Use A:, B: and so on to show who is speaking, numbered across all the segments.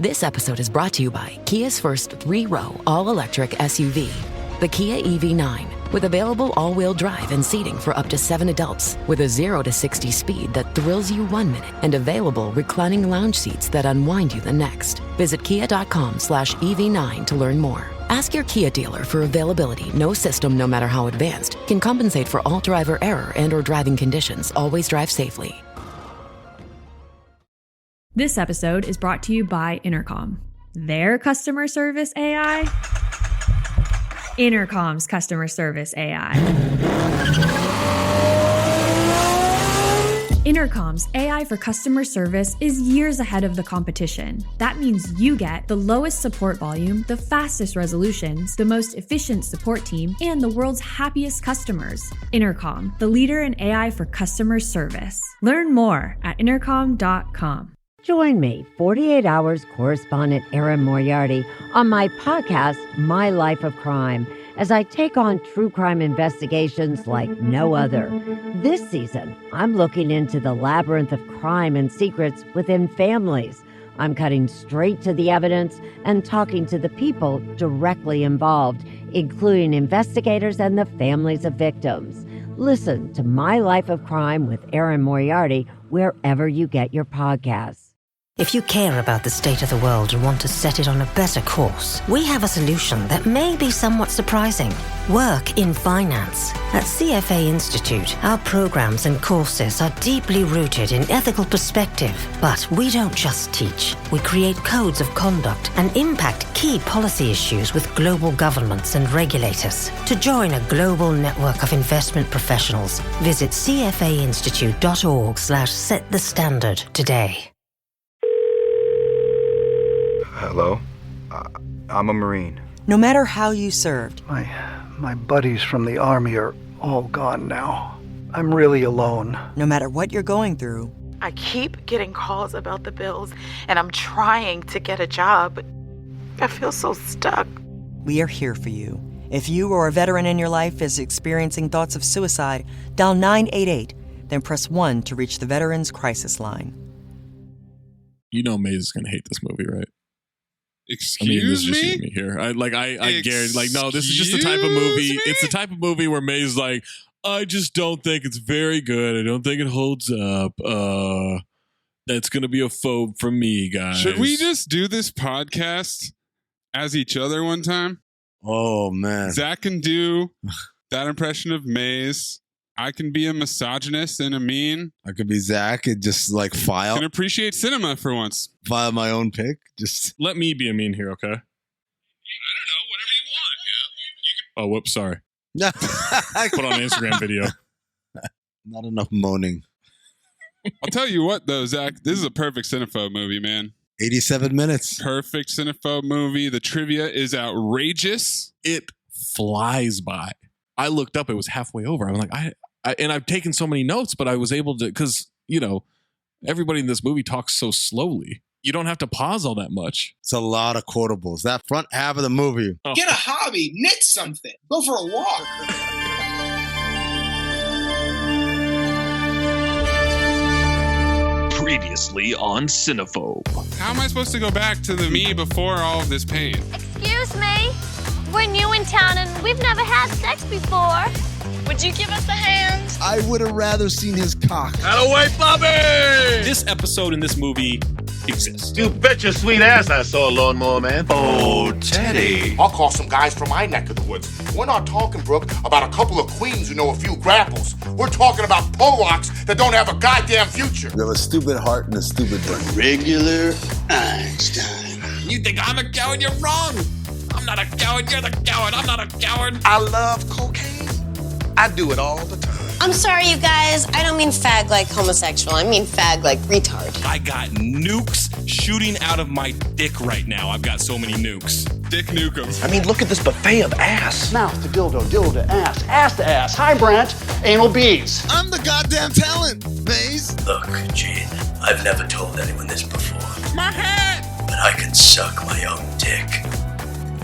A: This episode is brought to you by Kia's first 3-row all-electric SUV, the Kia EV9, with available all-wheel drive and seating for up to 7 adults, with a 0 to 60 speed that thrills you 1 minute, and available reclining lounge seats that unwind you the next. Visit kia.com/EV9 to learn more. Ask your Kia dealer for availability. No system, no matter how advanced, can compensate for all driver error and or driving conditions. Always drive safely.
B: This episode is brought to you by Intercom. Their customer service AI? Intercom's customer service AI. Intercom's AI for customer service is years ahead of the competition. That means you get the lowest support volume, the fastest resolutions, the most efficient support team, and the world's happiest customers. Intercom, the leader in AI for customer service. Learn more at intercom.com.
C: Join me, 48 Hours correspondent Erin Moriarty, on my podcast, My Life of Crime, as I take on true crime investigations like no other. This season, I'm looking into the labyrinth of crime and secrets within families. I'm cutting straight to the evidence and talking to the people directly involved, including investigators and the families of victims. Listen to My Life of Crime with Erin Moriarty wherever you get your podcasts.
D: If you care about the state of the world and want to set it on a better course, we have a solution that may be somewhat surprising. Work in finance. At CFA Institute, our programs and courses are deeply rooted in ethical perspective. But we don't just teach. We create codes of conduct and impact key policy issues with global governments and regulators. To join a global network of investment professionals, visit cfainstitute.org/setthestandard today.
E: Hello? I'm a Marine.
F: No matter how you served.
G: My buddies from the Army are all gone now. I'm really alone.
F: No matter what you're going through.
H: I keep getting calls about the bills, and I'm trying to get a job, but I feel so stuck.
F: We are here for you. If you or a veteran in your life is experiencing thoughts of suicide, dial 988, then press 1 to reach the Veterans Crisis Line.
I: You know Maze is going to hate this movie, right?
J: Excuse
I: this is
J: me?
I: just me here. I guarantee. Like, no, this is just the type of movie. It's the type of movie where May's like, I just don't think it's very good. I don't think it holds up. That's gonna be a phobe from me, guys.
J: Should we just do this podcast as each other one time?
K: Oh man,
J: Zach can do that impression of Maze. I can be a misogynist and a mean.
K: I could be Zach and just like file.
J: Can appreciate cinema for once.
K: File my own pick. Just
I: let me be a mean here, okay?
J: I don't know, whatever you want. Yeah.
I: Oh, whoops, sorry. Put on an Instagram video.
K: Not enough moaning.
J: I'll tell you what, though, Zach. This is a perfect Cinephobe movie, man.
K: 87 minutes.
J: Perfect Cinephobe movie. The trivia is outrageous.
I: It flies by. I looked up; it was halfway over. I'm like, and I've taken so many notes, but I was able to, because everybody in this movie talks so slowly. You don't have to pause all that much.
K: It's a lot of quotables. That front half of the movie.
L: Oh. Get a hobby, knit something, go for a walk.
M: Previously on Cinephobe.
J: How am I supposed to go back to the me before all of this pain?
N: Excuse me? We're new in town and we've never had sex before. Would you give us a hand?
K: I would have rather seen his cock.
M: Out of the way, Bobby! This episode in this movie exists.
O: You bet your sweet ass I saw a lawnmower man.
M: Oh, Teddy.
P: I'll call some guys from my neck of the woods. We're not talking, Brooke, about a couple of queens who know a few grapples. We're talking about Polacks that don't have a goddamn future.
K: You have a stupid heart and a stupid brain.
O: Regular Einstein.
M: You think I'm a coward? You're wrong. I'm not a coward. You're the coward. I'm not a coward.
L: I love cocaine. I do it all the time.
Q: I'm sorry, you guys. I don't mean fag like homosexual. I mean fag like retard.
M: I got nukes shooting out of my dick right now. I've got so many nukes.
J: Dick Nukem.
O: I mean, look at this buffet of ass.
L: Mouth to dildo, dildo to ass to ass. High branch, anal beads.
K: I'm the goddamn talent, Maze.
R: Look, Gene, I've never told anyone this before.
M: My head!
R: But I can suck my own dick.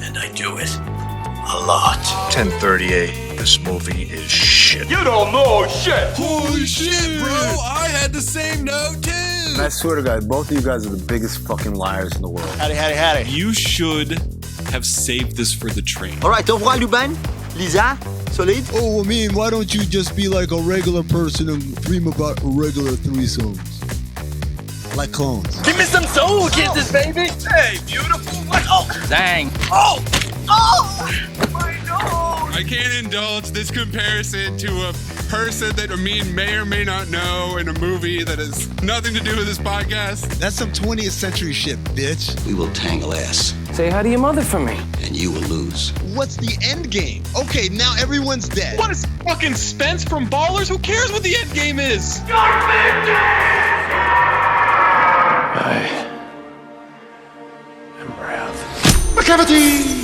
R: And I do it a lot.
O: 1038. This movie is shit.
M: You don't know shit.
I: Holy shit, bro. I had the same note too.
K: And I swear to God, both of you guys are the biggest fucking liars in the world.
M: Howdy. You should have saved this for the train.
S: All right, au revoir, Luban. Lisa, solide.
K: Oh, I mean, why don't you just be like a regular person and dream about regular threesomes? Like clones.
S: Give me some soul kisses, baby. Hey, beautiful. Oh, dang. Oh. My nose.
J: I can't indulge this comparison to a person that Amin may or may not know in a movie that has nothing to do with this podcast.
K: That's some 20th century shit, bitch.
O: We will tangle ass,
S: Say hi to your mother for me.
O: and you will lose.
K: What's the end game? Okay, now everyone's dead.
M: What is fucking Spence from Ballers? Who cares what the end game is?
O: I am wrath.
P: McCavity!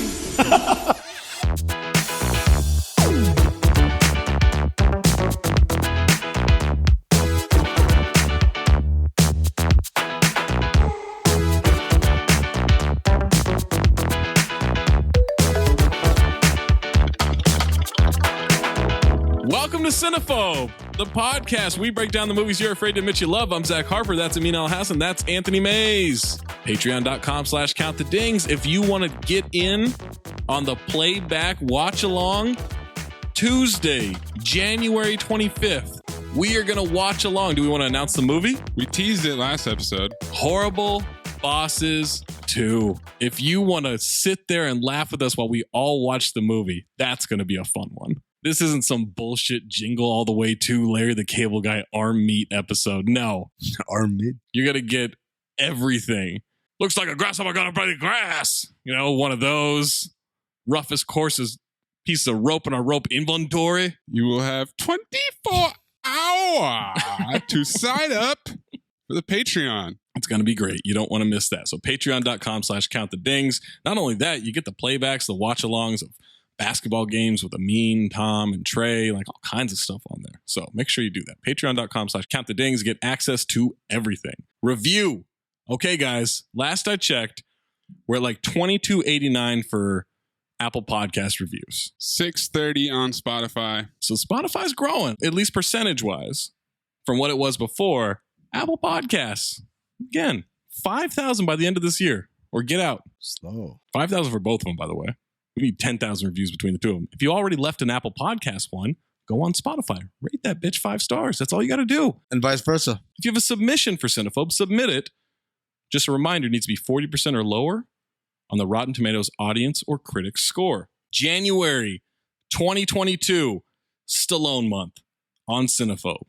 I: Welcome to Cinephobe, the podcast. We break down the movies you're afraid to admit you love. I'm Zach Harper. That's Amin Al Hassan. That's Anthony Mays. Patreon.com/countthedings. If you want to get in on the playback watch along, Tuesday, January 25th, we are going to watch along. Do we want to announce the movie?
J: We teased it last episode.
I: Horrible Bosses 2. If you want to sit there and laugh with us while we all watch the movie, that's going to be a fun one. This isn't some bullshit Jingle All the Way to Larry the Cable Guy arm meat episode. No.
K: Arm meat?
I: You're going to get everything. Looks like a grasshopper got up by the grass. You know, one of those. Roughest courses, piece of rope in our rope inventory.
J: You will have 24 hours to sign up for the Patreon.
I: It's going to be great. You don't want to miss that. So patreon.com/countthedings. Not only that, you get the playbacks, the watch-alongs of basketball games with Amin, Tom, and Trey, like all kinds of stuff on there. So make sure you do that. Patreon.com/countthedings. Get access to everything. Review. Okay, guys, last I checked, we're at like $22.89 for Apple Podcast reviews.
J: $6.30 on Spotify.
I: So Spotify's growing, at least percentage-wise, from what it was before. Apple Podcasts, again, 5,000 by the end of this year. Or get out.
K: Slow.
I: 5,000 for both of them, by the way. We need 10,000 reviews between the two of them. If you already left an Apple Podcast one, go on Spotify. Rate that bitch 5 stars. That's all you got to do.
K: And vice versa.
I: If you have a submission for Cinephobe, submit it. Just a reminder, it needs to be 40% or lower on the Rotten Tomatoes audience or critics score. January 2022, Stallone month on Cinephobe.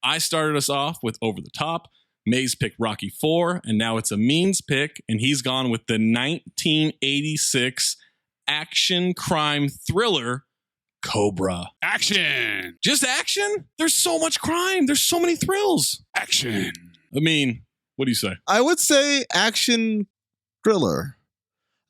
I: I started us off with Over the Top. Mays picked Rocky 4, and now it's Amin's pick, and he's gone with the 1986 action crime thriller Cobra.
J: Action!
I: Just action? There's so much crime. There's so many thrills.
J: Action!
I: I mean, what do you say?
K: I would say action thriller.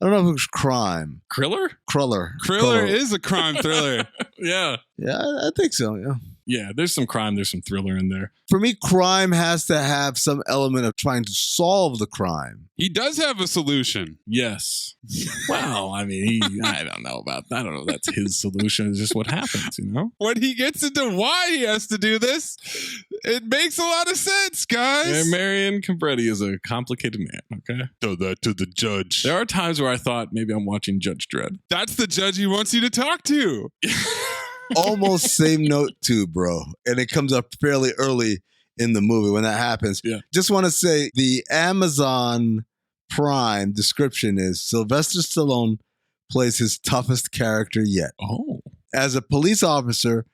K: I don't know if it's crime.
I: Kriller?
J: Kriller is a crime thriller.
I: Yeah.
K: Yeah, I think so, yeah.
I: Yeah, there's some crime, there's some thriller in there.
K: For me, crime has to have some element of trying to solve the crime.
J: He does have a solution.
I: Yes. Well, I mean, I don't know about that. I don't know. That's his solution. It's just what happens, you know?
J: When he gets into why he has to do this, it makes a lot of sense, guys.
I: Yeah, Marion Cabretti is a complicated man, okay?
J: Tell that to the judge.
I: There are times where I thought maybe I'm watching Judge Dredd.
J: That's the judge he wants you to talk to.
K: Almost same note too, bro. And it comes up fairly early in the movie when that happens.
I: Yeah.
K: Just want to say the Amazon Prime description is Sylvester Stallone plays his toughest character yet.
I: Oh.
K: As a police officer,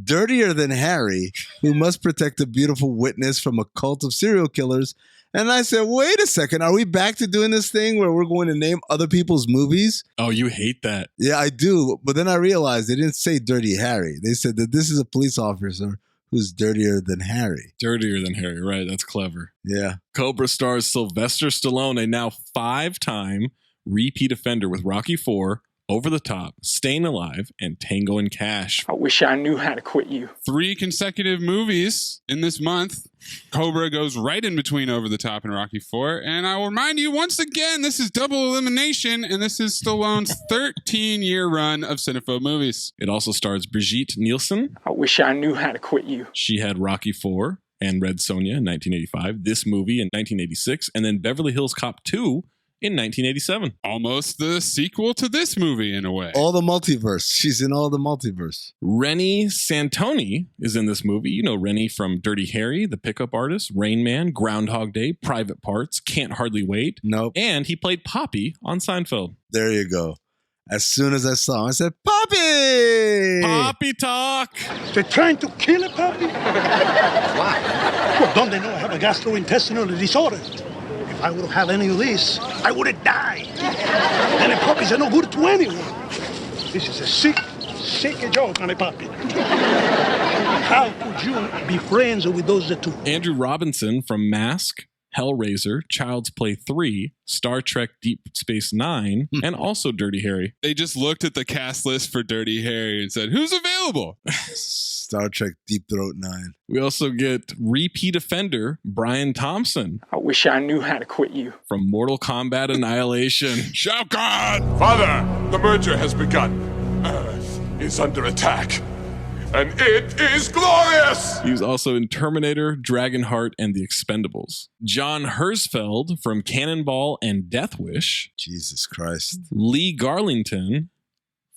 K: dirtier than Harry, who must protect a beautiful witness from a cult of serial killers. And I said, wait a second, are we back to doing this thing where we're going to name other people's movies?
I: Oh, you hate that.
K: Yeah, I do. But then I realized they didn't say Dirty Harry. They said that this is a police officer who's dirtier than Harry.
I: Dirtier than Harry, right? That's clever.
K: Yeah.
I: Cobra stars Sylvester Stallone, a now 5-time repeat offender with Rocky 4, Over the Top, Staying Alive, and Tango and Cash.
S: I wish I knew how to quit you.
J: 3 consecutive movies in this month. Cobra goes right in between Over the Top and Rocky 4. And I will remind you once again, this is double elimination, and this is Stallone's 13-year run of Cinephobe movies.
I: It also stars Brigitte Nielsen.
S: I wish I knew how to quit you.
I: She had Rocky 4, and Red Sonja in 1985, this movie in 1986, and then Beverly Hills Cop 2 in 1987.
J: Almost the sequel to this movie in a way.
K: All the multiverse. She's in all the multiverse.
I: Rennie Santoni is in this movie. You know Rennie from Dirty Harry, the pickup artist, Rain Man, Groundhog Day, Private Parts, Can't Hardly Wait.
K: Nope.
I: And he played Poppy on Seinfeld.
K: There you go. As soon as I saw him, I said, Poppy!
I: Poppy talk!
L: They're trying to kill a puppy? Why? Well, don't they know I have a gastrointestinal disorder? If I would have had any of this, I would have died. And the puppies are no good to anyone. This is a sick joke on a puppy. How could you be friends with those two?
I: Andrew Robinson from Mask, Hellraiser, Child's Play 3, Star Trek Deep Space Nine, and also Dirty Harry.
J: They just looked at the cast list for Dirty Harry and said, who's available?
K: Star Trek Deep Throat 9.
I: We also get repeat offender Brian Thompson.
T: I wish I knew how to quit you.
I: From Mortal Kombat Annihilation.
J: Shao Kahn!
P: Father, the merger has begun. Earth is under attack. And it is glorious!
I: He was also in Terminator, Dragonheart, and The Expendables. John Herzfeld from Cannonball and Death Wish.
K: Jesus Christ.
I: Lee Garlington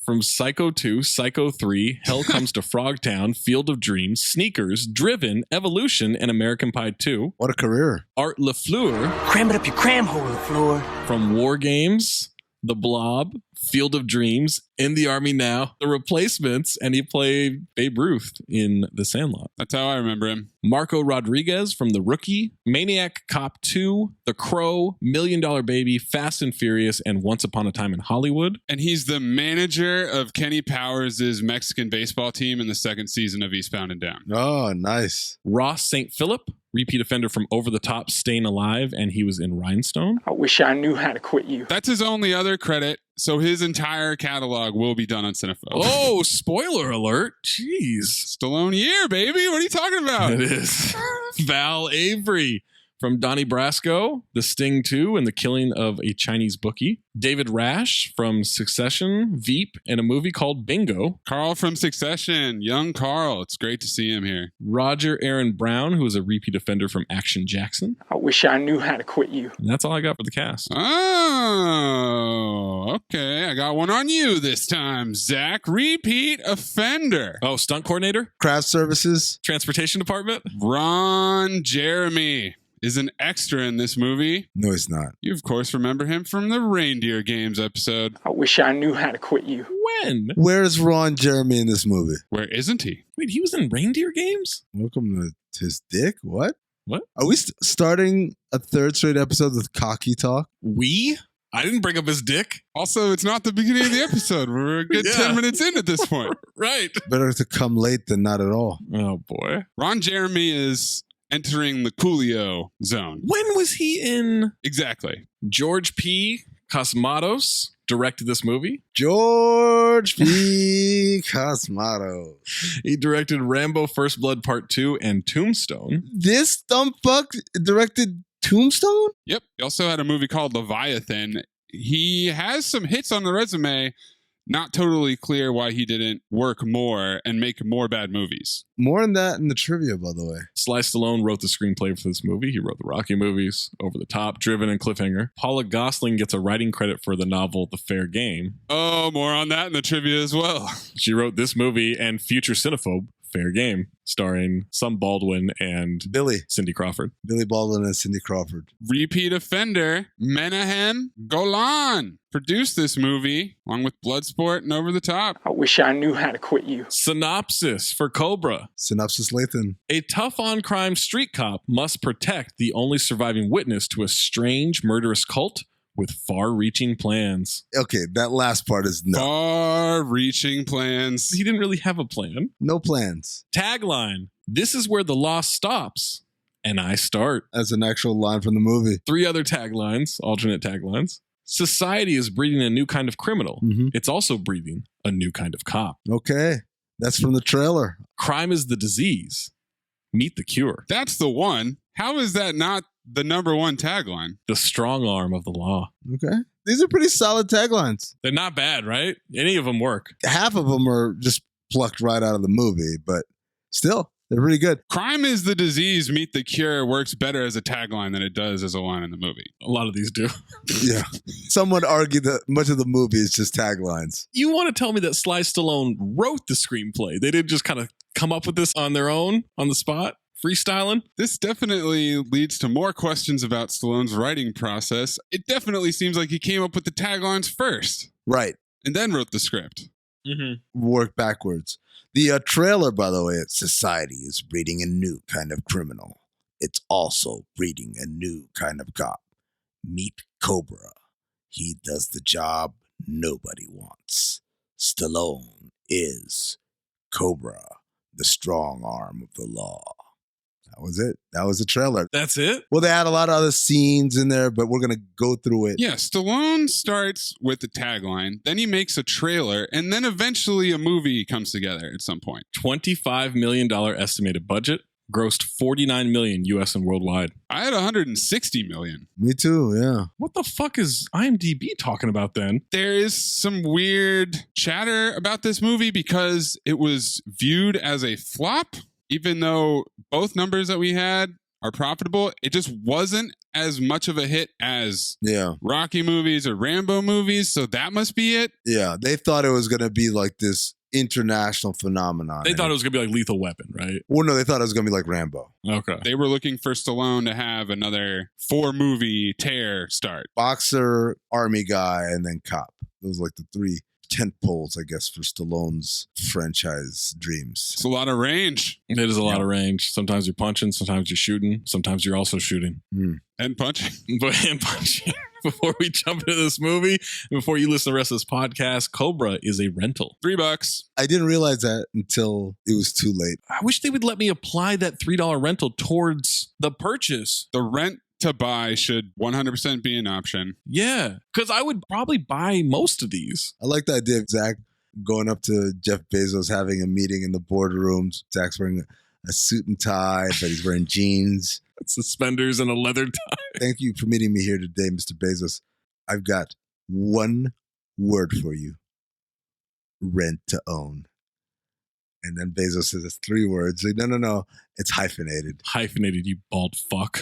I: from Psycho 2, Psycho 3, Hell Comes to Frogtown, Field of Dreams, Sneakers, Driven, Evolution, and American Pie 2.
K: What a career.
I: Art LaFleur.
S: Cram it up your cram hole, LaFleur.
I: From War Games, The Blob, Field of Dreams, In the Army Now, The Replacements, and he played Babe Ruth in The Sandlot.
J: That's how I remember him.
I: Marco Rodriguez from The Rookie, Maniac Cop 2, The Crow, $1 Million Baby, Fast and Furious, and Once Upon a Time in Hollywood.
J: And he's the manager of Kenny Powers' Mexican baseball team in the second season of Eastbound and Down.
K: Oh, nice.
I: Ross St. Philip, repeat offender from Over the Top, Staying Alive, and he was in Rhinestone.
T: I wish I knew how to quit you.
J: That's his only other credit, so his entire catalog will be done on Cinephobe.
I: Oh, spoiler alert. Jeez.
J: Stallone year, baby. What are you talking about?
I: It is. Val Avery from Donnie Brasco, The Sting 2, and The Killing of a Chinese Bookie. David Rash from Succession, Veep, and a movie called Bingo.
J: Carl from Succession, young Carl. It's great to see him here.
I: Roger Aaron Brown, who is a repeat offender from Action Jackson.
T: I wish I knew how to quit you.
I: And that's all I got for the cast.
J: Oh, okay. I got one on you this time, Zach. Repeat offender.
I: Oh, stunt coordinator?
K: Craft services.
I: Transportation department?
J: Ron Jeremy is an extra in this movie.
K: No, he's not.
J: You, of course, remember him from the Reindeer Games episode.
T: I wish I knew how to quit you.
I: When?
K: Where is Ron Jeremy in this movie?
J: Where isn't he?
I: Wait, he was in Reindeer Games?
K: Welcome to his dick? What?
I: What?
K: Are we starting a third straight episode with cocky talk?
I: We? I didn't bring up his dick.
J: Also, it's not the beginning of the episode. We're a good 10 minutes in at this point.
I: Right.
K: Better to come late than not at all.
I: Oh, boy.
J: Ron Jeremy is entering the Coolio zone.
I: When was he in?
J: Exactly.
I: George P. Cosmatos directed this movie.
K: George P. Cosmatos.
I: He directed Rambo First Blood Part 2 and Tombstone.
K: This dumb fuck directed Tombstone?
J: Yep. He also had a movie called Leviathan. He has some hits on the resume. Not totally clear why he didn't work more and make more bad movies.
K: More on that in the trivia, by the way.
I: Sly Stallone wrote the screenplay for this movie. He wrote the Rocky movies, Over the Top, Driven, and Cliffhanger. Paula Gosling gets a writing credit for the novel The Fair Game.
J: Oh, more on that in the trivia as well.
I: She wrote this movie and future Cinephobe, Fair Game, starring some Baldwin and Cindy Crawford.
K: Billy Baldwin and Cindy Crawford.
J: Repeat offender Menahem Golan produced this movie along with Bloodsport and Over the Top.
T: I wish I knew how to quit you.
I: Synopsis for Cobra.
K: Synopsis Lathan.
I: A tough on crime street cop must protect the only surviving witness to a strange murderous cult with far-reaching plans.
K: Okay, that last part is no.
J: Far-reaching plans.
I: He didn't really have a plan.
K: No plans.
I: Tagline: this is where the law stops, and I start.
K: That's an actual line from the movie.
I: 3 other taglines, alternate taglines. Society is breeding a new kind of criminal.
K: Mm-hmm.
I: It's also breeding a new kind of cop.
K: Okay, that's from the trailer.
I: Crime is the disease. Meet the cure.
J: That's the one. How is that not the number one tagline?
I: The strong arm of the law.
K: Okay. These are pretty solid taglines.
I: They're not bad, right? Any of them work.
K: Half of them are just plucked right out of the movie, but still, They're pretty good.
J: Crime is the disease, meet the cure works better as a tagline than it does as a line in the movie.
I: A lot of these do.
K: Yeah. Some would argue that much of the movie is just taglines.
I: You want to tell me that Sly Stallone wrote the screenplay? They didn't just kind of come up with this on their own, on the spot? Freestyling?
J: This definitely leads to more questions about Stallone's writing process. It definitely seems like he came up with the taglines first.
K: Right.
J: And then wrote the script.
K: Work backwards. The trailer, by the way, society is breeding a new kind of criminal. It's also breeding a new kind of cop. Meet Cobra. He does the job nobody wants. Stallone is Cobra, the strong arm of the law. That was it. That was the trailer.
I: That's it?
K: Well, they had a lot of other scenes in there, but we're going to go through it.
J: Yeah, Stallone starts with the tagline, then he makes a trailer, and then eventually a movie comes together at some point.
I: $25 million estimated budget, grossed $49 million US and worldwide.
J: I had $160 million.
K: Me too, yeah.
I: What the fuck is IMDb talking about then?
J: There is some weird chatter about this movie because it was viewed as a flop. Even though both numbers that we had are profitable, it just wasn't as much of a hit as Rocky movies or Rambo movies. So that must be it.
K: Yeah, they thought it was going to be like this international phenomenon.
I: They thought it was going to be like Lethal Weapon, right?
K: Well, no, they thought it was going to be like Rambo.
I: Okay.
J: They were looking for Stallone to have another 4-movie tear start.
K: Boxer, army guy, and then cop. Those were like the 3 tent poles, I guess, for Stallone's franchise dreams.
J: It's a lot of range.
I: It is a lot of range. Sometimes you're punching, sometimes you're shooting, sometimes you're also shooting.
J: And punching.
I: And punching. Before we jump into this movie, before you listen to the rest of this podcast, Cobra is a rental.
J: $3.
K: I didn't realize that until it was too late.
I: I wish they would let me apply that $3 rental towards the purchase.
J: The rent to buy should 100% be an option.
I: Yeah, because I would probably buy most of these.
K: I like the idea of Zach going up to Jeff Bezos, having a meeting in the boardrooms. Zach's wearing a suit and tie, but he's wearing jeans.
I: Suspenders and a leather tie.
K: Thank you for meeting me here today, Mr. Bezos. I've got one word for you. Rent to own. And then Bezos says it's 3 words. Like, no. It's hyphenated.
I: Hyphenated, you bald fuck.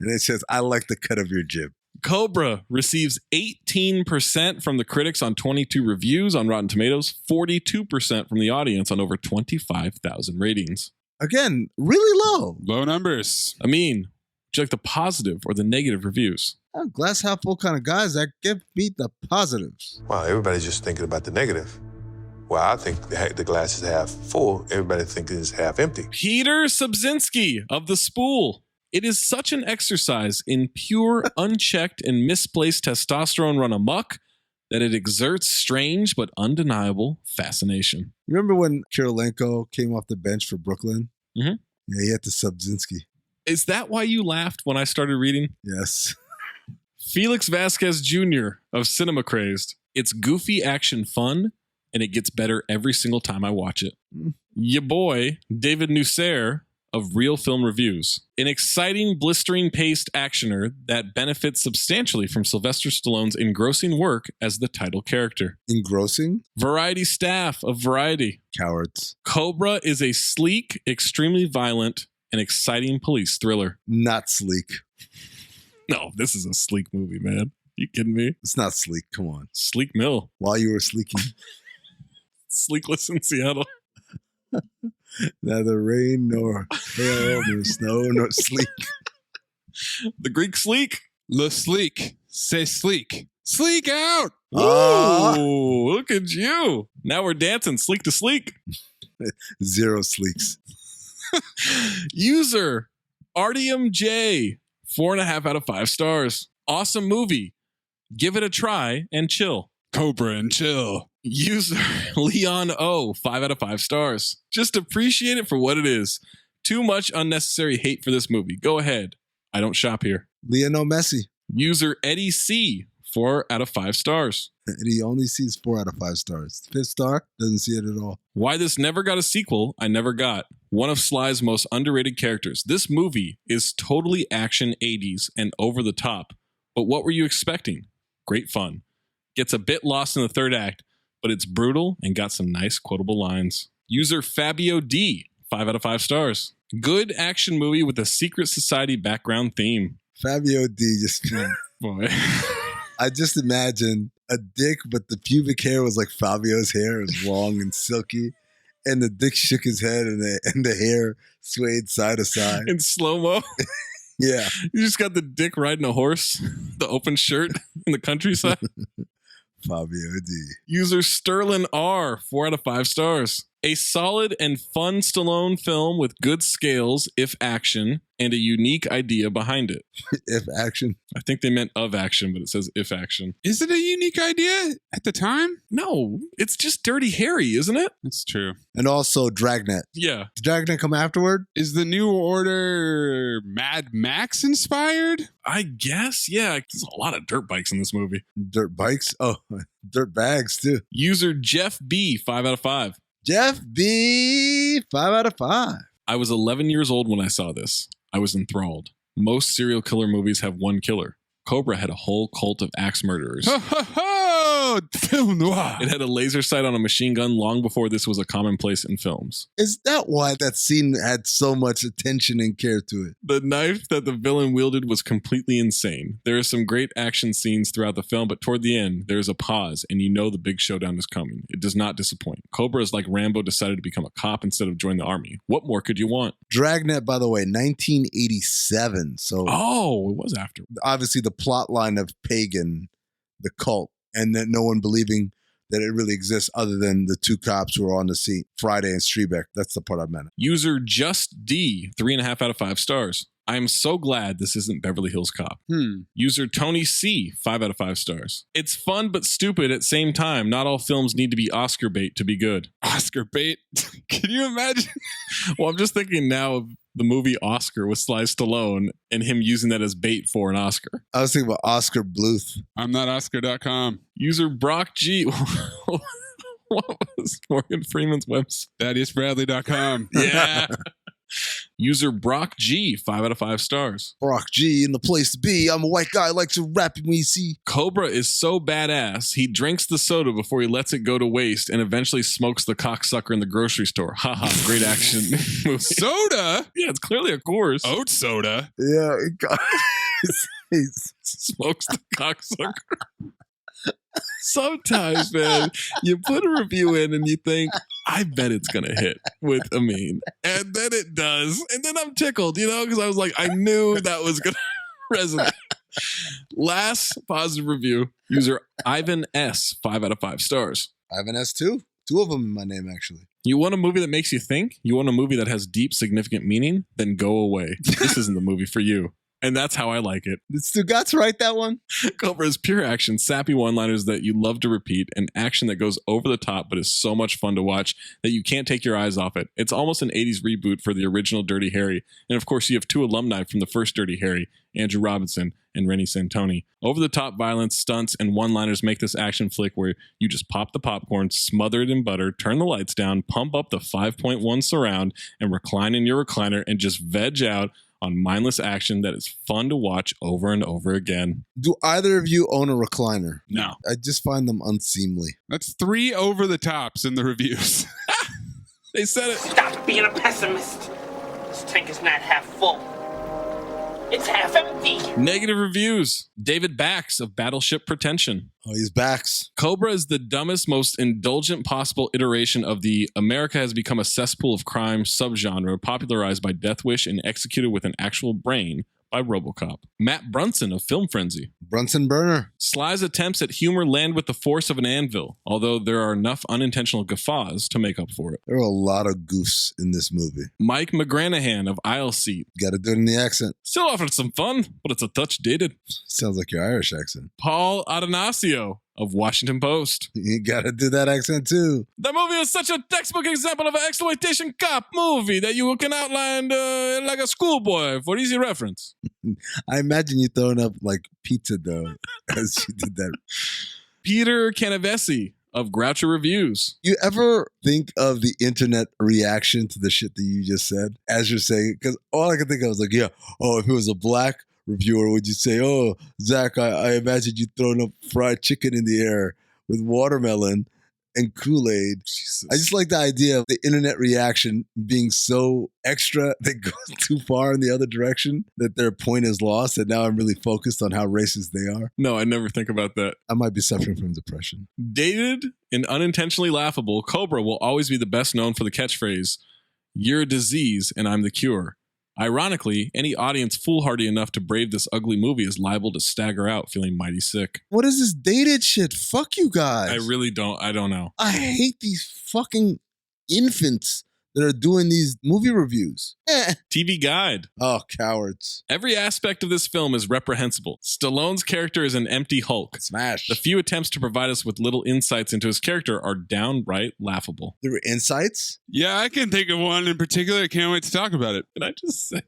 K: And it says, I like the cut of your jib.
I: Cobra receives 18% from the critics on 22 reviews on Rotten Tomatoes, 42% from the audience on over 25,000 ratings.
K: Again, really low.
J: Low numbers.
I: I mean, would you like the positive or the negative reviews?
K: I'm glass half full kind of guys that give me the positives.
U: Wow, everybody's just thinking about the negative. Well, I think the glass is half full. Everybody thinks it's half empty.
I: Peter Subzinski of The Spool. It is such an exercise in pure, unchecked, and misplaced testosterone run amok that it exerts strange but undeniable fascination.
K: Remember when Kirilenko came off the bench for Brooklyn?
I: Mm-hmm.
K: Yeah, he had the Subzinski.
I: Is that why you laughed when I started reading?
K: Yes.
I: Felix Vasquez Jr. of Cinema Crazed. It's goofy action fun, and it gets better every single time I watch it. Ya boy, David Nusser of Real Film Reviews. An exciting, blistering paced actioner that benefits substantially from Sylvester Stallone's engrossing work as the title character.
K: Engrossing?
I: Variety staff of Variety.
K: Cowards.
I: Cobra is a sleek, extremely violent, and exciting police thriller.
K: Not sleek.
I: No, this is a sleek movie, man. You kidding me?
K: It's not sleek. Come on.
I: Sleek Mill.
K: While you were sleeking.
I: Sleekless in Seattle.
K: Neither rain nor hail nor snow nor sleek.
I: The Greek sleek.
J: Le sleek. Say sleek. Sleek out.
I: Ooh, look at you. Now we're dancing sleek to sleek.
K: 0 sleeks.
I: User Artyom J. 4.5 out of 5 stars. Awesome movie. Give it a try and chill.
J: Cobra and chill.
I: User Leon O. 5 out of 5 stars. Just appreciate it for what it is. Too much unnecessary hate for this movie. Go ahead. I don't shop here.
K: Lionel Messi.
I: User Eddie C. 4 out of 5 stars.
K: Eddie only sees 4 out of 5 stars. 5th star, doesn't see it at all.
I: Why this never got a sequel, I never got. One of Sly's most underrated characters. This movie is totally action 80s and over the top. But what were you expecting? Great fun. Gets a bit lost in the third act, but it's brutal and got some nice quotable lines. User Fabio D. 5 out of 5 stars. Good action movie with a secret society background theme.
K: Fabio D just
I: boy.
K: I just imagine a dick, but the pubic hair was like Fabio's hair. It was long and silky. And the dick shook his head and the hair swayed side to side.
I: In slow-mo.
K: Yeah.
I: You just got the dick riding a horse, the open shirt in the countryside.
K: Fabio D.
I: User Sterling R, 4 out of 5 stars. A solid and fun Stallone film with good scales, if action, and a unique idea behind it.
K: If action?
I: I think they meant of action, but it says if action.
J: Is it a unique idea at the time?
I: No, it's just Dirty Harry, isn't it?
J: That's true.
K: And also Dragnet.
I: Yeah.
K: Did Dragnet come afterward?
J: Is the New Order Mad Max inspired?
I: I guess, yeah. There's a lot of dirt bikes in this movie.
K: Dirt bikes? Oh, dirt bags too.
I: User Jeff B, 5 out of 5.
K: Jeff B, 5 out of 5.
I: I was 11 years old when I saw this. I was enthralled. Most serial killer movies have one killer. Cobra had a whole cult of axe murderers.
J: Ho, ho, ho! Film noir.
I: It had a laser sight on a machine gun long before this was a commonplace in films.
K: Is that why that scene had so much attention and care to it?
I: The knife that the villain wielded was completely insane. There are some great action scenes throughout the film, but toward the end, there's a pause, and you know the big showdown is coming. It does not disappoint. Cobra is like Rambo decided to become a cop instead of join the army. What more could you want?
K: Dragnet, by the way, 1987. So,
I: oh, it was after.
K: Obviously, the plot line of Pagan, the cult, and that no one believing that it really exists other than the two cops who are on the scene, Friday and Strebeck. That's the part I meant.
I: User Just D, 3.5 out of 5 stars. I am so glad this isn't Beverly Hills Cop. User Tony C, 5 out of 5 stars. It's fun but stupid at same time. Not all films need to be Oscar bait to be good.
J: Oscar bait? Can you imagine?
I: Well, I'm just thinking now of the movie Oscar with Sly Stallone and him using that as bait for an Oscar.
K: I was thinking about Oscar Bluth.
J: I'm not Oscar.com.
I: User Brock G. What was Morgan Freeman's website?
J: ThaddeusBradley.com.
I: Yeah. User Brock G, 5 out of 5 stars.
K: Brock G in the place to be. I'm a white guy, likes to rap when you see.
I: Cobra is so badass, he drinks the soda before he lets it go to waste and eventually smokes the cocksucker in the grocery store. Haha, great action movie.
J: Soda?
I: Yeah, it's clearly a course.
J: Oat soda?
K: Yeah,
I: he smokes the cocksucker. Sometimes, man, you put a review in and you think, I bet it's going to hit with Amin. And then it does. And then I'm tickled, because I was like, I knew that was going to resonate. Last positive review, user Ivan S, 5 out of 5 stars.
K: Ivan S too. 2 of them in my name, actually.
I: You want a movie that makes you think? You want a movie that has deep, significant meaning? Then go away. This isn't the movie for you. And that's how I like it.
K: Did Stu Gatz write that one?
I: Cobra is pure action, sappy one-liners that you love to repeat, and action that goes over the top but is so much fun to watch that you can't take your eyes off it. It's almost an 80s reboot for the original Dirty Harry. And of course, you have 2 alumni from the first Dirty Harry, Andrew Robinson and Rennie Santoni. Over-the-top violence, stunts, and one-liners make this action flick where you just pop the popcorn, smother it in butter, turn the lights down, pump up the 5.1 surround, and recline in your recliner and just veg out on mindless action that is fun to watch over and over again.
K: Do either of you own a recliner?
I: No.
K: I just find them unseemly.
J: That's 3 over the tops in the reviews.
I: They said it.
S: Stop being a pessimist. This tank is not half full. It's half empty.
I: Negative reviews. David Bax of Battleship Pretension.
K: Oh, he's Bax.
I: Cobra is the dumbest, most indulgent possible iteration of the America has become a cesspool of crime subgenre popularized by Death Wish and executed with an actual brain by RoboCop. Matt Brunson of Film Frenzy.
K: Brunson Burner.
I: Sly's attempts at humor land with the force of an anvil, although there are enough unintentional guffaws to make up for it.
K: There are a lot of goofs in this movie.
I: Mike McGranahan of Aisle Seat.
K: Got to do it in the accent.
I: Still offered some fun, but it's a touch dated.
K: Sounds like your Irish accent.
I: Paul Adonacio of Washington Post.
K: You got to do that accent too.
I: The movie is such a textbook example of an exploitation cop movie that you can outline like a schoolboy for easy reference.
K: I imagine you throwing up like pizza dough as you did that.
I: Peter Canavesi of Groucho Reviews.
K: You ever think of the internet reaction to the shit that you just said as you're saying? Because all I could think of was like, yeah, oh, if it was a black reviewer, would you say, oh, Zach, I imagine you throwing up fried chicken in the air with watermelon and Kool-Aid. I just like the idea of the internet reaction being so extra that goes too far in the other direction that their point is lost, and now I'm really focused on how racist they are.
I: No, I never think about that.
K: I might be suffering from depression.
I: Dated and unintentionally laughable, Cobra will always be the best known for the catchphrase, "You're a disease and I'm the cure." Ironically, any audience foolhardy enough to brave this ugly movie is liable to stagger out feeling mighty sick.
K: What is this dated shit? Fuck you guys.
I: I don't know.
K: I hate these fucking infants that are doing these movie reviews.
I: TV Guide.
K: Oh, cowards.
I: Every aspect of this film is reprehensible. Stallone's character is an empty hulk.
K: Smash.
I: The few attempts to provide us with little insights into his character are downright laughable.
K: There were insights?
J: Yeah, I can think of one in particular. I can't wait to talk about it.
I: And I just say,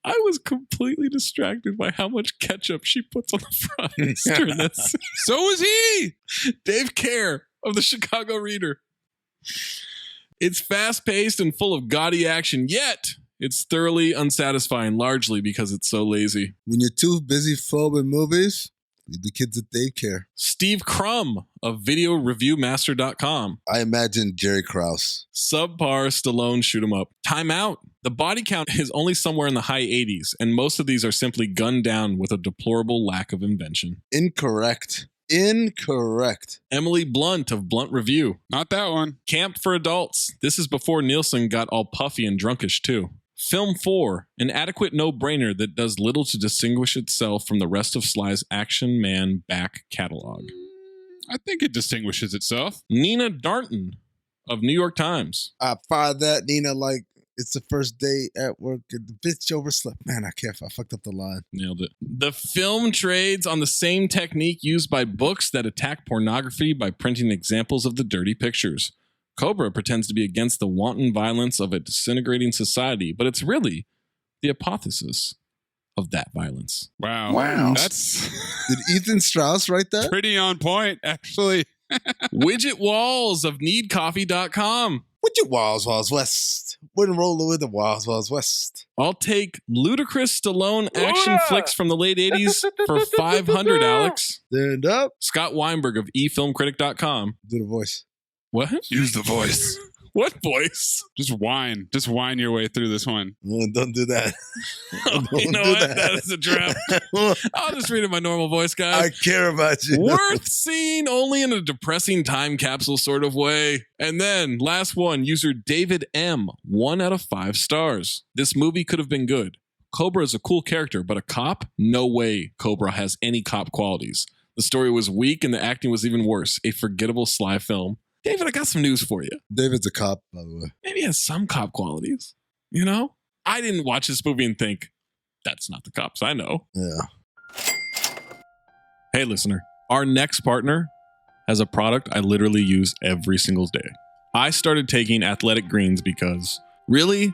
I: I was completely distracted by how much ketchup she puts on the fries during this.
J: So was he!
I: Dave Kerr of the Chicago Reader. It's fast-paced and full of gaudy action, yet it's thoroughly unsatisfying, largely because it's so lazy.
K: When you're too busy phobic movies, leave the kids at daycare.
I: Steve Crum of VideoReviewMaster.com.
K: I imagine Jerry Krause.
I: Subpar Stallone shoot 'em up. Time out. The body count is only somewhere in the high 80s, and most of these are simply gunned down with a deplorable lack of invention.
K: Incorrect. Emily
I: Blunt of Blunt Review.
J: Not that one.
I: Camped for Adults. This is before Nielsen got all puffy and drunkish too. Film 4, an adequate no-brainer that does little to distinguish itself from the rest of Sly's Action Man back catalog.
J: I think it distinguishes itself.
I: Nina Darnton of New York Times.
K: I fired that, Nina, like it's the first day at work and the bitch overslept. Man, I fucked up the line.
I: Nailed it. The film trades on the same technique used by books that attack pornography by printing examples of the dirty pictures. Cobra pretends to be against the wanton violence of a disintegrating society, but it's really the apotheosis of that violence.
J: Wow. That's
K: Did Ethan Strauss write that?
J: pretty on point, actually.
I: Widget Walls of NeedCoffee.com.
K: Widget Walls West. Wouldn't roll with the Walls West.
I: I'll take ludicrous Stallone action flicks from the late 80s for $500, Alex.
K: Stand up.
I: Scott Weinberg of eFilmCritic.com.
K: Do the voice.
I: What?
J: Use the voice.
I: What voice?
J: Just whine your way through this one.
K: Oh, don't do that.
I: You know what? That is a trap. I'll just read it in my normal voice, guys.
K: I care about you.
I: Worth seeing only in a depressing time capsule sort of way. And then, last one, user David M. 1 out of 5 stars. This movie could have been good. Cobra is a cool character, but a cop? No way Cobra has any cop qualities. The story was weak and the acting was even worse. A forgettable Sly film. David, I got some news for you.
K: David's a cop, by the way.
I: Maybe he has some cop qualities. You know? I didn't watch this movie and think, that's not the cops I know.
K: Yeah.
I: Hey, listener. Our next partner has a product I literally use every single day. I started taking Athletic Greens because, really,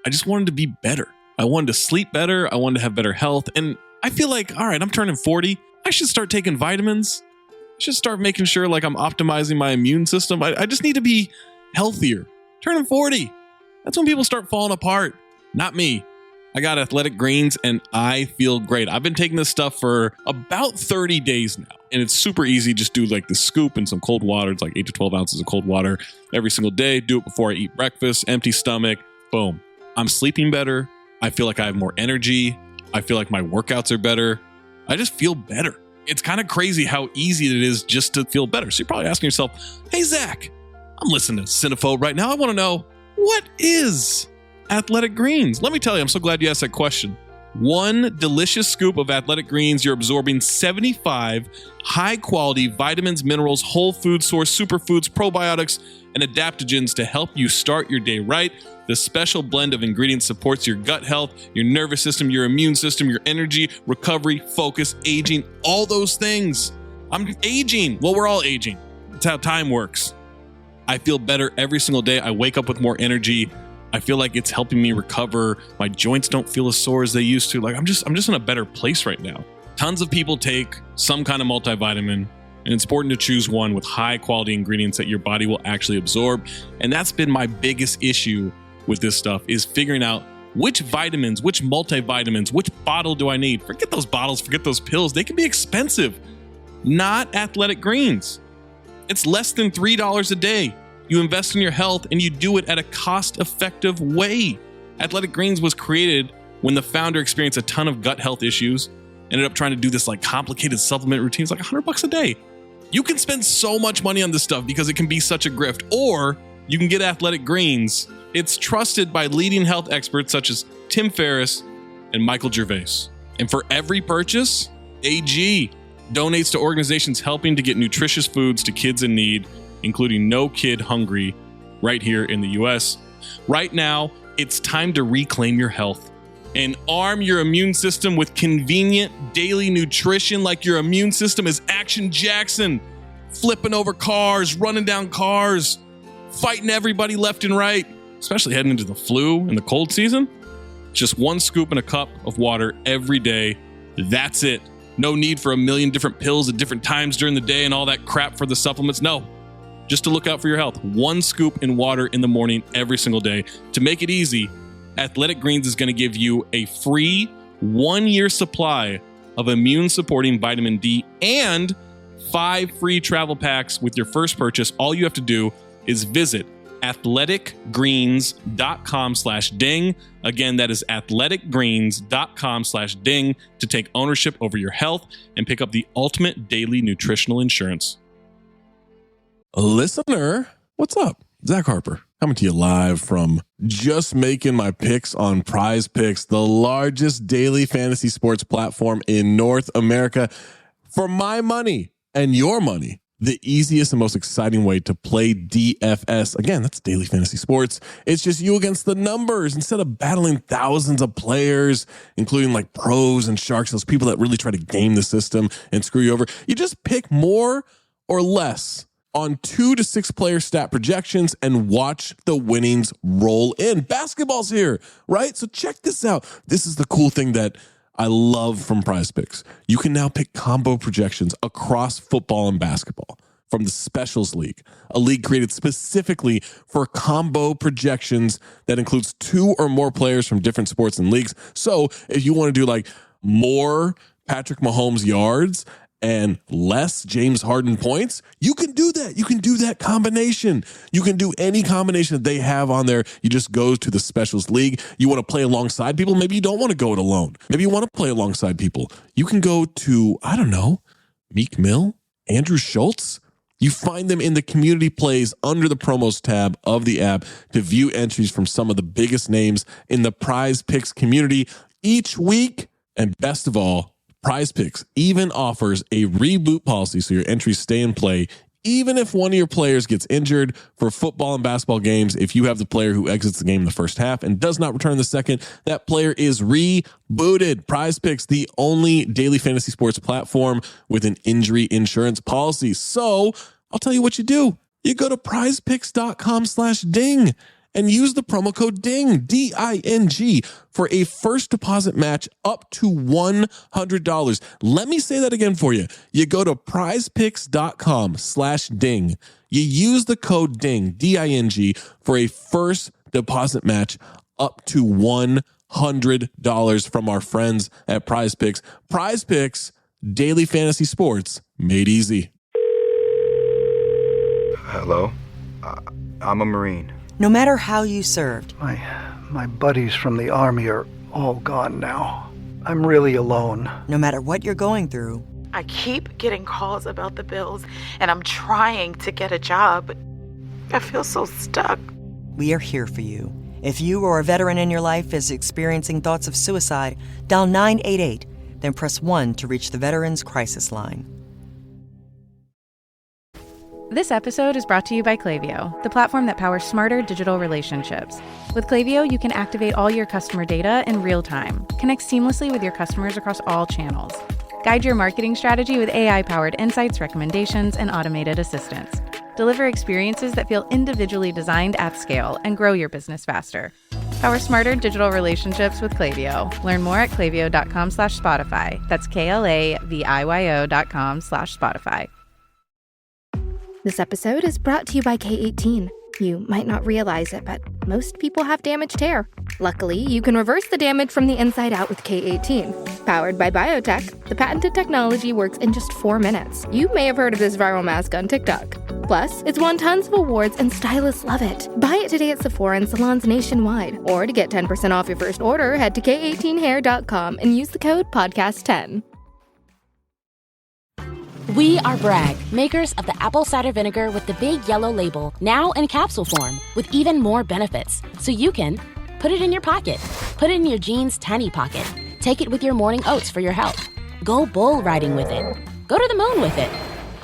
I: I just wanted to be better. I wanted to sleep better. I wanted to have better health. And I feel like, all right, I'm turning 40. I should start taking vitamins. I should start making sure like I'm optimizing my immune system. I just need to be healthier. Turning 40. That's when people start falling apart. Not me. I got Athletic Greens and I feel great. I've been taking this stuff for about 30 days now. And it's super easy. Just do like the scoop and some cold water. It's like 8 to 12 ounces of cold water every single day. Do it before I eat breakfast. Empty stomach. Boom. I'm sleeping better. I feel like I have more energy. I feel like my workouts are better. I just feel better. It's kind of crazy how easy it is just to feel better. So you're probably asking yourself, hey, Zach, I'm listening to Cinephobe right now. I want to know, what is Athletic Greens? Let me tell you, I'm so glad you asked that question. One delicious scoop of Athletic Greens, you're absorbing 75 high-quality vitamins, minerals, whole food source, superfoods, probiotics, and adaptogens to help you start your day right. The special blend of ingredients supports your gut health, your nervous system, your immune system, your energy, recovery, focus, aging, all those things. I'm aging. Well, we're all aging. That's how time works. I feel better every single day. I wake up with more energy. I feel like it's helping me recover. My joints don't feel as sore as they used to. Like I'm just in a better place right now. Tons of people take some kind of multivitamin, and it's important to choose one with high quality ingredients that your body will actually absorb. And that's been my biggest issue with this stuff, is figuring out which vitamins, which multivitamins, which bottle do I need? Forget those bottles, forget those pills. They can be expensive. Not Athletic Greens. It's less than $3 a day. You invest in your health and you do it at a cost-effective way. Athletic Greens was created when the founder experienced a ton of gut health issues, ended up trying to do this like complicated supplement routines, like $100 a day. You can spend so much money on this stuff because it can be such a grift, or you can get Athletic Greens. It's trusted by leading health experts such as Tim Ferriss and Michael Gervais. And for every purchase, AG donates to organizations helping to get nutritious foods to kids in need, including No Kid Hungry, right here in the US. Right now, it's time to reclaim your health and arm your immune system with convenient daily nutrition like your immune system is Action Jackson, flipping over cars, running down cars, fighting everybody left and right, especially heading into the flu and the cold season. Just one scoop in a cup of water every day. That's it. No need for a million different pills at different times during the day and all that crap for the supplements. No, just to look out for your health. One scoop in water in the morning every single day. To make it easy, Athletic Greens is going to give you a free 1-year supply of immune-supporting vitamin D and 5 free travel packs with your first purchase. All you have to do is visit athleticgreens.com/ding. Again, that is athleticgreens.com/ding to take ownership over your health and pick up the ultimate daily nutritional insurance.
A: Listener, what's up? Zach Harper coming to you live from Just Making My Picks on Prize Picks, the largest daily fantasy sports platform in North America. For my money and your money, the easiest and most exciting way to play DFS. Again, that's daily fantasy sports. It's just you against the numbers instead of battling thousands of players, including like pros and sharks, those people that really try to game the system and screw you over. You just pick more or less on 2 to 6 player stat projections and watch the winnings roll in. Basketball's here, right? So check this out. This is the cool thing that I love from Prize Picks. You can now pick combo projections across football and basketball from the Specials League, a league created specifically for combo projections that includes 2 or more players from different sports and leagues. So if you want to do like more Patrick Mahomes yards and less James Harden points, you can do that. You can do that combination. You can do any combination that they have on there. You just go to the Specials League. You want to play alongside people. Maybe you don't want to go it alone. Maybe you want to play alongside people. You can go to, I don't know, Meek Mill, Andrew Schultz. You find them in the community plays under the promos tab of the app to view entries from some of the biggest names in the Prize Picks community each week. And best of all, Prize Picks even offers a reboot policy so your entries stay in play even if one of your players gets injured. For football and basketball games, if you have the player who exits the game in the first half and does not return in the second, that player is rebooted. Prize Picks, the only daily fantasy sports platform with an injury insurance policy. So I'll tell you what you do. You go to prizepicks.com/ding and use the promo code DING, D-I-N-G, for a first deposit match up to $100. Let me say that again for you. You go to prizepicks.com/ding. You use the code DING, D-I-N-G, for a first deposit match up to $100 from our friends at Prize Picks. Prize Picks, daily fantasy sports made easy.
E: Hello? I'm a Marine.
F: No matter how you served,
G: My buddies from the Army are all gone now. I'm really alone.
F: no matter what you're going through,
H: I keep getting calls about the bills, and I'm trying to get a job, but I feel so stuck.
F: we are here for you. If you or a veteran in your life is experiencing thoughts of suicide, dial 988, then press 1 to reach the Veterans Crisis Line.
V: This episode is brought to you by Klaviyo, the platform that powers smarter digital relationships. With Klaviyo, you can activate all your customer data in real time, connect seamlessly with your customers across all channels, guide your marketing strategy with AI-powered insights, recommendations, and automated assistance, deliver experiences that feel individually designed at scale, and grow your business faster. Power smarter digital relationships with Klaviyo. Learn more at klaviyo.com/Spotify. That's KLAVIYO.com/Spotify.
W: This episode is brought to you by K18. You might not realize it, but most people have damaged hair. Luckily, you can reverse the damage from the inside out with K18. Powered by biotech, the patented technology works in just 4 minutes. You may have heard of this viral mask on TikTok. Plus, it's won tons of awards and stylists love it. Buy it today at Sephora and salons nationwide. Or to get 10% off your first order, head to K18hair.com and use the code podcast10.
B: We are Bragg, makers of the apple cider vinegar with the big yellow label, now in capsule form, with even more benefits. So you can put it in your pocket, put it in your jeans' tiny pocket, take it with your morning oats for your health, go bull riding with it, go to the moon with it.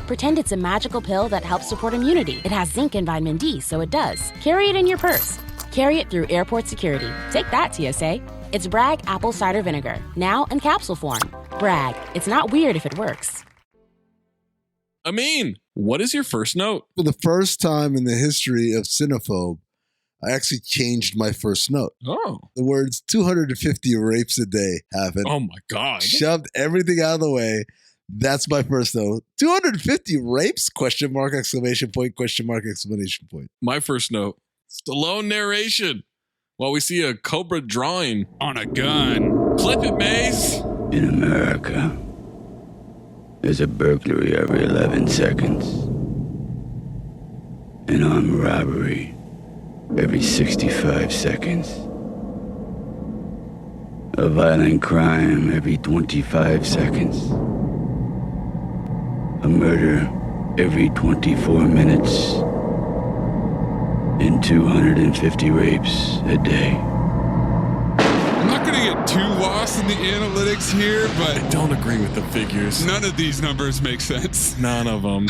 B: Pretend it's a magical pill that helps support immunity. It has zinc and vitamin D, so it does. Carry it in your purse. Carry it through airport security. Take that, TSA. It's Bragg apple cider vinegar, now in capsule form. Bragg, it's not weird if it works.
I: Amin, what is your first note?
K: For the first time in the history of Cinephobe, I actually changed my first note.
I: Oh.
K: The words 250 rapes a day happened.
I: Oh my God.
K: Shoved everything out of the way. That's my first note. 250 rapes? Question mark, exclamation point, question mark, exclamation point.
I: My first note, Stallone narration. While we see a Cobra drawing
J: on a gun.
I: Clip it, Maze.
O: In America, there's a burglary every 11 seconds. An armed robbery every 65 seconds. A violent crime every 25 seconds. A murder every 24 minutes. And 250 rapes a day.
J: I'm not going to get too lost in the analytics here, but
I: I don't agree with the figures.
J: None of these numbers make sense.
I: None of them.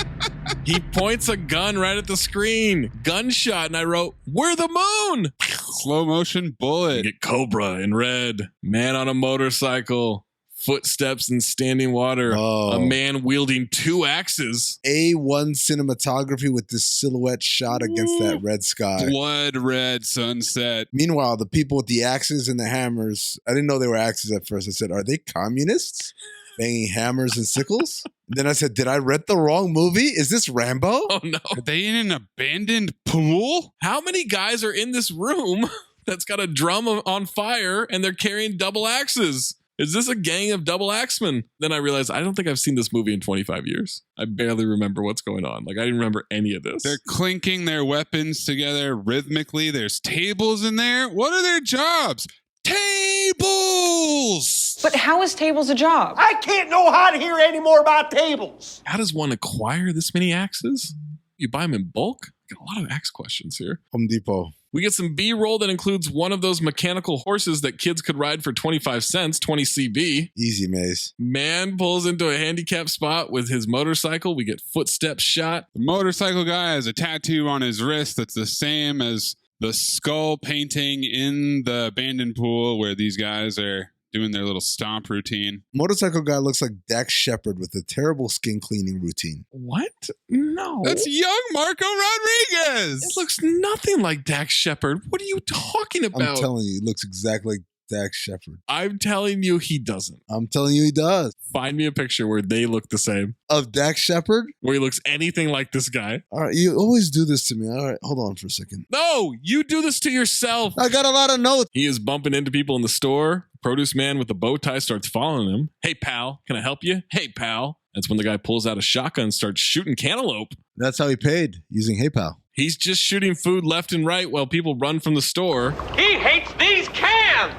I: He points a gun right at the screen. Gunshot. And I wrote, we're the moon.
J: Slow motion bullet.
I: You get Cobra in red. Man on a motorcycle. Footsteps in standing water.
K: Oh.
I: A man wielding 2 axes.
K: A1 cinematography with this silhouette shot against that red sky.
J: Blood red sunset.
K: Meanwhile, the people with the axes and the hammers, I didn't know they were axes at first. I said, are they communists? Banging hammers and sickles? Then I said, did I rent the wrong movie? Is this Rambo?
I: Oh no.
J: Are they in an abandoned pool?
I: How many guys are in this room that's got a drum on fire and they're carrying double axes? Is this a gang of double axemen? Then I realized I don't think I've seen this movie in 25 years. I barely remember what's going on. Like, I didn't remember any of this.
J: They're clinking their weapons together rhythmically. There's tables in there. What are their jobs? Tables!
C: But how is tables a job?
S: I can't know how to hear any more about tables.
I: How does one acquire this many axes? You buy them in bulk? Got a lot of axe questions here.
K: Home Depot.
I: We get some B-roll that includes one of those mechanical horses that kids could ride for 25 cents, 20 CB.
K: Easy, Maze.
I: Man pulls into a handicap spot with his motorcycle. We get footsteps shot.
J: The motorcycle guy has a tattoo on his wrist that's the same as the skull painting in the abandoned pool where these guys are doing their little stomp routine.
K: Motorcycle guy looks like Dax Shepard with a terrible skin cleaning routine.
I: What? No.
J: That's young Marco Rodriguez.
I: It looks nothing like Dax Shepard. What are you talking about?
K: I'm telling you, he looks exactly like Dax Shepard.
I: I'm telling you, he doesn't.
K: I'm telling you, he does.
I: Find me a picture where they look the same.
K: Of Dax Shepard?
I: Where he looks anything like this guy.
K: All right, you always do this to me. All right, hold on for a second.
I: No, you do this to yourself.
K: I got a lot of notes.
I: He is bumping into people in the store. Produce man with the bow tie starts following him. Hey, pal, can I help you? Hey, pal. That's when the guy pulls out a shotgun and starts shooting cantaloupe.
K: That's how he paid, using Hey Pal.
I: He's just shooting food left and right while people run from the store.
S: He hates these cans.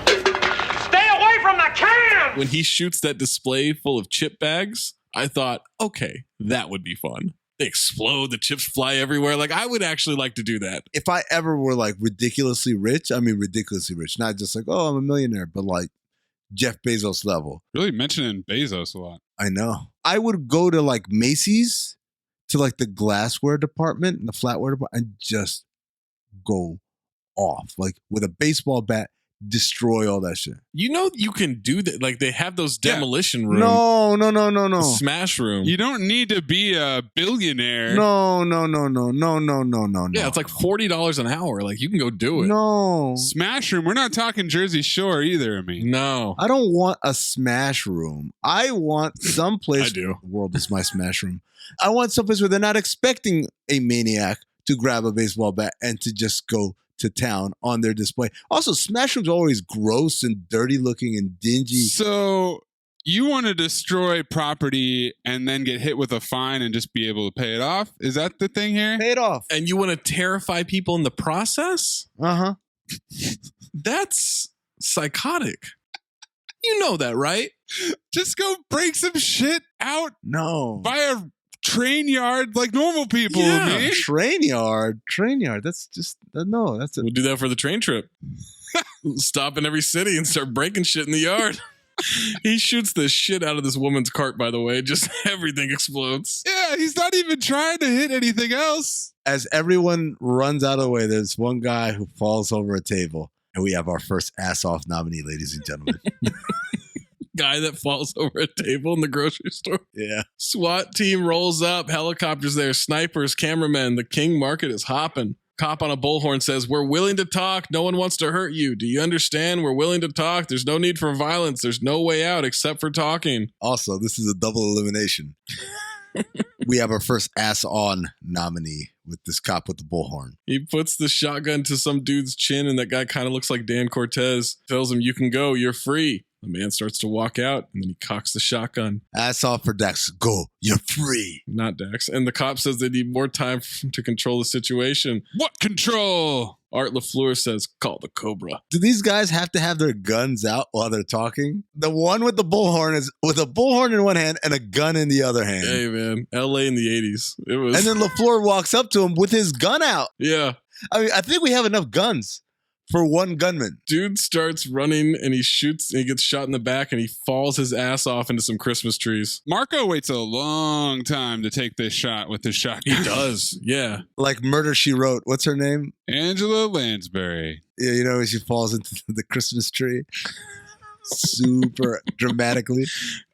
S: Stay away from the cans.
I: When he shoots that display full of chip bags, I thought, okay, that would be fun. They explode, the chips fly everywhere. Like, I would actually like to do that.
K: If I ever were like ridiculously rich, I mean ridiculously rich, not just like, oh, I'm a millionaire, but like Jeff Bezos level.
J: Really mentioning Bezos a lot.
K: I know. I would go to like Macy's, to like the glassware department and the flatware department, and just go off. Like with a baseball bat, destroy all that shit.
I: You know you can do that. Like they have those demolition rooms.
K: No.
I: Smash room.
J: You don't need to be a billionaire.
K: No.
I: Yeah, it's like $40 an hour. Like you can go do it.
K: No.
J: Smash room. We're not talking Jersey Shore either, I mean.
I: No.
K: I don't want a smash room. I want someplace.
I: I do.
K: The world is my smash room. I want someplace where they're not expecting a maniac to grab a baseball bat and to just go to town on their display. Also, smash rooms are always gross and dirty looking and dingy.
J: So You want to destroy property and then get hit with a fine and just be able to pay it off? Is that the thing here?
K: Pay it off.
A: And you want to terrify people in the process?
K: Uh-huh.
A: That's psychotic. You know that, right?
J: Just go break some shit out.
K: No.
J: By a train yard like normal people.
A: Yeah.
J: Man.
K: Train yard. That's just, no, that's it.
A: We'll do that for the train trip. Stop in every city and start breaking shit in the yard. He shoots the shit out of this woman's cart, by the way. Just everything explodes.
J: Yeah, he's not even trying to hit anything else.
K: As everyone runs out of the way, there's one guy who falls over a table. And we have our first ass-off nominee, ladies and gentlemen.
A: Guy that falls over a table in the grocery store.
K: Yeah.
A: SWAT team rolls up. Helicopters there. Snipers, cameramen. The King Market is hopping. Cop on a bullhorn says, "We're willing to talk. No one wants to hurt you. Do you understand? We're willing to talk. There's no need for violence. There's no way out except for talking."
K: Also, this is a double elimination. We have our first ass-on nominee with this cop with the bullhorn.
A: He puts the shotgun to some dude's chin, and that guy kind of looks like Dan Cortez. Tells him, "You can go. You're free." The man starts to walk out, and then he cocks the shotgun.
K: Ass off for Dex. Go. You're free.
A: Not Dex. And the cop says they need more time to control the situation.
J: What control?
A: Art LaFleur says, "Call the Cobra."
K: Do these guys have to have their guns out while they're talking? The one with the bullhorn is with a bullhorn in one hand and a gun in the other hand.
A: Hey, man. LA in the 80s. It was.
K: And then LaFleur walks up to him with his gun out.
A: Yeah.
K: I mean, I think we have enough guns for one gunman.
A: Dude starts running and he shoots and he gets shot in the back and he falls his ass off into some Christmas trees.
J: Marco waits a long time to take this shot with his shotgun.
A: He does, yeah.
K: Like Murder, She Wrote. What's her name?
J: Angela Lansbury.
K: Yeah, you know, when she falls into the Christmas tree. Super dramatically.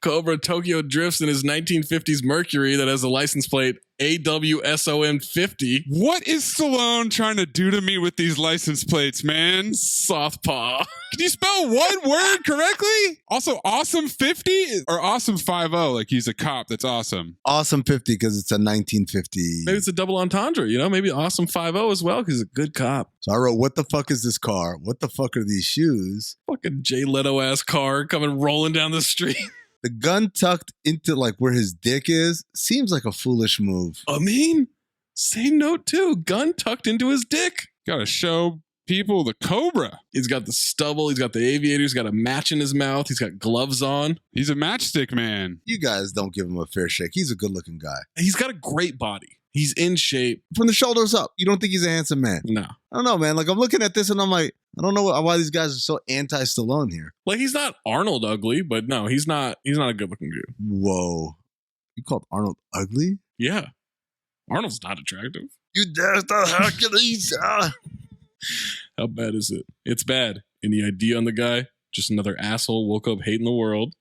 A: Cobra Tokyo drifts in his 1950s Mercury that has a license plate AWSOM 50.
J: What is Stallone trying to do to me with these license plates, man?
A: Southpaw.
J: Can you spell one word correctly? Also, awesome 50 or awesome 50? Like he's a cop that's awesome.
K: Awesome 50 because it's a 1950.
A: Maybe it's a double entendre, you know? Maybe awesome 50 as well because he's a good cop.
K: So I wrote, what the fuck is this car? What the fuck are these shoes?
A: Fucking Jay Leto ass car coming rolling down the street.
K: The gun tucked into like where his dick is seems like a foolish move.
A: I mean, same note too. Gun tucked into his dick.
J: Gotta show people the Cobra.
A: He's got the stubble. He's got the aviator. He's got a match in his mouth. He's got gloves on.
J: He's a matchstick man.
K: You guys don't give him a fair shake. He's a good looking guy.
A: He's got a great body. He's in shape.
K: From the shoulders up. You don't think he's a handsome man?
A: No.
K: I don't know, man. Like I'm looking at this and I'm like, I don't know why these guys are so anti-Stallone here.
A: Like he's not Arnold ugly, but no, he's not a good looking dude.
K: Whoa. You called Arnold ugly?
A: Yeah. Arnold's not attractive.
K: You dare the Hercules.
A: How bad is it? It's bad. Any idea on the guy? Just another asshole woke up hating the world.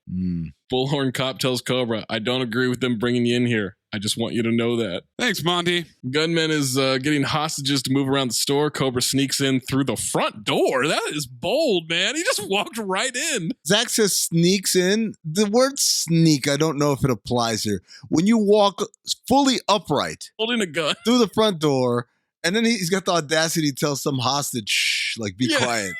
A: Bullhorn cop tells Cobra, "I don't agree with them bringing you in here. I just want you to know that."
J: Thanks, Monty.
A: Gunman is getting hostages to move around the store. Cobra sneaks in through the front door. That is bold, man. He just walked right in.
K: Zach says sneaks in. The word sneak, I don't know if it applies here. When you walk fully upright,
A: holding a gun
K: through the front door, and then he's got the audacity to tell some hostage, shh, like be quiet.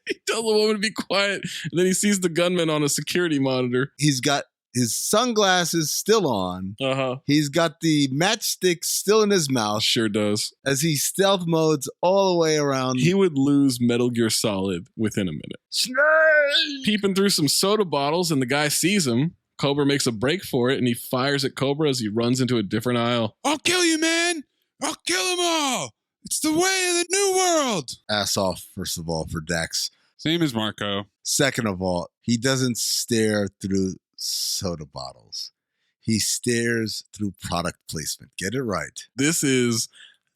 A: He tells the woman to be quiet, and then he sees the gunman on a security monitor.
K: He's got his sunglasses still on.
A: Uh-huh.
K: He's got the matchstick still in his mouth.
A: Sure does.
K: As he stealth modes all the way around.
A: He would lose Metal Gear Solid within a minute.
K: Snake!
A: Peeping through some soda bottles, and the guy sees him. Cobra makes a break for it, and he fires at Cobra as he runs into a different aisle.
J: I'll kill you, man! I'll kill them all! It's the way of the new world!
K: Ass off, first of all, for Dex.
J: Same as Marco.
K: Second of all, he doesn't stare through soda bottles. He stares through product placement. Get it right.
A: This is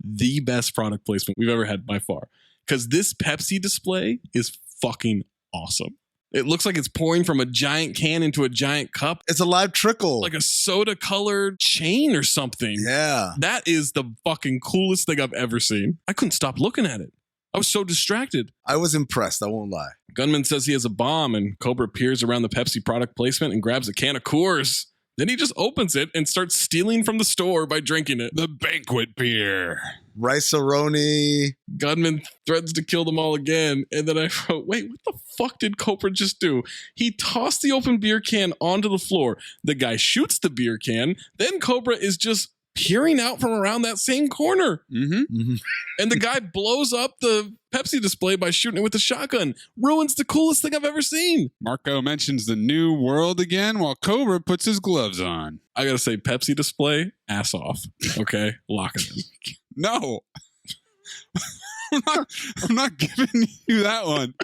A: the best product placement we've ever had by far. Because this Pepsi display is fucking awesome. It looks like it's pouring from a giant can into a giant cup.
K: It's a live trickle.
A: Like a soda-colored chain or something.
K: Yeah.
A: That is the fucking coolest thing I've ever seen. I couldn't stop looking at it. I was so distracted.
K: I was impressed. I won't lie.
A: Gunman says he has a bomb, and Cobra peers around the Pepsi product placement and grabs a can of Coors. Then he just opens it and starts stealing from the store by drinking it.
J: The banquet beer.
K: Rice-A-Roni.
I: Gunman threatens to kill them all again. And then I wrote, wait, what the fuck did Cobra just do? He tossed the open beer can onto the floor. The guy shoots the beer can. Then Cobra is just peering out from around that same corner. And the guy blows up the Pepsi display by shooting it with a shotgun. Ruins the coolest thing I've ever seen.
J: Marco mentions the new world again while Cobra puts his gloves on.
I: I gotta say, Pepsi display, ass off. Okay, lock it in.
J: No. I'm not giving you that one.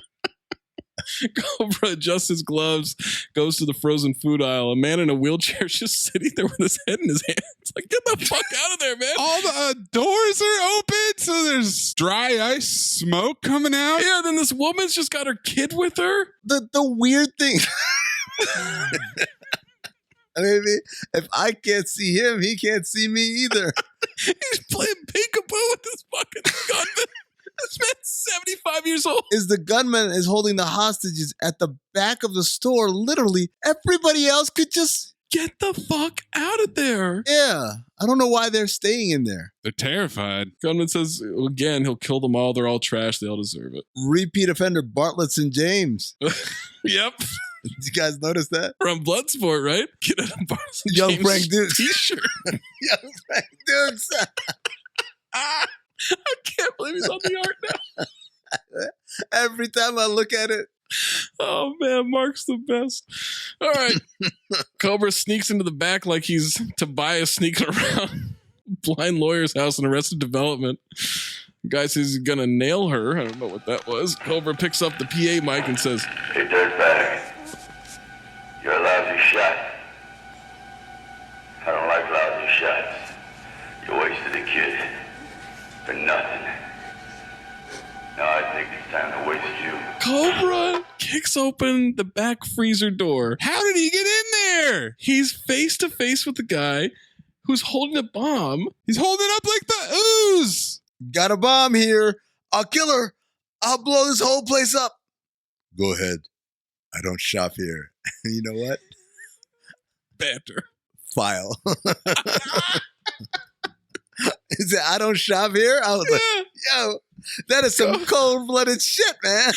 I: Cobra adjusts his gloves, goes to the frozen food aisle. A man in a wheelchair is just sitting there with his head in his hands. Like, get the fuck out of there, man.
J: All the doors are open, so there's dry ice smoke coming out.
I: Yeah, then this woman's just got her kid with her.
K: The weird thing. I mean, if I can't see him, he can't see me either.
I: He's playing peekaboo with this fucking gunman. This man's 75 years old.
K: Is the gunman is holding the hostages at the back of the store. Literally, everybody else could just
I: get the fuck out of there.
K: Yeah. I don't know why they're staying in there.
J: They're terrified.
I: Gunman says, again, he'll kill them all. They're all trash. They all deserve it.
K: Repeat offender Bartlett's and James.
I: Yep.
K: Did you guys notice that?
I: From Bloodsport, right? Get a Bartlett's and
K: Young
I: James
K: Frank Dukes.
I: T-shirt.
K: Young Frank Dukes.
I: I can't believe he's on the art now.
K: Every time I look at it.
I: Oh, man, Mark's the best. All right. Cobra sneaks into the back like he's Tobias sneaking around blind lawyer's house in Arrested Development. The guy says he's going to nail her. I don't know what that was. Cobra picks up the PA mic and says,
O: "Hey, dirtbag, you're a lousy shot. I don't like lousy shots. You wasted a kid for nothing. Now I think it's time to waste you."
I: Cobra kicks open the back freezer door.
J: How did he get in there?
I: He's face to face with the guy who's holding a bomb.
J: He's holding up like the ooze.
K: Got a bomb here. I'll kill her. I'll blow this whole place up. Go ahead. I don't shop here. You know what?
I: Banter.
K: File. He said, I don't shop here. I was like, yo, that is some cold-blooded shit, man.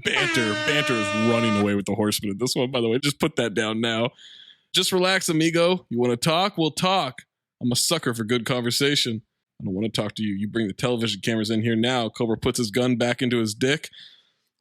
I: Banter is running away with the Horseman in this one, by the way. Just put that down now. Just relax, amigo. You want to talk? We'll talk. I'm a sucker for good conversation. I don't want to talk to you. You bring the television cameras in here now. Cobra puts his gun back into his dick,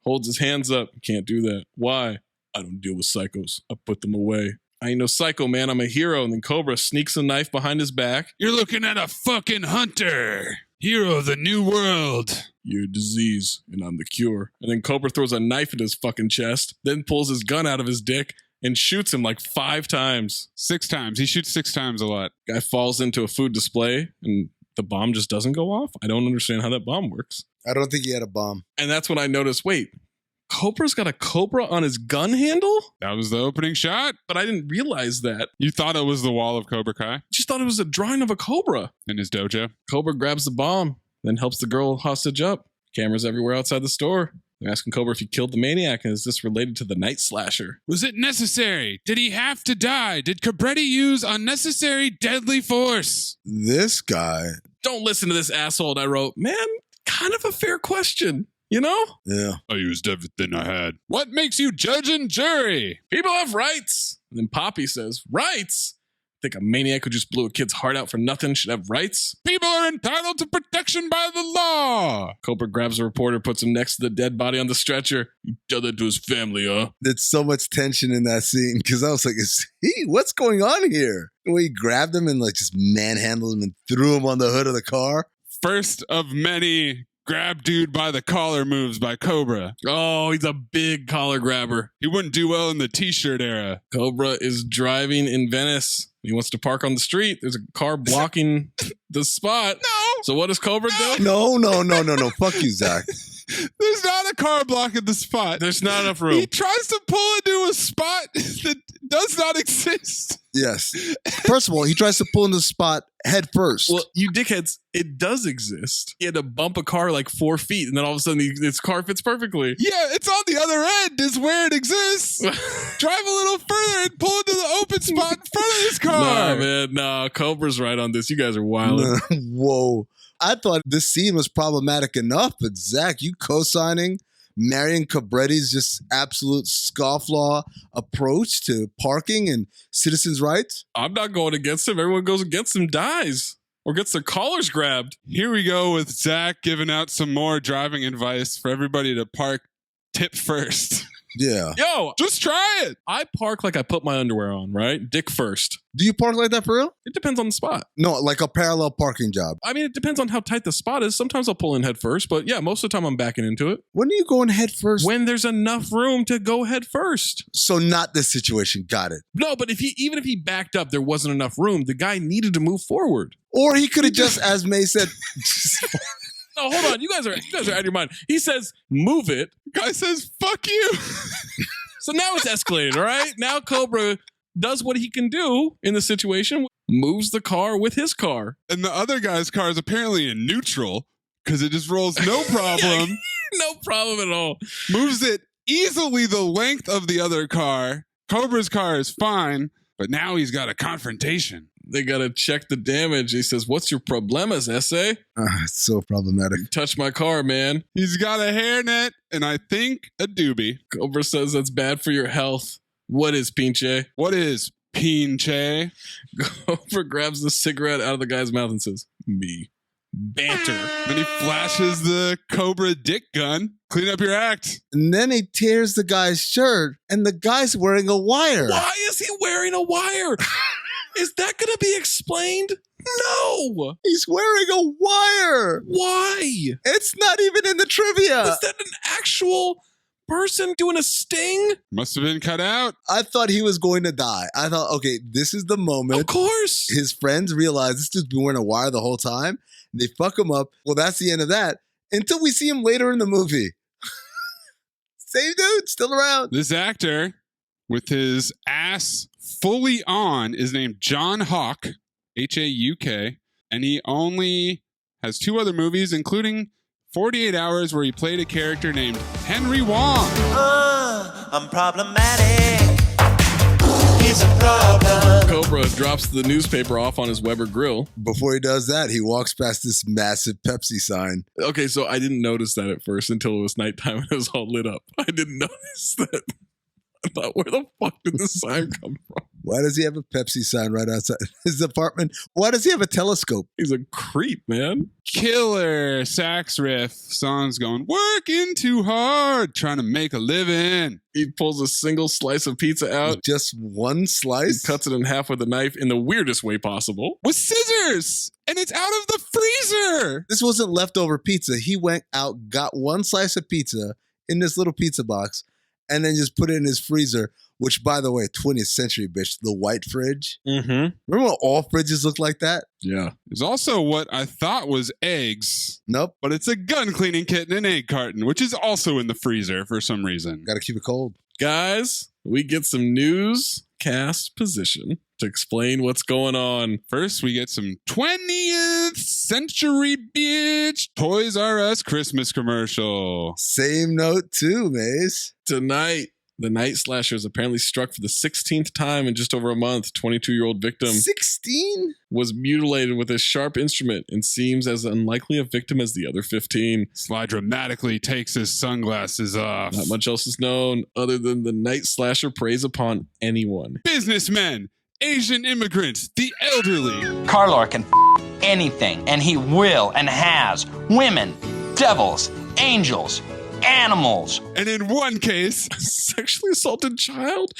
I: holds his hands up. You can't do that. Why? I don't deal with psychos. I put them away. I ain't no psycho, man. I'm a hero. And then Cobra sneaks a knife behind his back.
J: You're looking at a fucking hunter. Hero of the new world.
I: You're a disease, and I'm the cure. And then Cobra throws a knife in his fucking chest, then pulls his gun out of his dick and shoots him like 5 times.
J: 6 times. He shoots 6 times a lot.
I: Guy falls into a food display, and the bomb just doesn't go off. I don't understand how that bomb works.
K: I don't think he had a bomb.
I: And that's when I noticed, wait, Cobra's got a Cobra on his gun handle?
J: That was the opening shot.
I: But I didn't realize that.
J: You thought it was the wall of Cobra Kai?
I: Just thought it was a drawing of a Cobra.
J: In his dojo?
I: Cobra grabs the bomb, then helps the girl hostage up. Cameras everywhere outside the store. They're asking Cobra if he killed the maniac, and is this related to the Night Slasher?
J: Was it necessary? Did he have to die? Did Cabretti use unnecessary deadly force?
K: This guy.
I: Don't listen to this asshole. And I wrote, man, kind of a fair question, you know?
K: Yeah.
J: I used everything I had. What makes you judge and jury?
I: People have rights. And then Poppy says, rights? Think a maniac who just blew a kid's heart out for nothing should have rights?
J: People are entitled to protection by the law.
I: Cobra grabs a reporter, puts him next to the dead body on the stretcher. He did that to his family, huh?
K: There's so much tension in that scene because I was like, what's going on here? The way he grabbed him and like just manhandled him and threw him on the hood of the car.
J: First of many grab dude by the collar moves by Cobra.
I: Oh, he's a big collar grabber.
J: He wouldn't do well in the t-shirt era.
I: Cobra is driving in Venice. He wants to park on the street. There's a car blocking the spot.
J: No.
I: So what does Cobra do?
K: No. Fuck you, Zach.
J: There's not a car blocking the spot.
I: There's not enough room.
J: He tries to pull into a spot that does not exist.
K: Yes. First of all, he tries to pull into the spot head first.
I: Well, you dickheads, it does exist. He had to bump a car like 4 feet, and then all of a sudden his car fits perfectly.
J: Yeah, it's on the other end is where it exists. Drive a little further and pull into the open spot in front of this car.
I: Nah, man, nah. Cobra's right on this. You guys are wild.
K: Whoa. I thought this scene was problematic enough, but Zach, you co-signing Marion Cobretti's just absolute scofflaw approach to parking and citizens' rights?
I: I'm not going against him. Everyone goes against him, dies, or gets their collars grabbed.
J: Here we go with Zach giving out some more driving advice for everybody to park tip first.
K: Yeah.
I: Yo, just try it. I park like I put my underwear on, right? Dick first.
K: Do you park like that for real?
I: It depends on the spot.
K: No, like a parallel parking job.
I: I mean, it depends on how tight the spot is. Sometimes I'll pull in head first, but yeah, most of the time I'm backing into it.
K: When are you going head first?
I: When there's enough room to go head first.
K: So not this situation. Got it.
I: No, but even if he backed up, there wasn't enough room. The guy needed to move forward.
K: Or he could have just, as May said...
I: No, hold on. You guys are out of your mind. He says, move it.
J: Guy says, fuck you.
I: So now it's escalated, all right? Now Cobra does what he can do in the situation, moves the car with his car.
J: And the other guy's car is apparently in neutral because it just rolls no problem.
I: No problem at all.
J: Moves it easily the length of the other car. Cobra's car is fine, but now he's got a confrontation.
I: They got to check the damage. He says, what's your problemas, essay?
K: It's so problematic.
I: Touch my car, man.
J: He's got a hairnet and I think a doobie.
I: Cobra says that's bad for your health. What is pinche?
J: What is pinche?
I: Cobra grabs the cigarette out of the guy's mouth and says, me. Banter.
J: Then he flashes the Cobra dick gun. Clean up your act.
K: And then he tears the guy's shirt and the guy's wearing a wire.
I: Why is he wearing a wire? Is that going to be explained? No.
K: He's wearing a wire.
I: Why?
K: It's not even in the trivia.
I: Is that an actual person doing a sting?
J: Must have been cut out.
K: I thought he was going to die. I thought, okay, this is the moment.
I: Of course.
K: His friends realize this dude's been wearing a wire the whole time. They fuck him up. Well, that's the end of that. Until we see him later in the movie. Same dude, still around.
J: This actor with his ass fully on is named John Hawk, Hauk, and he only has 2 other movies, including 48 Hours, where he played a character named Henry Wong.
C: I'm problematic. It's a problem.
I: Cobra drops the newspaper off on his Weber grill.
K: Before he does that, he walks past this massive Pepsi sign.
I: Okay, so I didn't notice that at first until it was nighttime and it was all lit up. I didn't notice that. I thought, where the fuck did this sign come from?
K: Why does he have a Pepsi sign right outside his apartment? Why does he have a telescope?
I: He's a creep, man.
J: Killer sax riff. Song's going, working too hard, trying to make a living.
I: He pulls a single slice of pizza out.
K: Just one slice?
I: He cuts it in half with a knife in the weirdest way possible.
J: With scissors! And it's out of the freezer!
K: This wasn't leftover pizza. He went out, got one slice of pizza in this little pizza box, and then just put it in his freezer, which, by the way, 20th century, bitch, the white fridge.
I: Mm-hmm.
K: Remember when all fridges look like that?
I: Yeah.
J: There's also what I thought was eggs.
K: Nope.
J: But it's a gun cleaning kit in an egg carton, which is also in the freezer for some reason.
K: Gotta keep it cold.
I: Guys, we get some newscast position to explain what's going on.
J: First, we get some 20th century bitch Toys R Us Christmas commercial.
K: Same note too, Maze.
I: Tonight, the night slasher is apparently struck for the 16th time in just over a month. 22-year-old victim
K: 16
I: was mutilated with a sharp instrument and seems as unlikely a victim as the other 15.
J: Sly dramatically takes his sunglasses off.
I: Not much else is known other than the night slasher preys upon anyone.
J: Businessmen, Asian immigrants, the elderly.
S: Carlor can anything, and he will and has. Women, devils, angels, animals.
J: And in one case,
I: sexually assaulted child?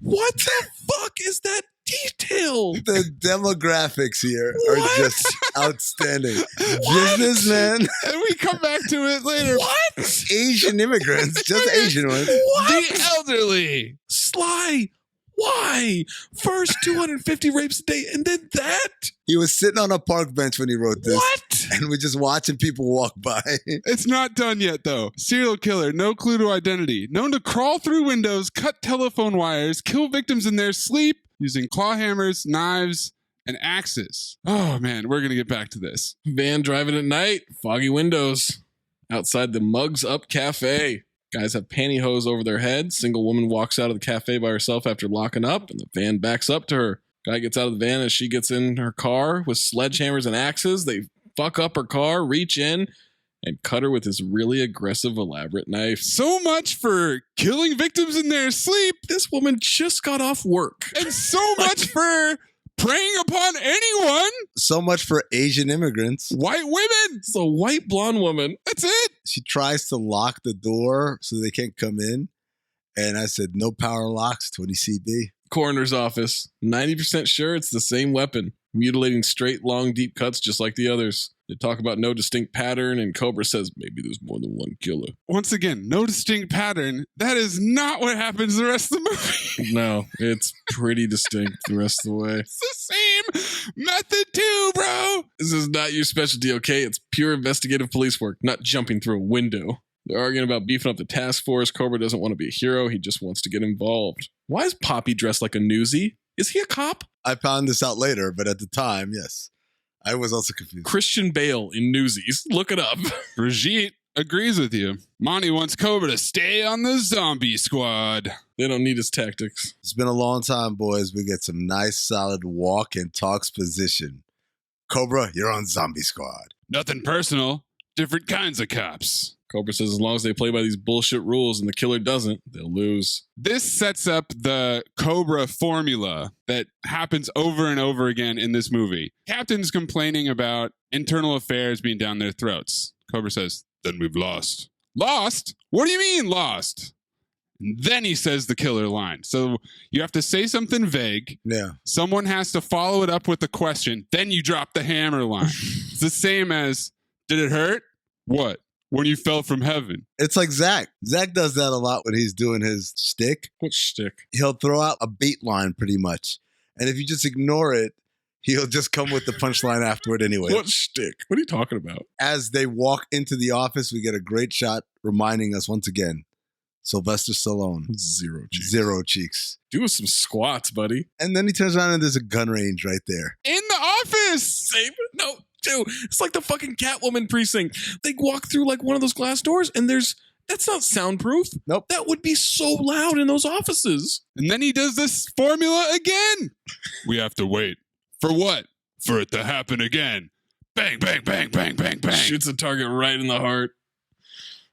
I: What the fuck is that detail?
K: The demographics here are just outstanding. Businessmen.
J: And we come back to it later.
I: What?
K: Asian immigrants, just Asian ones.
I: What?
J: The elderly.
I: Sly. Why? First 250 rapes a day and then that?
K: He was sitting on a park bench when he wrote this.
I: What?
K: And we're just watching people walk by.
J: It's not done yet, though. Serial killer, no clue to identity. Known to crawl through windows, cut telephone wires, kill victims in their sleep. using claw hammers, knives, and axes. Oh man, we're gonna get back to this.
A: Van driving at night, foggy windows. Outside the Mugs Up Cafe. Guys have pantyhose over their heads. Single woman walks out of the cafe by herself after locking up, and the van backs up to her. Guy gets out of the van as she gets in her car with sledgehammers and axes. They fuck up her car, reach in, and cut her with this really aggressive, elaborate knife.
J: So much for killing victims in their sleep.
A: This woman just got off work.
J: And so much for preying upon anyone.
K: So much for Asian immigrants.
J: White women.
A: It's a white blonde woman.
J: That's it.
K: She tries to lock the door so they can't come in. And I said, no power locks, 20 CB.
A: Coroner's office. 90% sure it's the same weapon. Mutilating straight, long, deep cuts just like the others. They talk about no distinct pattern, and Cobra says maybe there's more than one killer.
J: Once again, no distinct pattern. That is not what happens the rest of the movie.
A: No, it's pretty distinct the rest of the way.
J: It's the same method too, bro.
A: This is not your specialty, okay? It's pure investigative police work, not jumping through a window. They're arguing about beefing up the task force. Cobra doesn't want to be a hero. He just wants to get involved. Why is Poppy dressed like a newsie? Is he a cop?
K: I found this out later, but at the time, yes. I was also confused.
A: Christian Bale in Newsies. Look it up.
J: Brigitte agrees with you. Monty wants Cobra to stay on the zombie squad.
A: They don't need his tactics.
K: It's been a long time, boys. We get some nice, solid walk and talks position. Cobra, you're on zombie squad.
J: Nothing personal. Different kinds of cops.
A: Cobra says as long as they play by these bullshit rules and the killer doesn't, they'll lose.
J: This sets up the Cobra formula that happens over and over again in this movie. Captain's complaining about internal affairs being down their throats. Cobra says, then we've lost. Lost? What do you mean lost? And then he says the killer line. So you have to say something vague.
K: Yeah.
J: Someone has to follow it up with a question. Then you drop the hammer line. It's the same as, did it hurt? What? When you fell from heaven.
K: It's like Zach. Zach does that a lot when he's doing his shtick.
A: What shtick?
K: He'll throw out a bait line pretty much. And if you just ignore it, he'll just come with the punchline afterward anyway.
A: What shtick? What are you talking about?
K: As they walk into the office, we get a great shot reminding us once again, Sylvester Stallone.
A: Zero cheeks.
K: Zero cheeks.
A: Do some squats, buddy.
K: And then he turns around and there's a gun range right there.
J: In the office!
A: Same? No. Too. It's like the fucking Catwoman precinct. They walk through like one of those glass doors and that's not soundproof.
K: Nope.
A: That would be so loud in those offices.
J: And then he does this formula again. We have to wait. For what? For it to happen again. Bang, bang, bang, bang, bang, bang.
A: Shoots a target right in the heart.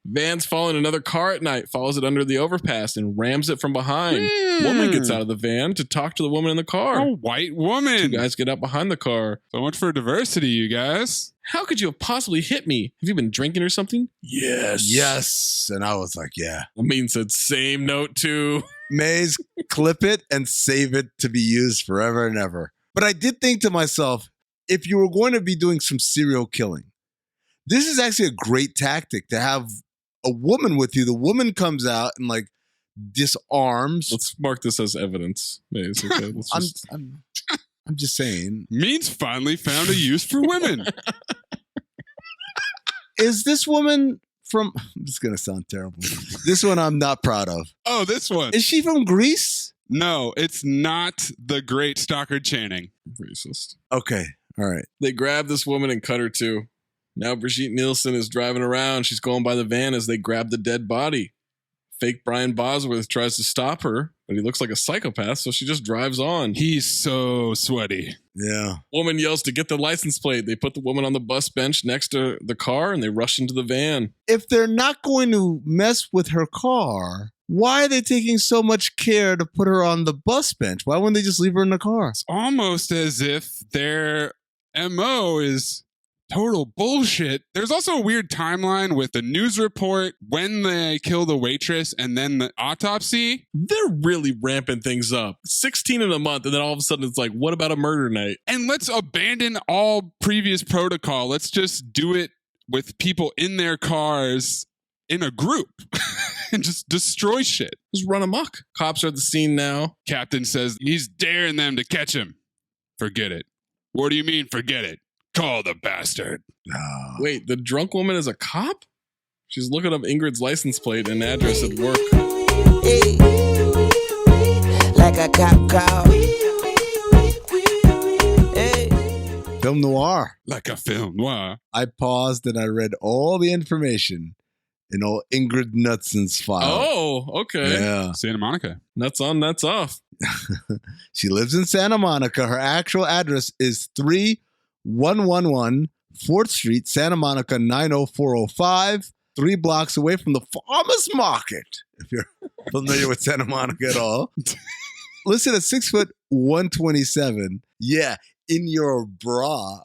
A: Van's following another car at night, follows it under the overpass and rams it from behind. Woman gets out of the van to talk to the woman in the car.
J: A white woman.
A: Two guys get out behind the car.
J: So much for diversity, you guys.
A: How could you have possibly hit me? Have you been drinking or something? Yes.
K: Yes. And I was like, yeah.
A: Amin said same note too.
K: Maze, clip it and save it to be used forever and ever. But I did think to myself, if you were going to be doing some serial killing, this is actually a great tactic to have a woman with you. The woman comes out and like disarms.
A: Let's mark this as evidence. Maze, okay,
K: I'm just saying.
J: Means finally found a use for women.
K: Is this woman from... This is going to sound terrible. This one I'm not proud of.
J: Oh, this one.
K: Is she from Greece?
J: No, it's not the great Stockard Channing.
A: Racist.
K: Okay. All right.
A: They grab this woman and cut her too. Now Brigitte Nielsen is driving around. She's going by the van as they grab the dead body. Fake Brian Bosworth tries to stop her, but he looks like a psychopath, so she just drives on.
J: He's so sweaty.
K: Yeah.
A: Woman yells to get the license plate. They put the woman on the bus bench next to the car, and they rush into the van.
K: If they're not going to mess with her car, why are they taking so much care to put her on the bus bench? Why wouldn't they just leave her in the car?
J: It's almost as if their MO is total bullshit. There's also a weird timeline with the news report, when they kill the waitress, and then the autopsy.
A: They're really ramping things up. 16 in a month, and then all of a sudden it's like, what about a murder night?
J: And let's abandon all previous protocol. Let's just do it with people in their cars in a group and just destroy shit.
A: Just run amok. Cops are at the scene now.
J: Captain says he's daring them to catch him. Forget it. What do you mean, forget it? Call the bastard.
K: Oh.
A: Wait, the drunk woman is a cop? She's looking up Ingrid's license plate and address at work.
D: Like a cop call.
K: Film noir.
J: Like a film noir.
K: I paused and I read all the information in old Ingrid Knutson's file.
A: Oh, okay.
K: Yeah.
J: Santa Monica.
A: Nuts on, nuts off.
K: She lives in Santa Monica. Her actual address is 3111 4th Street, Santa Monica 90405, 3 blocks away from the farmer's market. If you're familiar with Santa Monica at all. Listed at 6 foot 127. Yeah, in your bra.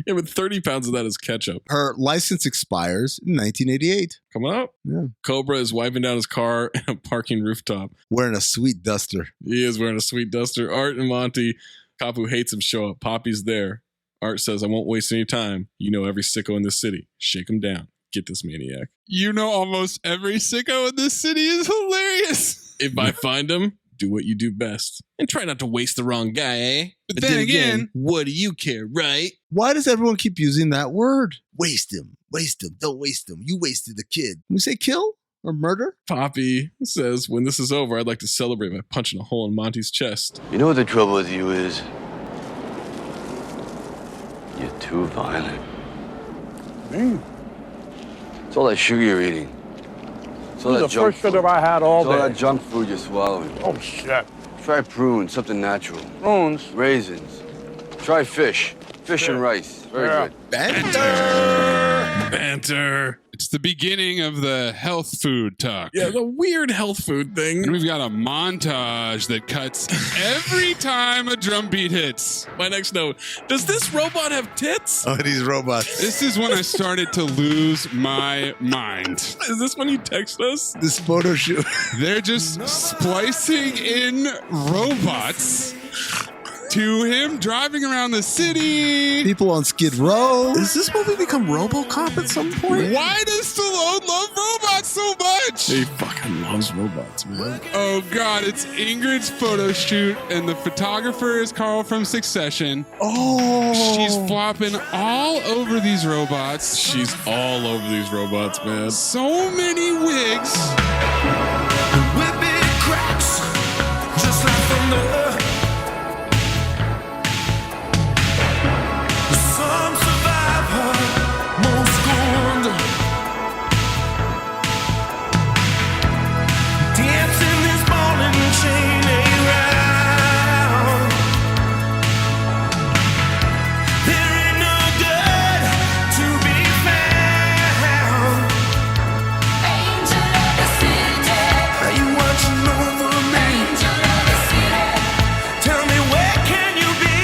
A: Yeah, but 30 pounds of that is ketchup.
K: Her license expires in 1988.
A: Come up.
K: Yeah.
A: Cobra is wiping down his car in a parking rooftop.
K: Wearing a sweet duster.
A: He is wearing a sweet duster. Art and Monty, cop who hates him, show up. Poppy's there. Art says, I won't waste any time. You know every sicko in this city. Shake him down. Get this maniac.
J: You know almost every sicko in this city is hilarious.
A: If I find him, do what you do best. And try not to waste the wrong guy, eh?
J: But then again,
A: what do you care, right?
K: Why does everyone keep using that word? Waste him. Waste him. Don't waste him. You wasted the kid. Can we say kill or murder?
A: Poppy says, when this is over, I'd like to celebrate by punching a hole in Monty's chest.
O: You know what the trouble with you is? You're too violent. It's all that sugar you're eating. It's all
L: This
O: that
L: is the
O: junk
L: first sugar I had all
O: It's all
L: day.
O: that junk food you're swallowing.
L: Oh, shit.
O: Try prunes, something natural.
L: Prunes?
O: Raisins. Try fish. Fish and rice. Very good.
A: Banter.
J: It's the beginning of the health food talk.
A: Yeah, the weird health food thing.
J: And we've got a montage that cuts every time a drum beat hits.
A: My next note, does this robot have tits?
K: Oh, these robots.
J: This is when I started to lose my mind.
A: Is this when you text us?
K: This photo shoot.
J: They're just splicing in robots to him driving around the city.
K: People on Skid Row.
A: Does this movie become RoboCop at some point?
J: Why does Stallone love robots so much?
A: He fucking loves robots, man.
J: Oh God, it's Ingrid's photo shoot, and the photographer is Carl from Succession.
K: Oh.
J: She's flopping all over these robots.
A: She's all over these robots, man.
J: So many wigs.
C: With big cracks, just like thunder. Some survive her, most go under. Dancing this ball and chain around. There ain't no good to be found. Angel of the city, are you watching over me? Angel of the city, tell me where can you be?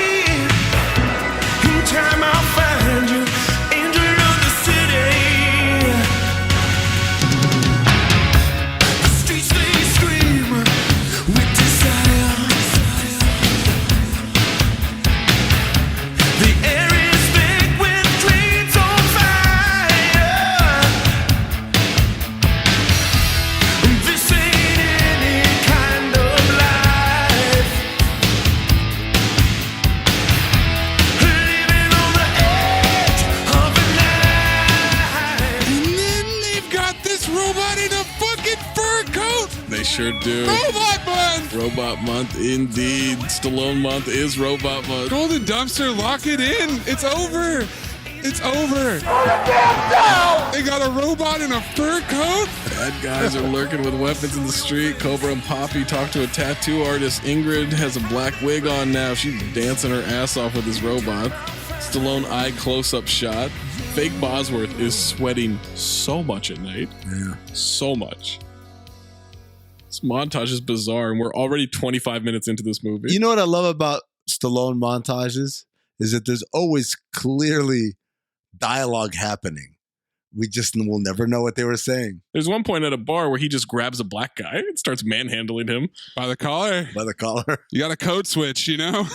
C: In time I'll find you, angel of the city. The streets they scream with desire. The air is thick with flames on fire. This ain't any kind of life. Living on the edge of a knife.
J: And then they've got this robot in a fucking fur coat.
A: They sure do.
J: Robot month.
A: Robot month, indeed. Stallone month is robot month.
J: Golden dumpster, lock it in. It's over. It's over. They got a robot in a fur coat.
A: Bad guys are lurking with weapons in the street. Cobra and Poppy talk to a tattoo artist. Ingrid has a black wig on now. She's dancing her ass off with this robot. Stallone eye close-up shot. Fake Bosworth is sweating so much at night.
K: Yeah.
A: So much. This montage is bizarre, and we're already 25 minutes into this movie.
K: You know what I love about Stallone montages? Is that there's always clearly dialogue happening. We just will never know what they were saying.
A: There's one point at a bar where he just grabs a black guy and starts manhandling him.
J: By the collar.
K: By the collar.
J: You got a code switch, you know?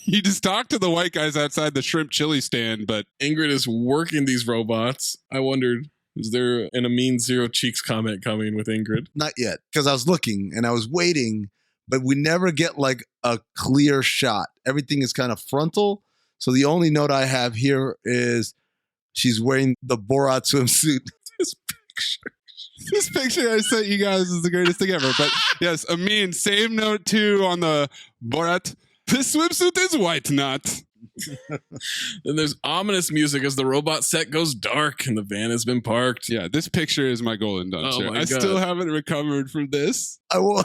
J: You just talk to the white guys outside the shrimp chili stand, but
A: Ingrid is working these robots. I wondered, is there an Amin Zero Cheeks comment coming with Ingrid?
K: Not yet, because I was looking and I was waiting, but we never get like a clear shot. Everything is kind of frontal. So the only note I have here is she's wearing the Borat swimsuit.
J: This picture I sent you guys is the greatest thing ever. But yes, Amin, same note too on the Borat This swimsuit is white knot.
I: Then there's ominous music as the robot set goes dark and the van has been parked.
J: Yeah, this picture is my golden dumpster.
I: my
J: I
I: God.
J: still haven't recovered from this.
K: I will.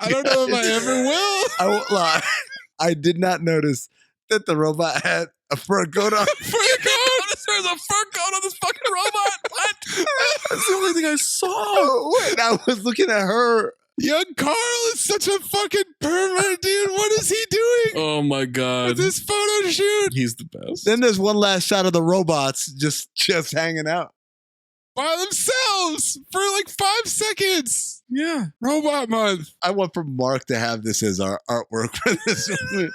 J: I don't know if I ever will.
K: I won't lie. I did not notice that the robot had a fur coat on.
I: Fur coat? There's a fur coat on this fucking robot. What? That's the only thing I saw.
K: When I was looking at her.
J: Young Carl is such a fucking pervert, dude. What is he doing?
I: Oh my God.
J: With this photo shoot?
I: He's the best.
K: Then there's one last shot of the robots just hanging out.
J: By themselves for like 5 seconds.
I: Yeah.
J: Robot month.
K: I want for Mark to have this as our artwork for this movie.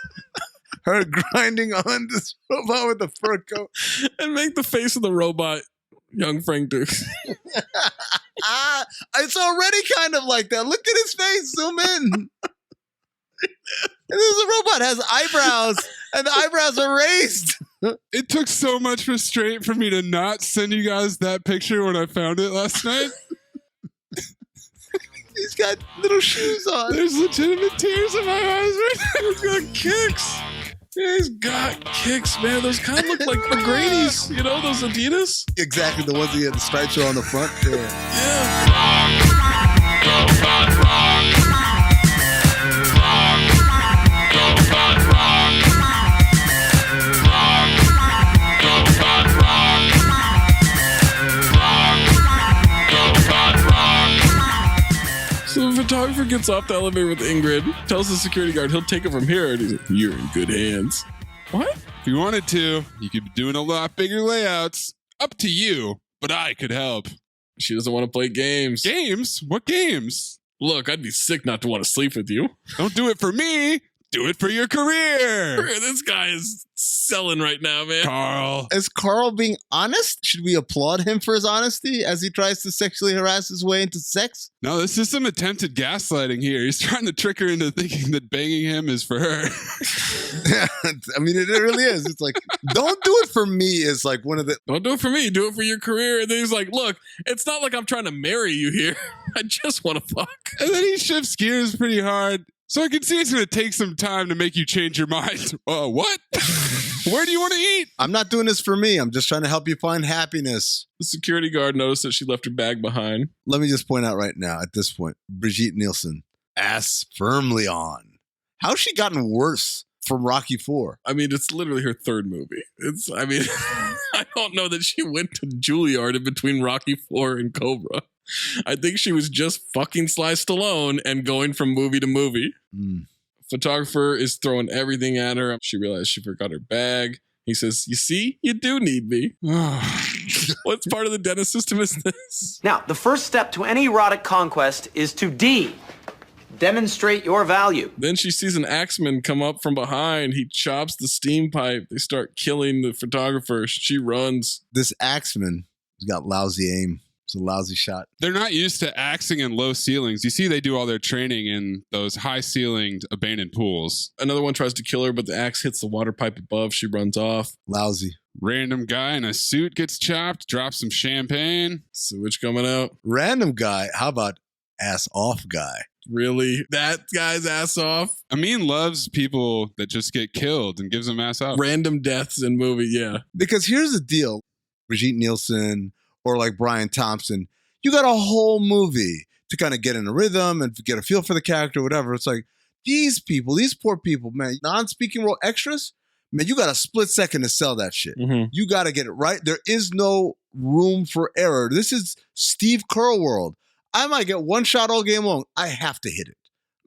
K: Her grinding on this robot with the fur coat.
I: And make the face of the robot young Frank Dukes.
K: It's already kind of like that. Look at his face. Zoom in. And this robot has eyebrows, and the eyebrows are raised.
J: It took so much restraint for me to not send you guys that picture when I found it last night.
K: He's got little shoes on.
J: There's legitimate tears in my eyes right now.
I: He's got kicks. He's got kicks, man. Those kind of look like McGrady's, you know, those Adidas?
K: Exactly, the ones that had the stripes are on the front.
I: So the photographer gets off the elevator with Ingrid, tells the security guard he'll take it from here, and he's like, "You're in good hands." What?
J: If you wanted to, you could be doing a lot bigger layouts. Up to you, but I could help.
I: She doesn't want to play games.
J: Games? What games?
I: Look, I'd be sick not to want to sleep with you.
J: Don't do it for me. Do it for your career.
I: This guy is selling right now, man.
J: Carl.
K: Is Carl being honest? Should we applaud him for his honesty as he tries to sexually harass his way into sex?
J: No, this is some attempted gaslighting here. He's trying to trick her into thinking that banging him is for her.
K: I mean, it really is. It's like, don't do it for me is like one of the...
I: Don't do it for me. Do it for your career. And then he's like, look, it's not like I'm trying to marry you here. I just want to fuck.
J: And then he shifts gears pretty hard. So I can see it's going to take some time to make you change your mind. What? Where do you want to eat?
K: I'm not doing this for me. I'm just trying to help you find happiness.
I: The security guard noticed that she left her bag behind.
K: Let me just point out right now, at this point, Brigitte Nielsen, ass firmly on. How's she gotten worse from Rocky IV?
I: I mean, it's literally her third movie. I don't know that she went to Juilliard in between Rocky IV and Cobra. I think she was just fucking Sly Stallone and going from movie to movie. Photographer is throwing everything at her. She realized she forgot her bag. He says, "You see, you do need me." What part of the dentist system is this?
D: Now, the first step to any erotic conquest is to demonstrate your value.
I: Then she sees an axeman come up from behind. He chops the steam pipe. They start killing the photographer. She runs.
K: This axeman has got lousy aim. It's a lousy shot.
J: They're not used to axing in low ceilings. You see, they do all their training in those high-ceilinged abandoned pools.
I: Another one tries to kill her, but the axe hits the water pipe above. She runs off.
K: Lousy.
J: Random guy in a suit gets chopped, drops some champagne.
I: Sewage coming out.
K: Random guy. How about ass off guy?
I: Really? That guy's ass off?
J: Amin loves people that just get killed and gives them ass off.
I: Random deaths in movie, yeah.
K: Because here's the deal. Brigitte Nielsen or like Brian Thompson, you got a whole movie to kind of get in a rhythm and get a feel for the character, whatever. It's like, these people, these poor people, man, non-speaking role extras, man, you got a split second to sell that shit.
I: Mm-hmm.
K: You got to get it right. There is no room for error. This is Steve Carell world. I might get one shot all game long. I have to hit it.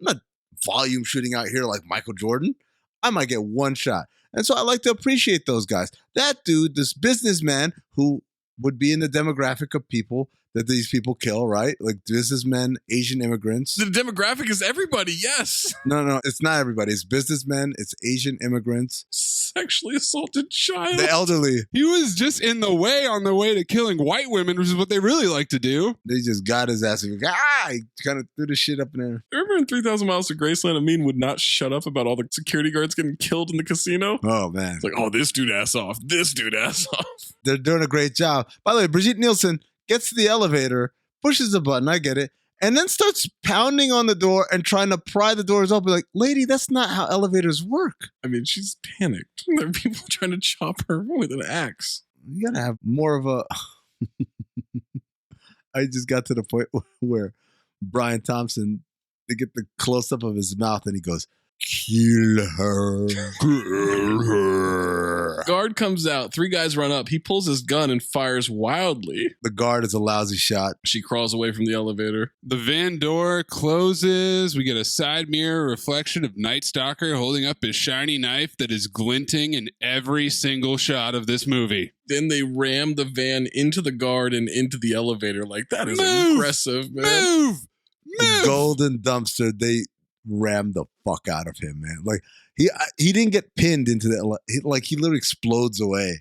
K: I'm not volume shooting out here like Michael Jordan. I might get one shot. And so I like to appreciate those guys. That dude, this businessman who would be in the demographic of people that these people kill, right? Like businessmen, Asian immigrants.
I: The demographic is everybody, yes.
K: No, it's not everybody. It's businessmen, it's Asian immigrants.
I: Sexually assaulted child.
K: The elderly.
J: He was just in the way on the way to killing white women, which is what they really like to do.
K: They just got his ass and he kind of threw the shit up in there.
I: Remember in 3,000 Miles to Graceland, Amin would not shut up about all the security guards getting killed in the casino?
K: Oh, man.
I: It's like, oh, this dude ass off. This dude ass off.
K: They're doing a great job. By the way, Brigitte Nielsen gets to the elevator, pushes the button, I get it, and then starts pounding on the door and trying to pry the doors open. Like, lady, that's not how elevators work.
A: I mean, she's panicked. There are people trying to chop her with an axe.
K: You gotta have more of a. I just got to the point where Brian Thompson, they get the close up of his mouth and he goes, kill her. Kill her.
A: Guard comes out. 3 guys run up. He pulls his gun and fires wildly.
K: The guard is a lousy shot.
A: She crawls away from the elevator.
J: The van door closes. We get a side mirror reflection of Night Stalker holding up his shiny knife that is glinting in every single shot of this movie.
A: Then they ram the van into the guard and into the elevator. Like, that is impressive, man.
J: Move!
K: The golden dumpster, they rammed the fuck out of him, man. Like, he didn't get pinned into the, he literally explodes away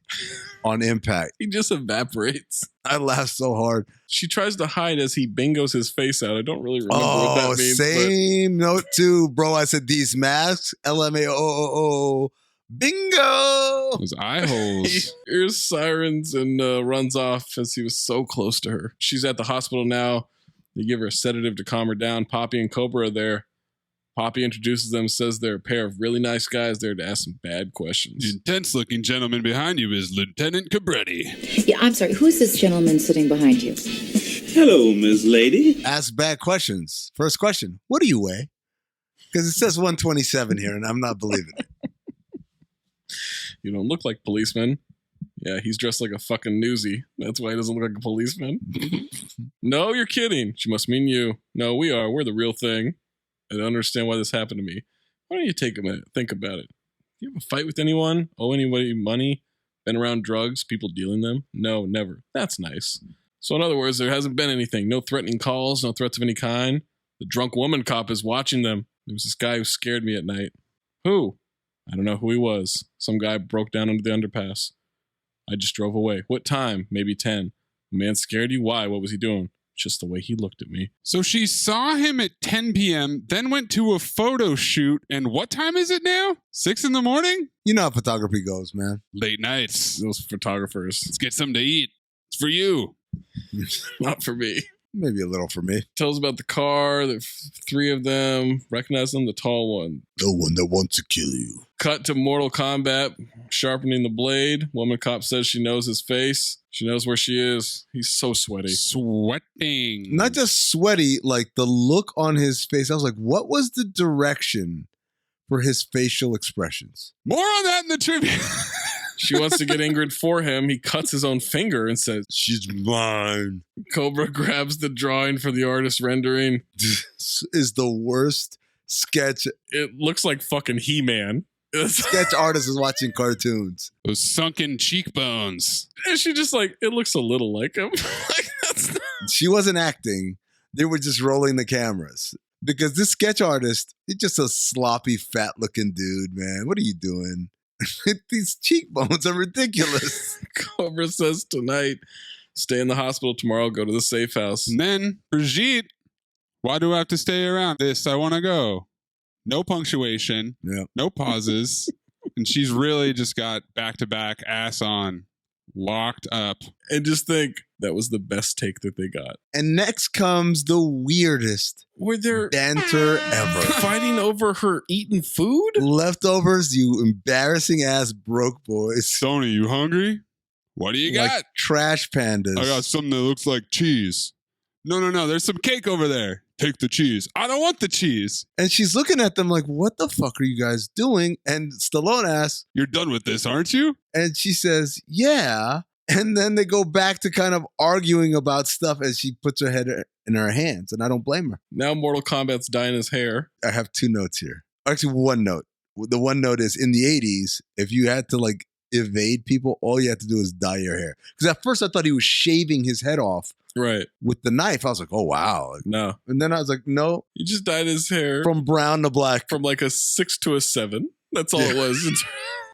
K: on impact.
A: He just evaporates.
K: I laughed so hard.
A: She tries to hide as he bingos his face out. I don't really remember what that means.
K: Same note too, bro. I said these masks, LMAO, bingo.
J: Those eye holes.
A: He hears sirens and runs off as he was so close to her. She's at the hospital now. They give her a sedative to calm her down. Poppy and Cobra are there. Poppy introduces them, says they're a pair of really nice guys there to ask some bad questions.
J: The intense-looking gentleman behind you is Lieutenant Cabretti.
N: Yeah, I'm sorry. Who's this gentleman sitting behind you?
K: Hello, Ms. Lady. Ask bad questions. First question, what do you weigh? Because it says 127 here, and I'm not believing it.
A: You don't look like policeman. Yeah, he's dressed like a fucking newsie. That's why he doesn't look like a policeman. No, you're kidding. She must mean you. No, we are. We're the real thing. I don't understand why this happened to me. Why don't you take a minute? Think about it. Do you have a fight with anyone? Owe anybody money? Been around drugs? People dealing them? No, never. That's nice. So in other words, there hasn't been anything. No threatening calls, no threats of any kind. The drunk woman cop is watching them. There was this guy who scared me at night. Who? I don't know who he was. Some guy broke down under the underpass. I just drove away. What time? Maybe 10. The man scared you? Why? What was he doing? Just the way he looked at me.
J: So she saw him at 10 p.m., then went to a photo shoot, and what time is it now? 6 in the morning?
K: You know how photography goes, man.
J: Late nights.
A: Those photographers.
J: Let's get something to eat. It's for you.
A: Not for me.
K: Maybe a little for me.
A: Tells about the car, the 3 of them. Recognize them, the tall one.
K: The one that wants to kill you.
A: Cut to Mortal Kombat, sharpening the blade. Woman cop says she knows his face. She knows where she is. He's so sweaty.
J: Sweating.
K: Not just sweaty, like the look on his face. I was like, what was the direction for his facial expressions?
J: More on that in the trivia.
A: She wants to get Ingrid for him. He cuts his own finger and says,
K: she's mine.
A: Cobra grabs the drawing for the artist rendering.
K: This is the worst sketch.
A: It looks like fucking He-Man.
K: Sketch artist is watching cartoons.
J: Those sunken cheekbones.
A: And she just like, it looks a little like him. Like, that's not...
K: She wasn't acting. They were just rolling the cameras. Because this sketch artist, he's just a sloppy, fat-looking dude, man. What are you doing? These cheekbones are ridiculous.
A: Cobra says tonight, stay in the hospital tomorrow, go to the safe house.
J: And then, Brigitte, why do I have to stay around this? I want to go. No punctuation.
K: Yeah.
J: No pauses. And she's really just got back-to-back ass on. Locked up.
A: And just think, that was the best take that they got.
K: And next comes the weirdest banter ever.
A: Fighting over her eating food?
K: Leftovers, you embarrassing ass broke boys.
J: Sony, you hungry? What do you got?
K: Like trash pandas.
J: I got something that looks like cheese. No. There's some cake over there. Take the cheese. I don't want the cheese.
K: And she's looking at them like, what the fuck are you guys doing? And Stallone asks,
J: you're done with this, aren't you?
K: And she says, yeah. And then they go back to kind of arguing about stuff as she puts her head in her hands. And I don't blame her.
A: Now Mortal Kombat's dyeing his hair.
K: I have 2 notes here. Actually, 1 note. The 1 note is in the 80s, if you had to like evade people, all you had to do is dye your hair. Because at first I thought he was shaving his head off.
A: Right.
K: With the knife. I was like, oh, wow.
A: No.
K: And then I was like, no.
A: He just dyed his hair.
K: From brown to black.
A: From like a 6 to a 7. That's all it was.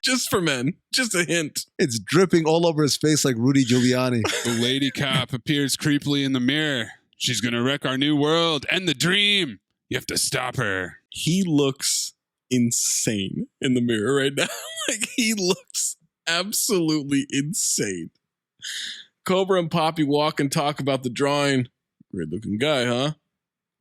A: Just for men. Just a hint.
K: It's dripping all over his face like Rudy Giuliani.
J: The lady cop appears creepily in the mirror. She's going to wreck our new world and the dream. You have to stop her.
A: He looks insane in the mirror right now. Like, he looks absolutely insane. Cobra and Poppy walk and talk about the drawing. Great looking guy, huh?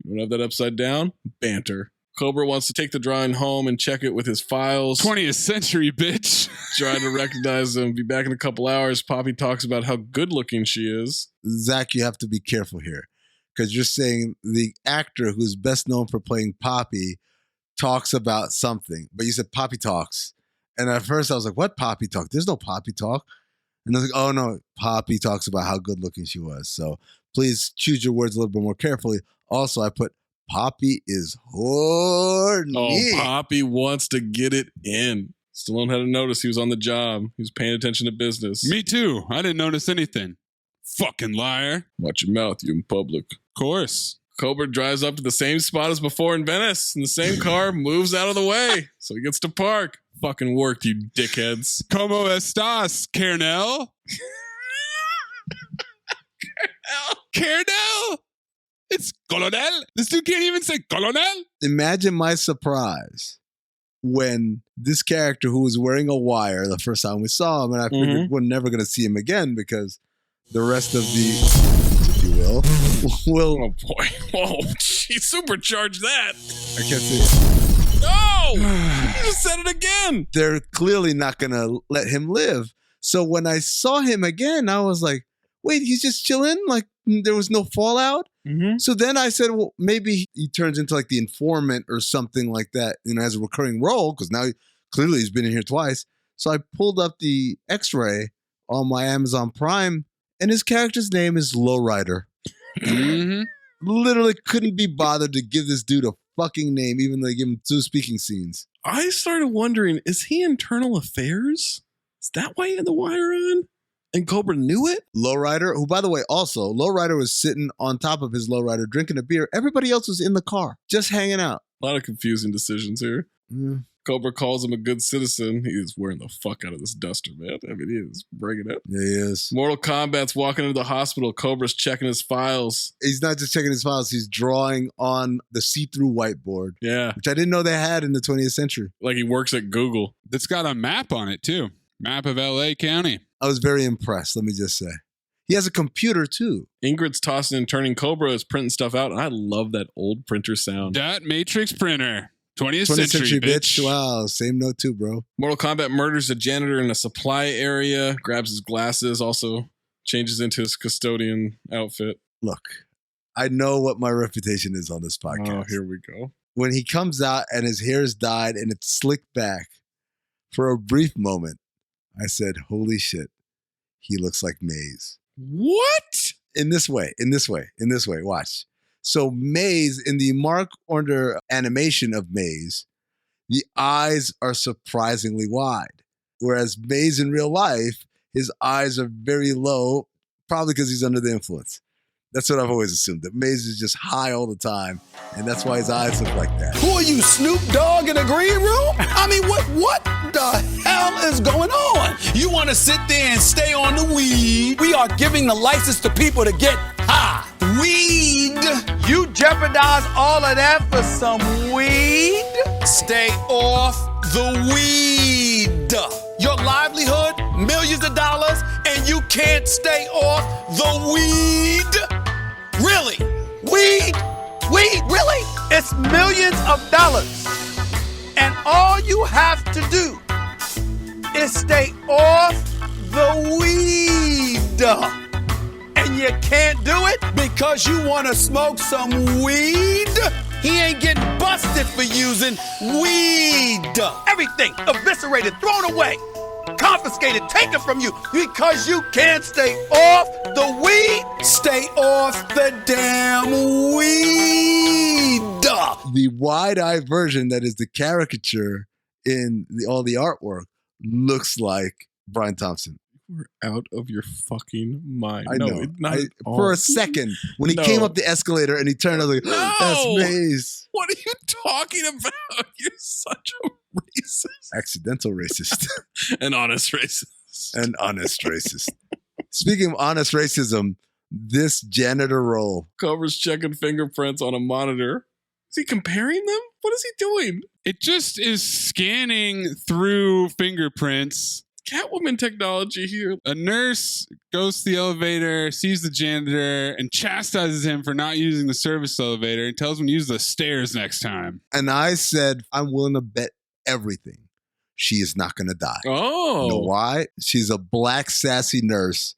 I: You don't have that upside down? Banter. Cobra wants to take the drawing home and check it with his files.
J: 20th century, bitch.
I: Trying to recognize them. Be back in a couple hours. Poppy talks about how good looking she is.
K: Zach, you have to be careful here because you're saying the actor who's best known for playing Poppy talks about something, but you said Poppy talks. And at first I was like, what Poppy talk? There's no Poppy talk. And I was like, oh no, Poppy talks about how good looking she was. So please choose your words a little bit more carefully. Also, I put Poppy is horny.
I: Oh, Poppy wants to get it in. Stallone had to notice he was on the job. He was paying attention to business.
J: Me too. I didn't notice anything. Fucking liar.
I: Watch your mouth, you in public.
J: Of course.
I: Cobra drives up to the same spot as before in Venice, and the same car moves out of the way, so he gets to park. Fucking worked, you dickheads.
J: ¿Cómo estás, Kernel? Kernel? It's Colonel. This dude can't even say Colonel.
K: Imagine my surprise when this character who was wearing a wire the first time we saw him, and I figured we're never going to see him again because the rest of the, if you will,
I: Oh boy. Whoa, she supercharged that.
K: I can't see it.
I: No! You just said it again.
K: They're clearly not going to let him live. So when I saw him again, I was like, wait, he's just chilling? Like there was no fallout? So then I said, well, maybe he turns into like the informant or something like that, as a recurring role, because now clearly he's been in here twice. So I pulled up the X-ray on my Amazon Prime, and his character's name is Lowrider. Literally couldn't be bothered to give this dude a fucking name, even though they give him 2 speaking scenes.
I: I started wondering, is he internal affairs? Is that why he had the wire on? And Cobra knew it?
K: Lowrider, who, by the way, also, Lowrider was sitting on top of his Lowrider drinking a beer. Everybody else was in the car, just hanging out.
I: A lot of confusing decisions here. Cobra calls him a good citizen. He is wearing the fuck out of this duster, man. I mean, he is bringing it.
K: Yeah, he is.
I: Mortal Kombat's walking into the hospital. Cobra's checking his files.
K: He's not just checking his files. He's drawing on the see-through whiteboard.
I: Yeah.
K: Which I didn't know they had in the 20th century.
I: Like he works at Google.
J: It's got a map on it, too. Map of L.A. County.
K: I was very impressed, let me just say. He has a computer, too.
I: Ingrid's tossing and turning. Cobra is printing stuff out, and I love that old printer sound.
J: Dot matrix printer. 20th century, bitch.
K: Wow, same note, too, bro.
I: Mortal Kombat murders a janitor in a supply area, grabs his glasses, also changes into his custodian outfit.
K: Look, I know what my reputation is on this podcast.
I: Oh, here we go.
K: When he comes out and his hair's dyed and it's slicked back, for a brief moment, I said, holy shit, he looks like Maze.
I: What?
K: In this way, watch. So Maze, in the Mark Order animation of Maze, the eyes are surprisingly wide. Whereas Maze in real life, his eyes are very low, probably because he's under the influence. That's what I've always assumed, that Maze is just high all the time, and that's why his eyes look like that.
M: Who are you, Snoop Dogg in the green room? I mean, what the hell is going on? You want to sit there and stay on the weed? We are giving the license to people to get high. Weed. You jeopardize all of that for some weed? Stay off the weed. Your livelihood, millions of dollars, and you can't stay off the weed? Really? Weed? Weed? Really? It's millions of dollars. And all you have to do is stay off the weed. And you can't do it because you want to smoke some weed? He ain't getting busted for using weed. Everything eviscerated, thrown away, confiscated, taken from you because you can't stay off the weed. Stay off the damn weed.
K: The wide-eyed version that is the caricature in all the artwork looks like Brian Thompson.
I: We're out of your fucking mind.
K: I know.
I: Not
K: for a second, when he came up the escalator and he turned, I was like, that's Maze.
I: What are you talking about? You're such a racist.
K: Accidental racist.
I: An honest racist.
K: An honest racist. Speaking of honest racism, this janitor role.
I: Cobra's checking fingerprints on a monitor. Is he comparing them? What is he doing?
J: It just is scanning through fingerprints
I: Catwoman technology here.
J: A nurse goes to the elevator, sees the janitor, and chastises him for not using the service elevator and tells him to use the stairs next time.
K: And I said, I'm willing to bet everything she is not going to die.
I: Oh.
K: You know why? She's a black, sassy nurse,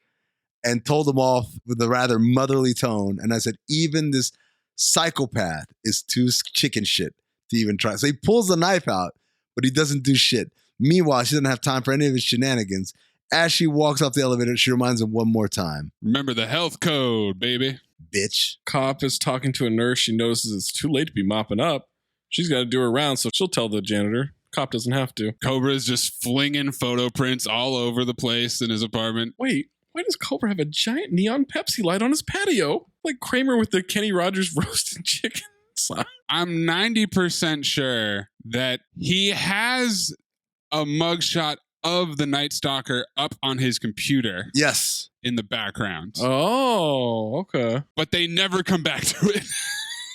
K: and told them off with a rather motherly tone. And I said, even this psychopath is too chicken shit to even try. So he pulls the knife out, but he doesn't do shit. Meanwhile, she doesn't have time for any of his shenanigans. As she walks off the elevator, she reminds him one more time.
J: Remember the health code, baby.
K: Bitch.
I: Cop is talking to a nurse. She notices it's too late to be mopping up. She's got to do her round, so she'll tell the janitor. Cop doesn't have to.
J: Cobra is just flinging photo prints all over the place in his apartment.
I: Wait, why does Cobra have a giant neon Pepsi light on his patio? Like Kramer with the Kenny Rogers roasted chicken sign.
J: I'm 90% sure that he has a mugshot of the Night Stalker up on his computer.
K: Yes.
J: In the background.
I: Oh, okay.
J: But they never come back to it.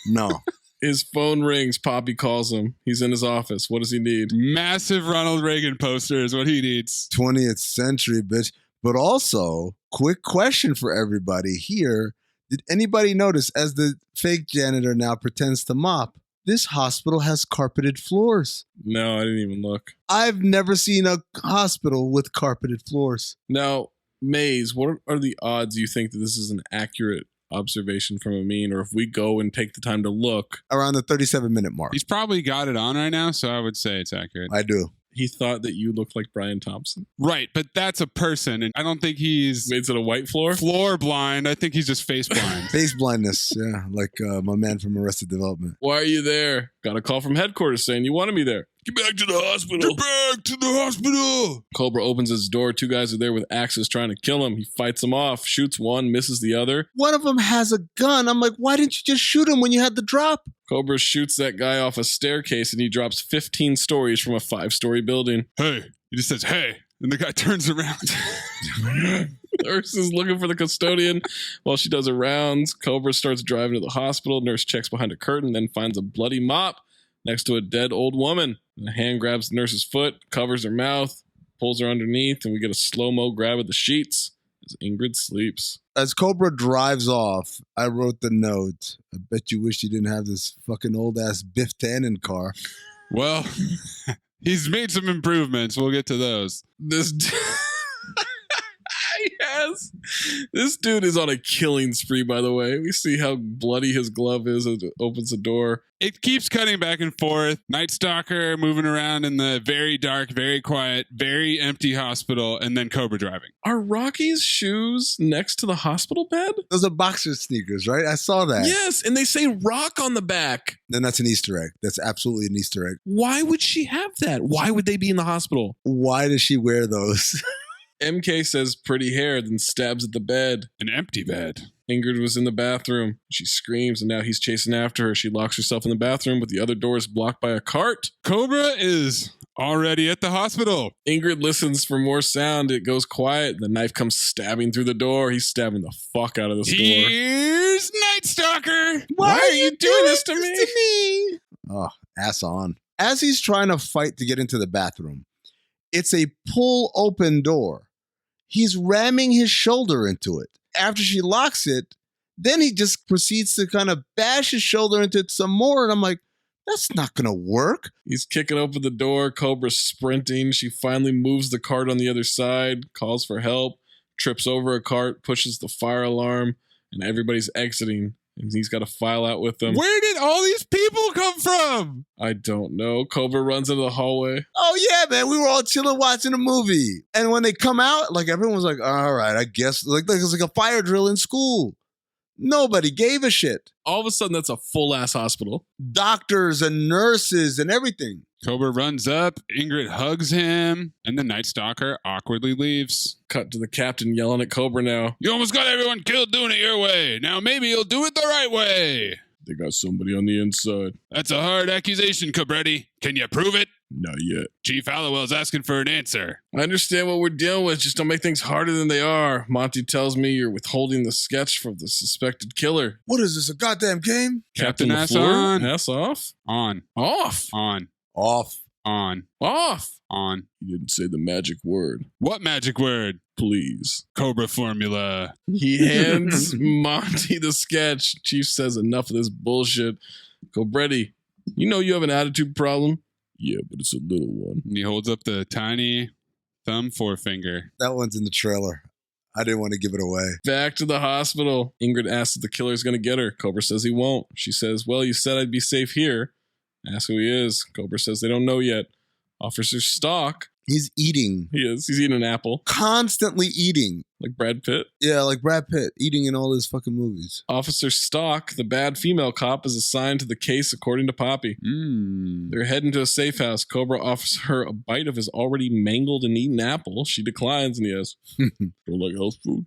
K: No.
I: His phone rings. Poppy calls him. He's in his office. What does he need?
J: Massive Ronald Reagan poster is what he needs.
K: 20th century, bitch. But also, quick question for everybody here. Did anybody notice as the fake janitor now pretends to mop, this hospital has carpeted floors?
I: No, I didn't even look.
K: I've never seen a hospital with carpeted floors.
I: Now, Maze, what are the odds you think that this is an accurate observation from Amin, or if we go and take the time to look?
K: Around the 37-minute mark.
J: He's probably got it on right now, so I would say it's accurate.
K: I do.
I: He thought that you looked like Brian Thompson.
J: Right, but that's a person, and I don't think he's...
I: Is it a white floor?
J: Floor blind. I think he's just face blind.
K: Face blindness, yeah, like my man from Arrested Development.
I: Why are you there? Got a call from headquarters saying you wanted me there. Get back to the hospital.
J: Get back to the hospital.
I: Cobra opens his door. Two guys are there with axes trying to kill him. He fights them off, shoots one, misses the other.
K: One of them has a gun. I'm like, why didn't you just shoot him when you had the drop?
I: Cobra shoots that guy off a staircase and he drops 15 stories from a 5-story building.
J: Hey. He just says, hey. And the guy turns around.
I: Nurse is looking for the custodian while she does her rounds. Cobra starts driving to the hospital. Nurse checks behind a curtain, then finds a bloody mop next to a dead old woman. The hand grabs the nurse's foot, covers her mouth, pulls her underneath, and we get a slow-mo grab of the sheets as Ingrid sleeps.
K: As Cobra drives off, I wrote the note. I bet you wish you didn't have this fucking old-ass Biff Tannen car.
J: Well, he's made some improvements. We'll get to those.
I: This dude is on a killing spree, by the way. We see how bloody his glove is as it opens the door.
J: It keeps cutting back and forth. Night Stalker moving around in the very dark, very quiet, very empty hospital, and then Cobra driving.
I: Are Rocky's shoes next to the hospital bed?
K: Those are boxer sneakers, right? I saw that.
I: Yes, and they say Rock on the back.
K: Then that's an Easter egg. That's absolutely an Easter egg.
I: Why would she have that? Why would they be in the hospital?
K: Why does she wear those?
I: MK says pretty hair, then stabs at the bed.
J: An empty bed.
I: Ingrid was in the bathroom. She screams, and now he's chasing after her. She locks herself in the bathroom, but the other door is blocked by a cart.
J: Cobra is already at the hospital.
I: Ingrid listens for more sound. It goes quiet. The knife comes stabbing through the door. He's stabbing the fuck out of this door.
J: Here's Night Stalker.
I: Why are you doing this to me?
K: Oh, ass on. As he's trying to fight to get into the bathroom, it's a pull open door. He's ramming his shoulder into it. After she locks it, then he just proceeds to kind of bash his shoulder into it some more. And I'm like, that's not going to work.
I: He's kicking open the door. Cobra's sprinting. She finally moves the cart on the other side, calls for help, trips over a cart, pushes the fire alarm, and everybody's exiting. And he's got to file out with them.
J: Where did all these people come from?
I: I don't know. Cobra runs into the hallway.
K: Oh, yeah, man. We were all chilling watching a movie. And when they come out, like everyone was like, all right, I guess. Like it's like a fire drill in school. Nobody gave a shit.
I: All of a sudden, that's a full-ass hospital.
K: Doctors and nurses and everything.
J: Cobra runs up, Ingrid hugs him, and the Night Stalker awkwardly leaves.
I: Cut to the captain yelling at Cobra now.
J: You almost got everyone killed doing it your way. Now maybe you'll do it the right way.
I: They got somebody on the inside.
J: That's a hard accusation, Cobretti. Can you prove it?
I: Not yet.
J: Chief Hallowell's asking for an answer.
I: I understand what we're dealing with. Just don't make things harder than they are. Monty tells me you're withholding the sketch from the suspected killer.
K: What is this, a goddamn game?
J: Captain
I: LaFleur?
J: ass on.
I: Ass off?
J: On.
I: Off?
J: On.
K: Off.
J: On.
I: Off.
J: On.
I: You didn't say the magic word.
J: What magic word?
I: Please.
J: Cobra formula.
I: He hands Monty the sketch. Chief says, enough of this bullshit. Cobretti, you know you have an attitude problem? Yeah, but it's a little one.
J: And he holds up the tiny thumb forefinger.
K: That one's in the trailer. I didn't want to give it away.
I: Back to the hospital. Ingrid asks if the killer's going to get her. Cobra says he won't. She says, well, you said I'd be safe here. Ask who he is. Cobra says they don't know yet. Officer Stock.
K: He's eating.
I: He is. He's eating an apple.
K: Constantly eating.
I: Like Brad Pitt?
K: Yeah, like Brad Pitt, eating in all his fucking movies.
I: Officer Stock, the bad female cop, is assigned to the case according to Poppy. They're heading to a safe house. Cobra offers her a bite of his already mangled and eaten apple. She declines and he asks, don't like health food?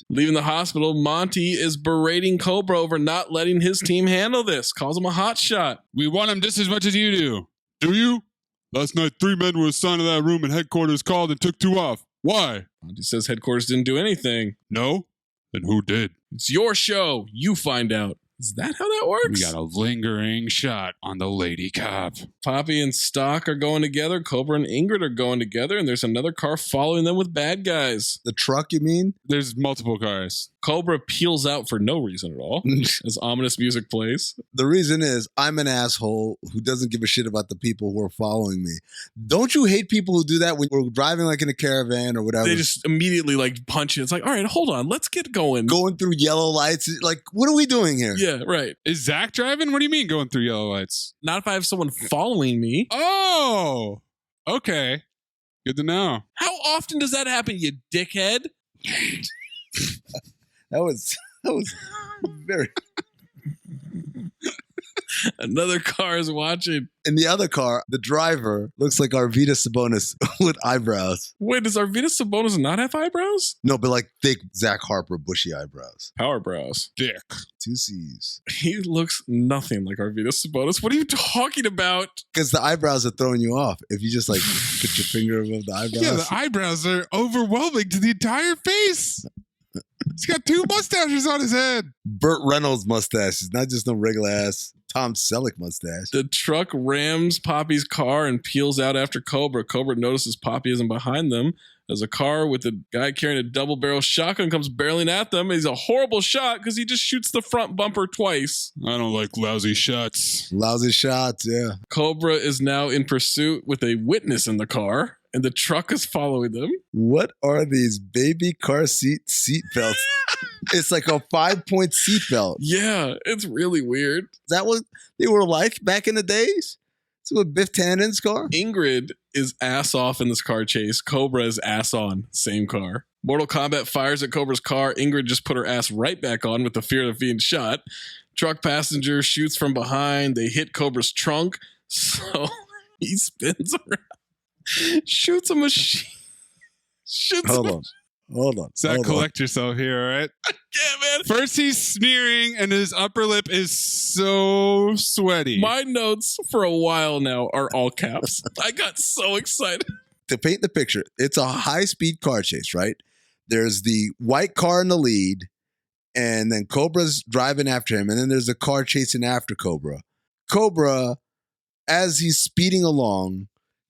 I: Leaving the hospital, Monty is berating Cobra over not letting his team handle this. Calls him a hotshot.
J: We want him just as much as you do. Do you? Last night, 3 men were assigned to that room and headquarters called and took 2 off. Why?
I: Monty says headquarters didn't do anything.
J: No? Then who did?
I: It's your show. You find out. Is that how that works?
J: We got a lingering shot on the lady cop.
I: Poppy and Stock are going together. Cobra and Ingrid are going together. And there's another car following them with bad guys.
K: The truck, you mean?
J: There's multiple cars.
I: Cobra peels out for no reason at all as ominous music plays.
K: The reason is I'm an asshole who doesn't give a shit about the people who are following me. Don't you hate people who do that when we're driving like in a caravan or whatever?
I: They just immediately like punch you. It's like, all right, hold on. Let's get going.
K: Going through yellow lights. Like, what are we doing here?
I: Yeah, right.
J: Is Zach driving? What do you mean going through yellow lights?
I: Not if I have someone following me.
J: Oh, okay. Good to know.
I: How often does that happen, you dickhead?
K: That was very...
I: Another car is watching.
K: In the other car, the driver looks like Arvidas Sabonis with eyebrows.
I: Wait, does Arvidas Sabonis not have eyebrows?
K: No, but like thick Zach Harper bushy eyebrows.
I: Power brows.
J: Thick.
K: 2 C's.
I: He looks nothing like Arvidas Sabonis. What are you talking about?
K: Because the eyebrows are throwing you off. If you just like put your finger above the eyebrows.
J: Yeah, the eyebrows are overwhelming to the entire face. He's got 2 mustaches on his head.
K: Burt Reynolds mustaches, not just no regular ass Tom Selleck mustache.
I: The truck rams Poppy's car and peels out after Cobra. Cobra notices Poppy isn't behind them as a car with a guy carrying a double-barrel shotgun comes barreling at them. He's a horrible shot because he just shoots the front bumper twice.
J: I don't like lousy shots.
K: Lousy shots, yeah.
I: Cobra is now in pursuit with a witness in the car, and the truck is following them.
K: What are these baby car seat belts? It's like a 5-point seat belt.
I: Yeah, it's really weird.
K: Is that what they were like back in the days? Is it with Biff Tannen's car?
I: Ingrid is ass off in this car chase. Cobra is ass on. Same car. Mortal Kombat fires at Cobra's car. Ingrid just put her ass right back on with the fear of being shot. Truck passenger shoots from behind. They hit Cobra's trunk. So he spins around. Shoots a machine.
K: Hold on.
J: Zach, collect yourself here, all right?
I: Yeah, man.
J: First, he's sneering, and his upper lip is so sweaty.
I: My notes for a while now are all caps. I got so excited.
K: To paint the picture, it's a high-speed car chase, right? There's the white car in the lead, and then Cobra's driving after him, and then there's a car chasing after Cobra. Cobra, as he's speeding along,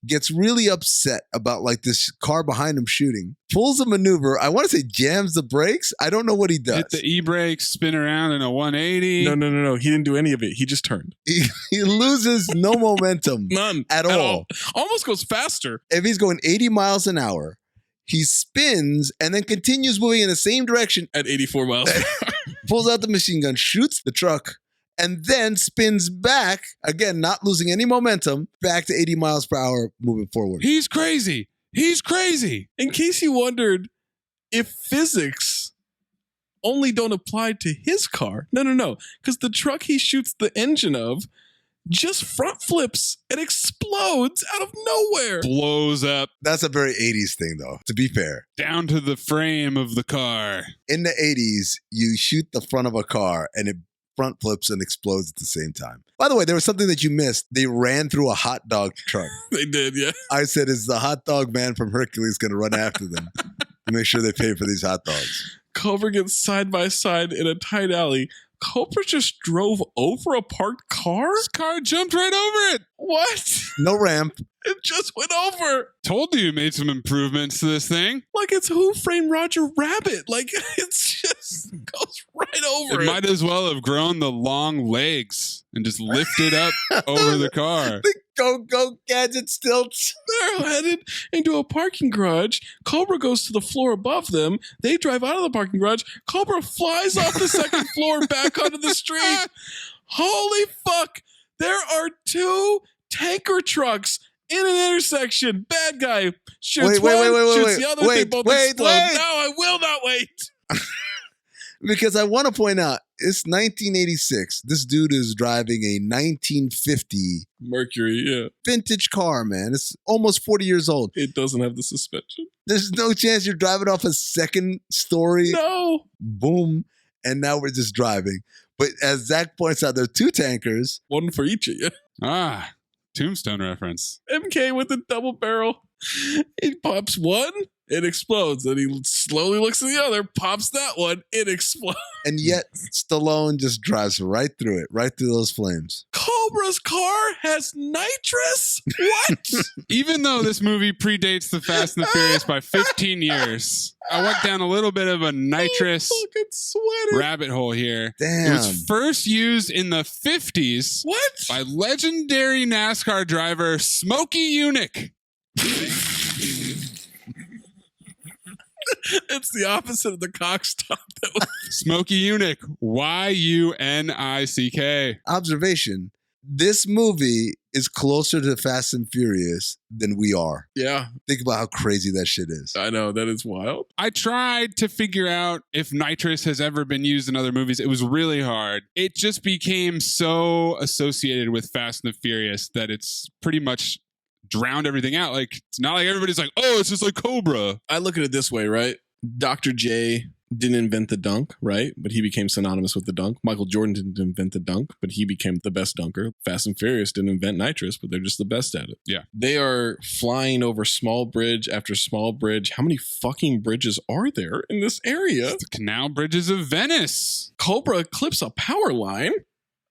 K: gets really upset about like this car behind him shooting, pulls a maneuver. I want to say jams the brakes. I don't know what he does.
J: Hit the e-brake, spin around in a 180.
I: No. He didn't do any of it. He just turned.
K: He loses no momentum.
I: None.
K: At all.
I: Almost goes faster.
K: If he's going 80 miles an hour, he spins and then continues moving in the same direction
I: at 84 miles per hour.
K: Pulls out the machine gun, shoots the truck, and then spins back, again, not losing any momentum, back to 80 miles per hour moving forward.
J: He's crazy. He's crazy.
I: In case you wondered if physics only don't apply to his car. No. Because the truck he shoots the engine of just front flips and explodes out of nowhere.
J: Blows up.
K: That's a very 80s thing, though, to be fair.
J: Down to the frame of the car.
K: In the 80s, you shoot the front of a car and it front flips and explodes at the same time. By the way, there was something that you missed. They ran through a hot dog truck.
I: They did, yeah.
K: I said, is the hot dog man from Hercules going to run after them to make sure they pay for these hot dogs?
I: Cobra gets side by side in a tight alley. Cobra just drove over a parked car?
J: This car jumped right over it.
I: What?
K: No ramp.
A: It just went over.
J: Told you made some improvements to this thing.
A: Like it's Who Framed Roger Rabbit. Like it's just goes right over
J: It
A: it.
J: might as well have grown the long legs and just lifted up over the car.
K: The go-go gadget stilts.
A: They're headed into a parking garage. Cobra goes to the floor above them. They drive out of the parking garage. Cobra flies off the second floor back onto the street. Holy fuck. There are 2 tanker trucks in an intersection. Bad guy shoots one, shoots the other. They both explode. No, I will not wait.
K: Because I want to point out, it's 1986. This dude is driving a 1950
A: Mercury, yeah.
K: vintage car, man. It's almost 40 years old.
A: It doesn't have the suspension.
K: There's no chance you're driving off a second story.
A: No.
K: Boom. And now we're just driving. But as Zach points out, there are 2 tankers.
A: One for each of you.
J: Ah, Tombstone reference.
A: MK with a double barrel. He pops one, it explodes. Then he slowly looks at the other, pops that one, it explodes.
K: And yet Stallone just drives right through it, right through those flames.
A: Cobra's car has nitrous? What?
J: Even though this movie predates the Fast and the Furious by 15 years, I went down a little bit of a nitrous rabbit hole here.
K: Damn.
J: It was first used in the 50s by legendary NASCAR driver Smokey Yunick.
A: It's the opposite of the cock stop.
J: Smokey Yunick. Yunick.
K: Observation. This movie is closer to Fast and Furious than we are.
A: Yeah.
K: Think about how crazy that shit is.
A: I know. That is wild.
J: I tried to figure out if nitrous has ever been used in other movies. It was really hard. It just became so associated with Fast and the Furious that it's pretty much drowned everything out. Like, it's not like everybody's like, oh, it's just like Cobra.
A: I look at it this way, right? Dr. J didn't invent the dunk, right? But he became synonymous with the dunk. Michael Jordan didn't invent the dunk, but he became the best dunker. Fast and Furious didn't invent nitrous, but they're just the best at it.
J: Yeah.
A: They are flying over small bridge after small bridge. How many fucking bridges are there in this area?
J: It's the canal bridges of Venice.
A: Cobra clips a power line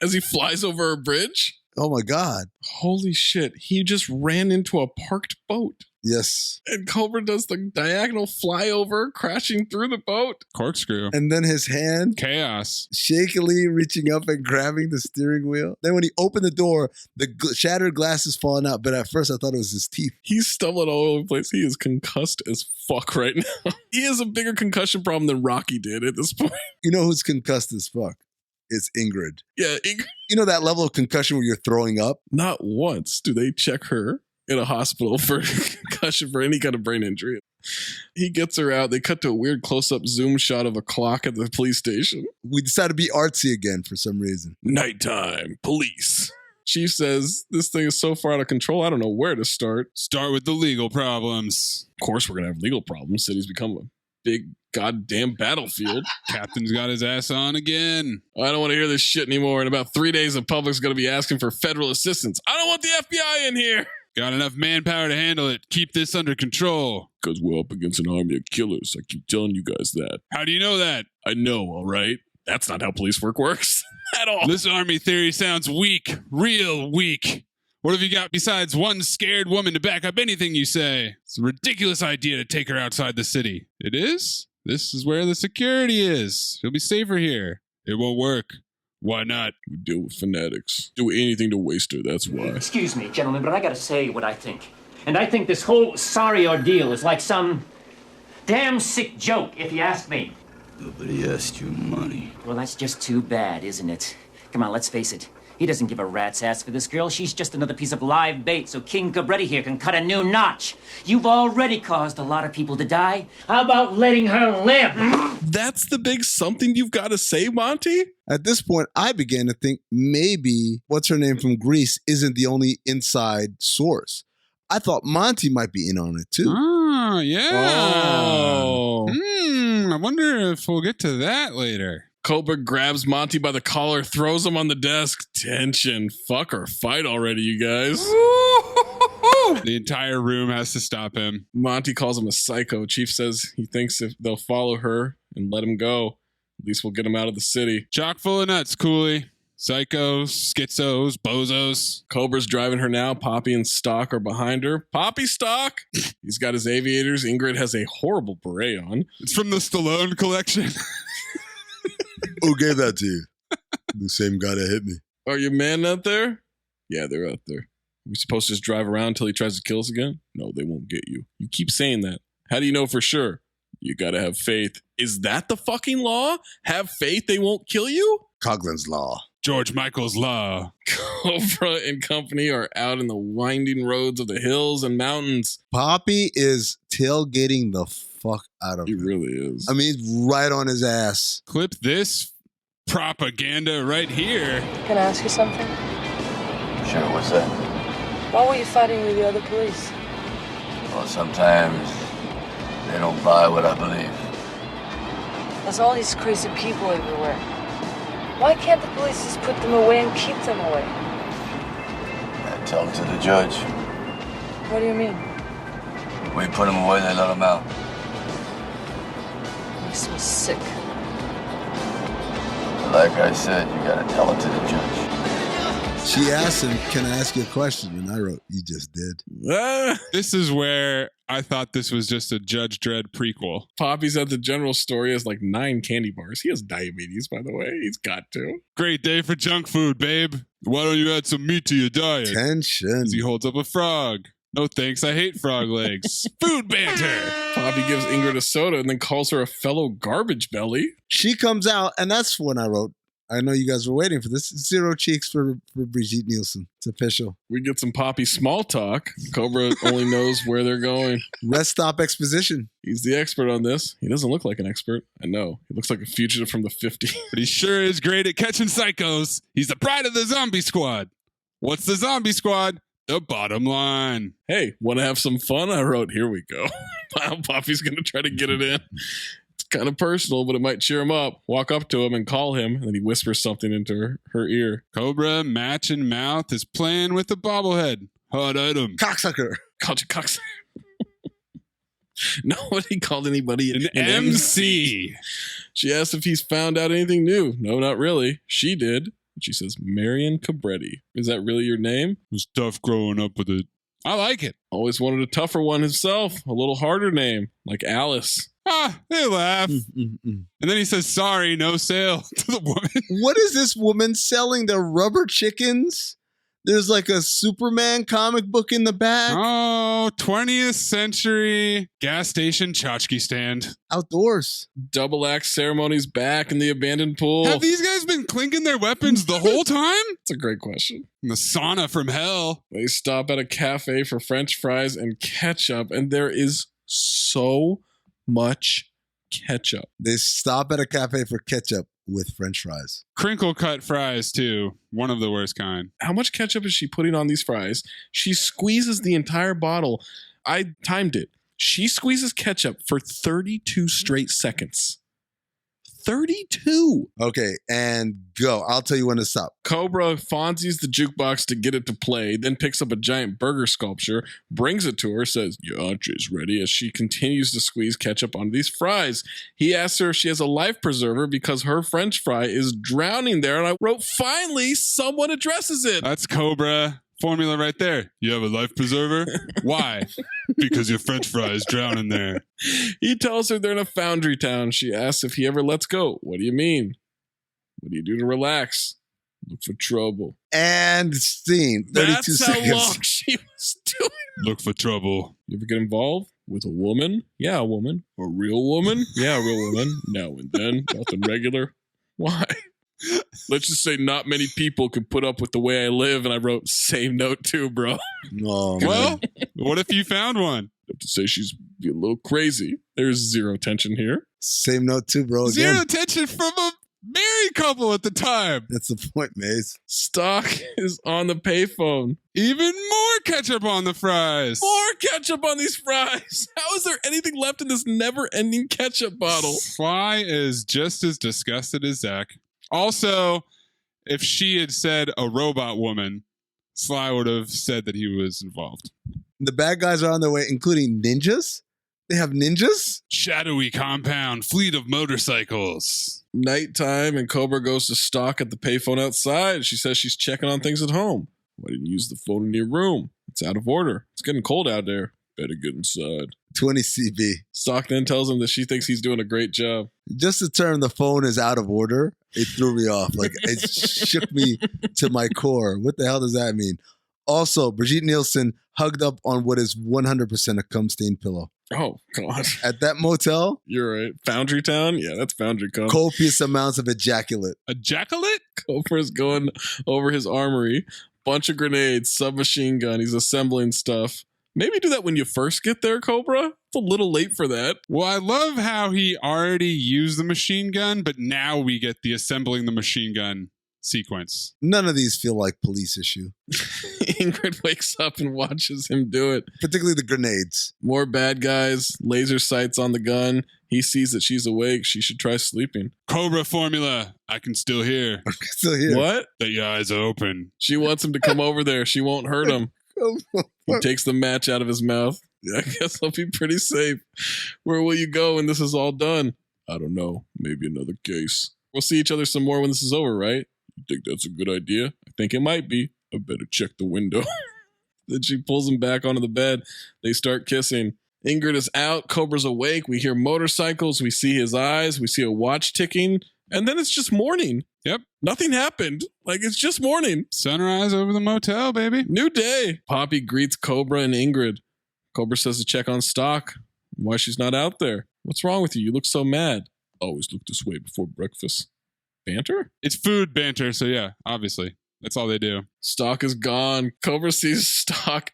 A: as he flies over a bridge.
K: Oh my God.
A: Holy shit. He just ran into a parked boat.
K: Yes.
A: And Cobra does the diagonal flyover, crashing through the boat.
J: Corkscrew.
K: And then his hand
J: Chaos.
K: shakily reaching up and grabbing the steering wheel. Then when he opened the door, the shattered glass is falling out. But at first I thought it was his teeth.
A: He's stumbling all over the place. He is concussed as fuck right now. He has a bigger concussion problem than Rocky did at this point.
K: You know who's concussed as fuck? It's Ingrid.
A: Yeah, Ingrid.
K: You know that level of concussion where you're throwing up?
A: Not once do they check her in a hospital for concussion for any kind of brain injury. He gets her out. They cut to a weird close-up zoom shot of a clock at the police station.
K: We decided to be artsy again for some reason.
A: Nighttime, police. Chief says, this thing is so far out of control, I don't know where to start.
J: Start with the legal problems.
A: Of course we're going to have legal problems. City's become a big goddamn battlefield.
J: Captain's got his ass on again.
A: I don't want to hear this shit anymore. In about 3 days, the public's going to be asking for federal assistance. I don't want the FBI in here.
J: Got enough manpower to handle it. Keep this under control.
A: Because we're up against an army of killers. I keep telling you guys that.
J: How do you know that?
A: I know, all right? That's not how police work works at all.
J: This army theory sounds weak. Real weak. What have you got besides one scared woman to back up anything you say? It's a ridiculous idea to take her outside the city. It is? This is where the security is. She'll be safer here. It won't work. Why not?
A: We deal with fanatics. Do anything to waste her, that's why.
P: Excuse me, gentlemen, but I gotta say what I think. And I think this whole sorry ordeal is like some damn sick joke, if you ask me.
O: Nobody asked you money.
P: Well, that's just too bad, isn't it? Come on, let's face it. He doesn't give a rat's ass for this girl. She's just another piece of live bait so King Cobretti here can cut a new notch. You've already caused a lot of people to die. How about letting her live?
A: That's the big something you've got to say, Monty?
K: At this point, I began to think maybe what's her name from Greece isn't the only inside source. I thought Monty might be in on it too.
J: Oh, yeah.
A: Oh.
J: I wonder if we'll get to that later.
A: Cobra grabs Monty by the collar, throws him on the desk. Tension. Fuck or fight already, you guys.
J: The entire room has to stop him.
A: Monty calls him a psycho. Chief says he thinks if they'll follow her and let him go, at least we'll get him out of the city.
J: Chock full of nuts, Cooley. Psychos, schizos, bozos.
A: Cobra's driving her now. Poppy and Stock are behind her. Poppy Stock! He's got his aviators. Ingrid has a horrible beret on.
J: It's from the Stallone collection.
K: Who gave that to you? The same guy that hit me.
A: Are your men out there? Yeah, they're out there. Are we supposed to just drive around until he tries to kill us again? No, they won't get you. You keep saying that. How do you know for sure? You gotta have faith. Is that the fucking law? Have faith they won't kill you?
K: Coughlin's Law.
J: George Michael's Law.
A: Cobra and company are out in the winding roads of the hills and mountains.
K: Poppy is tailgating the fuck out of him.
A: He really is.
K: I mean, he's right on his ass.
J: Clip this propaganda right here.
Q: Can I ask you something?
O: Sure, what's that?
Q: Why were you fighting with the other police?
O: Well, sometimes they don't buy what I believe.
Q: There's all these crazy people everywhere. Why can't the police just put them away and keep them away?
O: I tell them to the judge.
Q: What do you mean?
O: We put them away, they let them out.
Q: Makes me sick.
O: Like I said, you gotta tell it to the judge.
K: She asked him, can I ask you a question? And I wrote, you just did.
J: This is where I thought this was just a Judge Dredd prequel.
A: Poppy's at the general store. He has like 9 candy bars. He has diabetes, by the way. He's got to.
J: Great day for junk food, babe. Why don't you add some meat to your diet?
K: Tension.
J: He holds up a frog. No thanks, I hate frog legs. Food banter.
A: Poppy gives Ingrid a soda and then calls her a fellow garbage belly.
K: She comes out, and that's when I wrote, I know you guys were waiting for this. 0 cheeks for Brigitte Nielsen. It's official.
A: We get some Poppy small talk. Cobra only knows where they're going.
K: Rest stop exposition.
A: He's the expert on this. He doesn't look like an expert. I know. He looks like a fugitive from the 50s.
J: But he sure is great at catching psychos. He's the pride of the zombie squad. What's the zombie squad? The bottom line.
A: Hey, want to have some fun? I wrote, here we go. Poppy's going to try to get it in. Kind of personal, but it might cheer him up. Walk up to him and call him, and then he whispers something into her ear.
J: Cobra, match and mouth, is playing with the bobblehead. Hot item.
K: Cocksucker.
A: Called you cocksucker. Nobody called anybody
J: an MC.
A: She asks if he's found out anything new. No, not really. She did. She says, Marion Cabretti. Is that really your name?
J: It was tough growing up with it. I like it.
A: Always wanted a tougher one himself. A little harder name, like Alice.
J: They laugh. And then he says, sorry, no sale to the woman.
K: What is this woman selling? The rubber chickens? There's like a Superman comic book in the back.
J: Oh, 20th century gas station tchotchke stand.
K: Outdoors.
A: Double axe ceremonies back in the abandoned pool.
J: Have these guys been clinking their weapons the whole time?
A: That's a great question.
J: In the sauna from hell.
A: They stop at a cafe for French fries and ketchup, and there is so much ketchup.
K: They stop at a cafe for ketchup with French fries.
J: Crinkle cut fries, too. One of the worst kind.
A: How much ketchup is she putting on these fries? She squeezes the entire bottle. I timed it. She squeezes ketchup for 32 straight seconds. 32.
K: Okay, and go. I'll tell you when to stop.
A: Cobra Fonzie's the jukebox to get it to play, then picks up a giant burger sculpture, brings it to her, says, your entree's ready, as she continues to squeeze ketchup onto these fries. He asks her if she has a life preserver because her French fry is drowning there, and I wrote, finally, someone addresses it.
J: That's Cobra. Formula right there. You have a life preserver? Why? Because your French fry is drowning there.
A: He tells her they're in a foundry town. She asks if he ever lets go. What do you mean? What do you do to relax? Look for trouble.
K: And scene. 32
A: That's
K: seconds.
A: how long she was doing.
J: Look for trouble.
A: You ever get involved with a woman? Yeah, a woman. A real woman? Yeah, a real woman. Now and then. Nothing regular. Why? Let's just say not many people can put up with the way I live, and I wrote, same note too, bro.
K: No.
J: Well, what if you found one?
A: I have to say she's a little crazy. There's zero tension here.
K: Same note too, bro. Again.
J: Zero tension from a married couple at the time.
K: That's the point, Maze.
A: Stock is on the payphone.
J: Even more ketchup on the fries.
A: More ketchup on these fries. How is there anything left in this never-ending ketchup bottle?
J: Sly is just as disgusted as Zach. Also, if she had said a robot woman, Sly would have said that he was involved.
K: The bad guys are on their way, including ninjas. They have ninjas?
J: Shadowy compound, fleet of motorcycles.
A: Nighttime, and Cobra goes to stalk at the payphone outside. She says she's checking on things at home. Why didn't you use the phone in your room? It's out of order. It's getting cold out there. Better get inside.
K: 20 CB.
A: Stock then tells him that she thinks he's doing a great job.
K: Just the term the phone is out of order, it threw me off. Like, it shook me to my core. What the hell does that mean? Also, Brigitte Nielsen hugged up on what is 100% a cum-stained pillow.
A: Oh, God.
K: At that motel?
A: You're right. Foundry Town? Yeah, that's Foundry cum.
K: Copious amounts of ejaculate.
J: Ejaculate?
A: Cobra's going over his armory. Bunch of grenades, submachine gun. He's assembling stuff. Maybe do that when you first get there, Cobra. It's a little late for that.
J: Well, I love how he already used the machine gun, but now we get the assembling the machine gun sequence.
K: None of these feel like police issue.
A: Ingrid wakes up and watches him do it.
K: Particularly the grenades.
A: More bad guys, laser sights on the gun. He sees that she's awake. She should try sleeping.
J: Cobra formula. I can still hear.
K: Still here.
A: What?
J: That your eyes are open.
A: She wants him to come over there. She won't hurt him. He takes the match out of his mouth. I guess I'll be pretty safe. Where will you go when this is all done? I don't know. Maybe another case. We'll see each other some more when this is over, right? You think that's a good idea? I think it might be. I better check the window. Then she pulls him back onto the bed. They start kissing. Ingrid is out. Cobra's awake. We hear motorcycles. We see his eyes. We see a watch ticking. And then it's just morning.
J: Yep.
A: Nothing happened. Like, it's just morning.
J: Sunrise over the motel, baby.
A: New day. Poppy greets Cobra and Ingrid. Cobra says to check on Stock. Why she's not out there. What's wrong with you? You look so mad. Always look this way before breakfast. Banter?
J: It's food banter, so yeah, obviously. That's all they do.
A: Stock is gone. Cobra sees Stock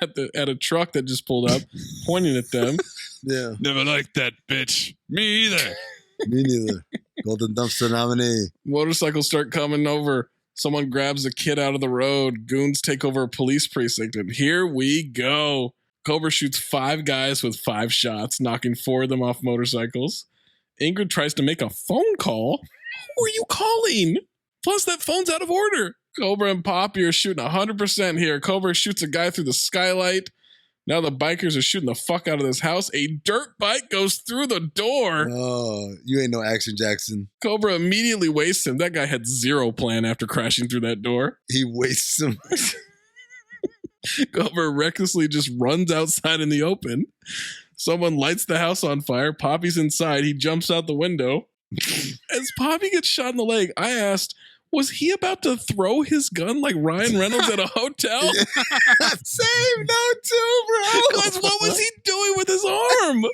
A: at a truck that just pulled up, pointing at them.
K: Yeah.
J: Never liked that bitch. Me either.
K: Me neither. Golden dumpster nominee.
A: Motorcycles start coming over. Someone grabs a kid out of the road. Goons take over a police precinct, and here we go. Cobra shoots 5 guys with 5 shots, knocking 4 of them off motorcycles. Ingrid tries to make a phone call. Who are you calling? Plus, that phone's out of order. Cobra and Poppy are shooting 100% here. Cobra shoots a guy through the skylight. Now the bikers are shooting the fuck out of this house. A dirt bike goes through the door.
K: Oh, you ain't no Action Jackson.
A: Cobra immediately wastes him. That guy had zero plan after crashing through that door.
K: He wastes him.
A: Cobra recklessly just runs outside in the open. Someone lights the house on fire. Poppy's inside. He jumps out the window. As Poppy gets shot in the leg, I asked, was he about to throw his gun like Ryan Reynolds at a hotel?
K: Same note too, bro.
A: Because what was he doing with his arm?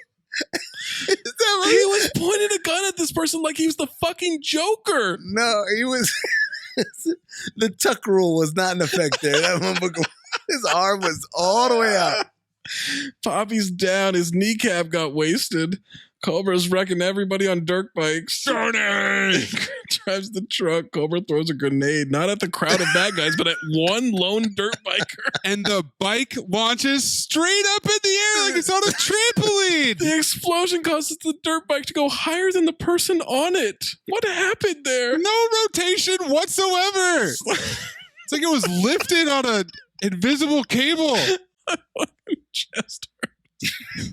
A: He was pointing a gun at this person like he was the fucking Joker.
K: No, he was. The tuck rule was not in effect there. That motherfucker, his arm was all the way out.
A: Poppy's down. His kneecap got wasted. Cobra's wrecking everybody on dirt bikes.
J: Johnny
A: drives the truck. Cobra throws a grenade, not at the crowd of bad guys, but at one lone dirt biker.
J: And the bike launches straight up in the air like it's on a trampoline.
A: The explosion causes the dirt bike to go higher than the person on it. What happened there?
J: No rotation whatsoever. It's like it was lifted on an invisible cable.
A: Chest hurts.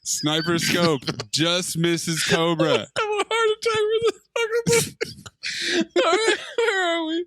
J: Sniper scope just misses Cobra.
A: I have a heart attack with this fucking movie. All right, where are we?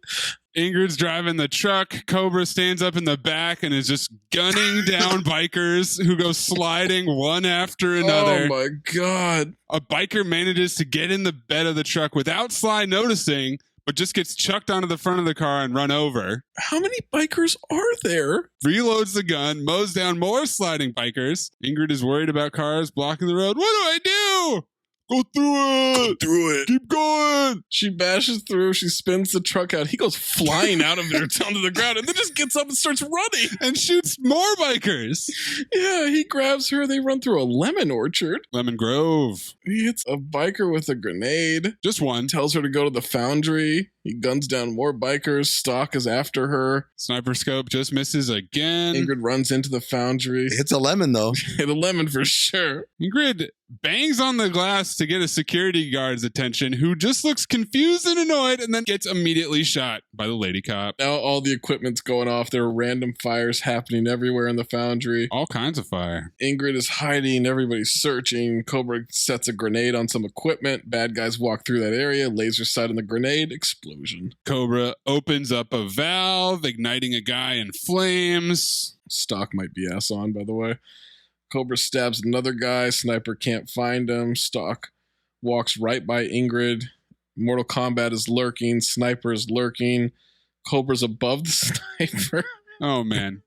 J: Ingrid's driving the truck. Cobra stands up in the back and is just gunning down bikers who go sliding one after another.
A: Oh my God.
J: A biker manages to get in the bed of the truck without Sly noticing, but just gets chucked onto the front of the car and run over.
A: How many bikers are there?
J: Reloads the gun, mows down more sliding bikers. Ingrid is worried about cars blocking the road. What do I do? Go through it.
A: Go through it.
J: Keep going.
A: She bashes through. She spins the truck out. He goes flying out of there down to the ground and then just gets up and starts running.
J: And shoots more bikers.
A: Yeah, he grabs her. They run through a lemon orchard.
J: Lemon Grove.
A: He hits a biker with a grenade.
J: Just one.
A: Tells her to go to the foundry. He guns down more bikers. Stock is after her.
J: Sniper scope just misses again.
A: Ingrid runs into the foundry.
K: It's a lemon, though.
A: Hit a lemon for sure.
J: Ingrid bangs on the glass to get a security guard's attention, who just looks confused and annoyed and then gets immediately shot by the lady cop.
A: Now all the equipment's going off. There are random fires happening everywhere in the foundry.
J: All kinds of fire.
A: Ingrid is hiding. Everybody's searching. Cobra sets a grenade on some equipment. Bad guys walk through that area. Laser sight on the grenade. Explosion.
J: Cobra opens up a valve, igniting a guy in flames.
A: Stock might be ass on, by the way. Cobra stabs another guy. Sniper can't find him. Stock walks right by Ingrid. Mortal Kombat is lurking. Sniper is lurking. Cobra's above the sniper.
J: Oh, man.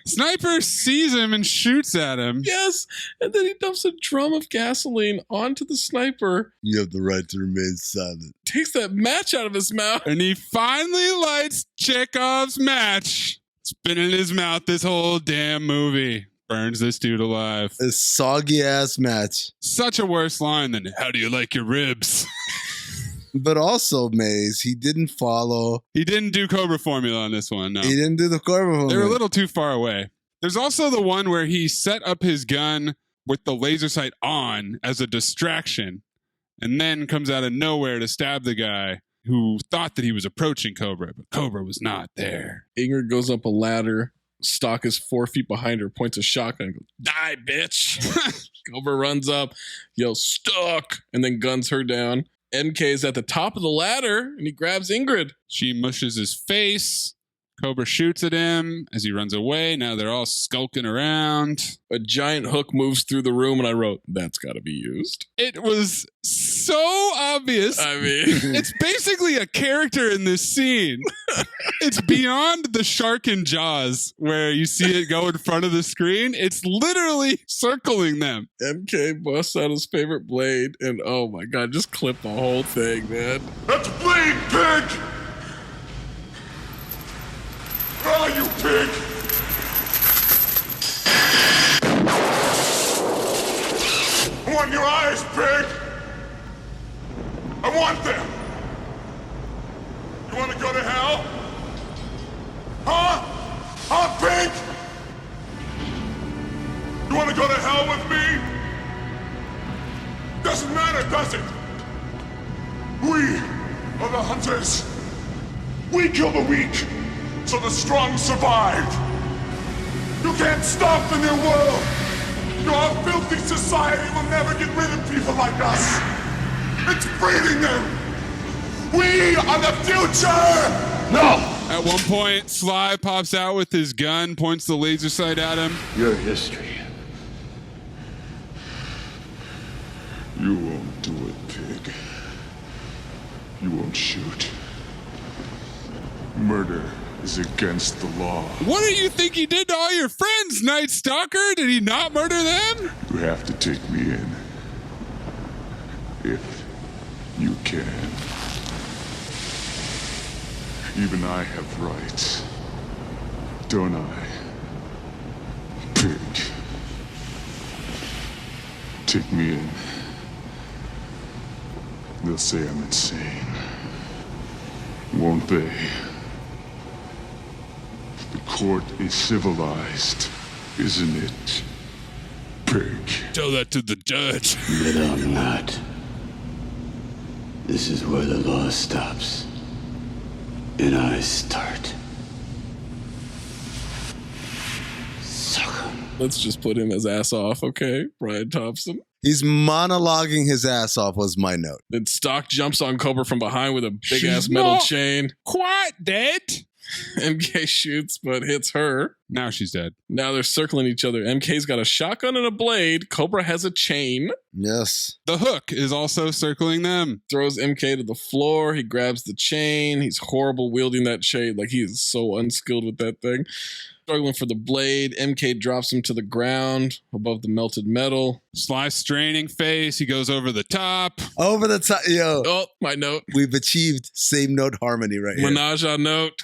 J: Sniper sees him and shoots at him.
A: Yes, and then he dumps a drum of gasoline onto the sniper.
K: You have the right to remain silent.
A: Takes that match out of his mouth.
J: And he finally lights Chekhov's match. It's been in his mouth this whole damn movie. Burns this dude alive.
K: A soggy ass match.
J: Such a worse line than, how do you like your ribs?
K: But also, Maze, he didn't follow.
J: He didn't do Cobra formula on this one, no.
K: He didn't do the Cobra formula.
J: They were a little too far away. There's also the one where he set up his gun with the laser sight on as a distraction and then comes out of nowhere to stab the guy who thought that he was approaching Cobra, but Cobra was not there.
A: Ingrid goes up a ladder. Stock is 4 feet behind her, points a shotgun and goes, "Die, bitch." Cobra runs up, yells, "Stuck," and then guns her down. MK is at the top of the ladder and he grabs Ingrid.
J: She mushes his face. Cobra shoots at him as he runs away. Now they're all skulking around.
A: A giant hook moves through the room and I wrote, "That's got to be used."
J: It was so obvious.
A: I mean,
J: it's basically a character in this scene. It's beyond the shark in Jaws where you see it go in front of the screen. It's literally circling them.
A: MK busts out his favorite blade and oh my God, just clip the whole thing, man.
C: That's Blade, pig! Where are you, pig? I want your eyes, pig! I want them! You want to go to hell? Huh? Huh, pig? You want to go to hell with me? Doesn't matter, does it? We are the hunters. We kill the weak, so the strong survive. You can't stop the new world. Your filthy society will never get rid of people like us. It's breeding them. We are the future. No.
J: At one point, Sly pops out with his gun, points the laser sight at him.
C: Your history. You won't do it, pig. You won't shoot. Murder is against the law.
J: What do you think he did to all your friends, Night Stalker? Did he not murder them?
C: You have to take me in. If you can. Even I have rights. Don't I? Pig. Take me in. They'll say I'm insane. Won't they? The court is civilized, isn't it? Pig.
J: Tell that to the judge.
O: But I'm not. This is where the law stops. And I start.
A: Let's just put him as ass off, okay? Brian Thompson.
K: He's monologuing his ass off was my note.
A: Then Stock jumps on Cobra from behind with a big-ass metal chain.
J: Quite dead.
A: MK shoots, but hits her.
J: Now she's dead.
A: Now they're circling each other. MK's got a shotgun and a blade. Cobra has a chain.
K: Yes.
J: The hook is also circling them.
A: Throws MK to the floor. He grabs the chain. He's horrible wielding that chain. Like, he is so unskilled with that thing. Struggling for the blade. MK drops him to the ground above the melted metal.
J: Sly straining face. He goes over the top.
K: Over the top. Yo.
A: Oh, my note.
K: We've achieved same note harmony right here.
A: Menage a note.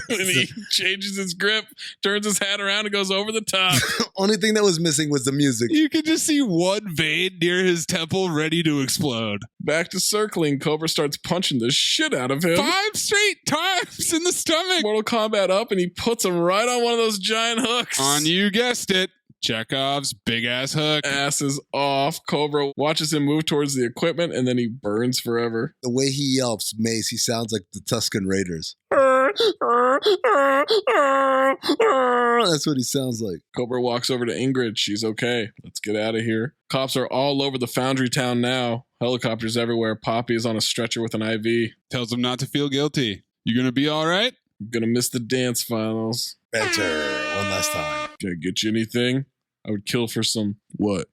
A: And he changes his grip, turns his hat around, and goes over the top.
K: Only thing that was missing was the music.
J: You could just see one vein near his temple ready to explode.
A: Back to circling. Cobra starts punching the shit out of him.
J: 5 straight times in the stomach.
A: Mortal Kombat up, and he puts him right on one of those giant hooks.
J: On, you guessed it, Chekhov's big ass hook.
A: Ass is off. Cobra watches him move towards the equipment, and then he burns forever.
K: The way he yelps, Mace, he sounds like the Tuscan Raiders. That's what he sounds like.
A: Cobra walks over to Ingrid. She's okay. Let's get out of here. Cops are all over the Foundry town now. Helicopters everywhere. Poppy is on a stretcher with an IV.
J: Tells him not to feel guilty. You gonna be all right?
A: I'm gonna miss the dance finals.
K: Better. One last time.
A: Can I get you anything? I would kill for some, what?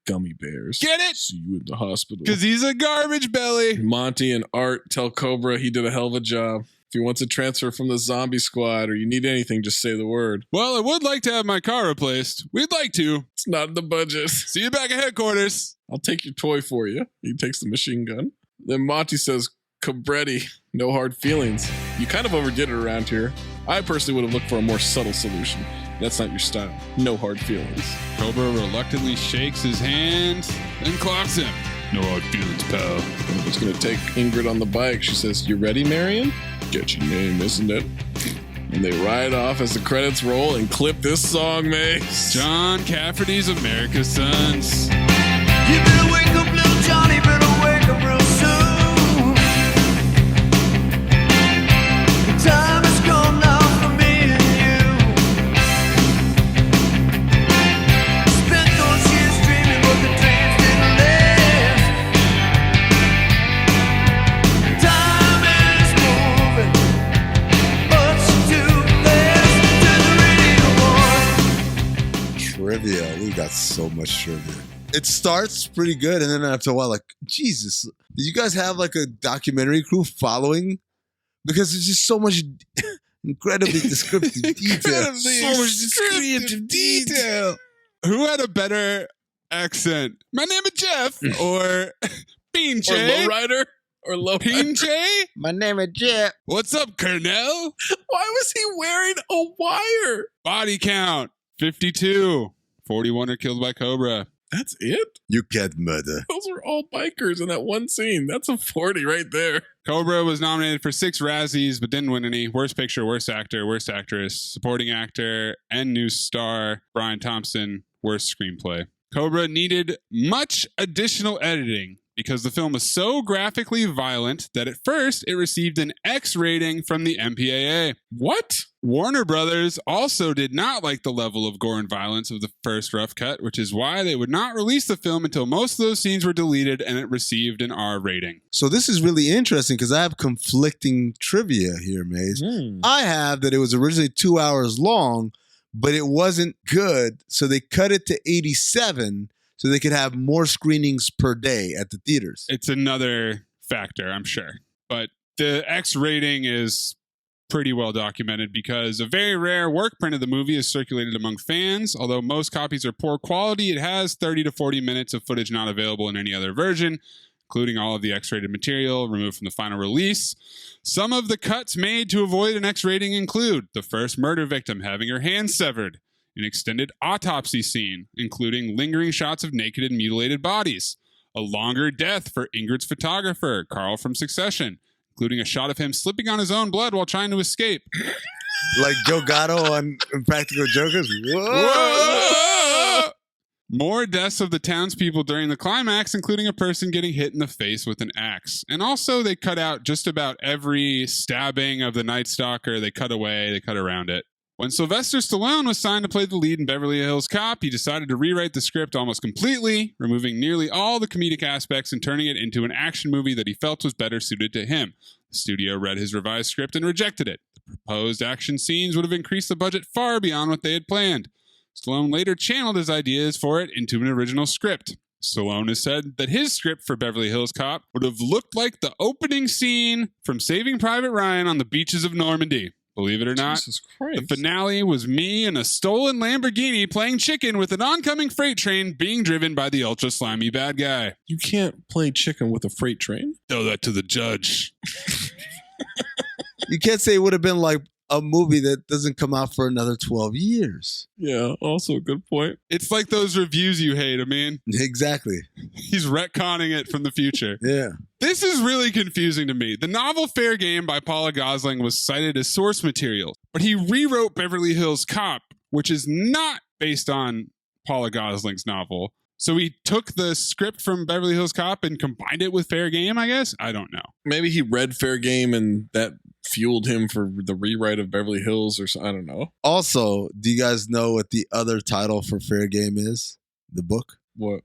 A: Gummy bears.
J: Get it?
A: See you in the hospital.
J: Because he's a garbage belly.
A: Monty and Art tell Cobra he did a hell of a job. If he wants a transfer from the zombie squad or you need anything, just say the word.
J: Well, I would like to have my car replaced. We'd like to.
A: It's not in the budget.
J: See you back at headquarters.
A: I'll take your toy for you. He takes the machine gun. Then Monty says, Cobretti, no hard feelings. You kind of overdid it around here. I personally would have looked for a more subtle solution. That's not your style. No hard feelings.
J: Cobra reluctantly shakes his hand, then clocks him. No hard feelings, pal.
A: It's going to take Ingrid on the bike. She says, you ready, Marion? Catchy name, isn't it? And they ride off as the credits roll and clip this song, Mace.
J: John Cafferty's America's Sons.
C: You better wake up, little Johnny, better wake up real soon. The time has come now for me and you. Spent those years dreaming, but the dreams didn't last. Time is moving, much too fast. To the radio boy.
K: Trivia. We got so much trivia. It starts pretty good, and then after a while, like, Jesus, do you guys have like a documentary crew following? Because there's just so much incredibly descriptive detail.
J: So much descriptive detail. Who had a better accent? My name is Jeff, or Bean
A: Or Lowrider? Or
J: Pinche?
K: My name is Jeff.
J: What's up, Colonel?
A: Why was he wearing a wire?
J: Body count 52. 41 are killed by Cobra.
A: That's it?
K: You can't murder.
A: Those are all bikers in that one scene. That's a 40 right there.
J: Cobra was nominated for 6 Razzies, but didn't win any. Worst Picture, Worst Actor, Worst Actress, Supporting Actor, and New Star, Brian Thompson, Worst Screenplay. Cobra needed much additional editing because the film was so graphically violent that at first it received an X rating from the MPAA.
A: What?
J: Warner Brothers also did not like the level of gore and violence of the first rough cut, which is why they would not release the film until most of those scenes were deleted and it received an R rating.
K: So this is really interesting because I have conflicting trivia here, Maze. I have that it was originally 2 hours long, but it wasn't good, so they cut it to 87 so they could have more screenings per day at the theaters.
J: It's another factor, I'm sure. But the X rating is pretty well documented because a very rare work print of the movie is circulated among fans. Although most copies are poor quality, it has 30 to 40 minutes of footage not available in any other version, including all of the X-rated material removed from the final release. Some of the cuts made to avoid an X rating include the first murder victim having her hand severed, an extended autopsy scene, including lingering shots of naked and mutilated bodies, a longer death for Ingrid's photographer, Carl from Succession, including a shot of him slipping on his own blood while trying to escape.
K: Like Joe Gatto on Impractical Jokers.
J: Whoa! More deaths of the townspeople during the climax, including a person getting hit in the face with an axe. And also, they cut out just about every stabbing of the Night Stalker. They cut away, they cut around it. When Sylvester Stallone was signed to play the lead in Beverly Hills Cop, he decided to rewrite the script almost completely, removing nearly all the comedic aspects and turning it into an action movie that he felt was better suited to him. The studio read his revised script and rejected it. The proposed action scenes would have increased the budget far beyond what they had planned. Stallone later channeled his ideas for it into an original script. Stallone has said that his script for Beverly Hills Cop would have looked like the opening scene from Saving Private Ryan on the beaches of Normandy. Believe it or not, the finale was me in a stolen Lamborghini playing chicken with an oncoming freight train being driven by the ultra slimy bad guy.
A: You can't play chicken with a freight train?
J: Tell that to the judge.
K: You can't say it would have been like a movie that doesn't come out for another 12 years.
A: Yeah, also a good point.
J: It's like those reviews you hate,
K: Exactly.
J: He's retconning it from the future.
K: Yeah.
J: This is really confusing to me. The novel Fair Game by Paula Gosling was cited as source material, but he rewrote Beverly Hills Cop, which is not based on Paula Gosling's novel. So he took the script from Beverly Hills Cop and combined it with Fair Game, I guess? I don't know.
A: Maybe he read Fair Game and that fueled him for the rewrite of Beverly Hills or something. I don't know.
K: Also, do you guys know what the other title for Fair Game is? The book?
A: What?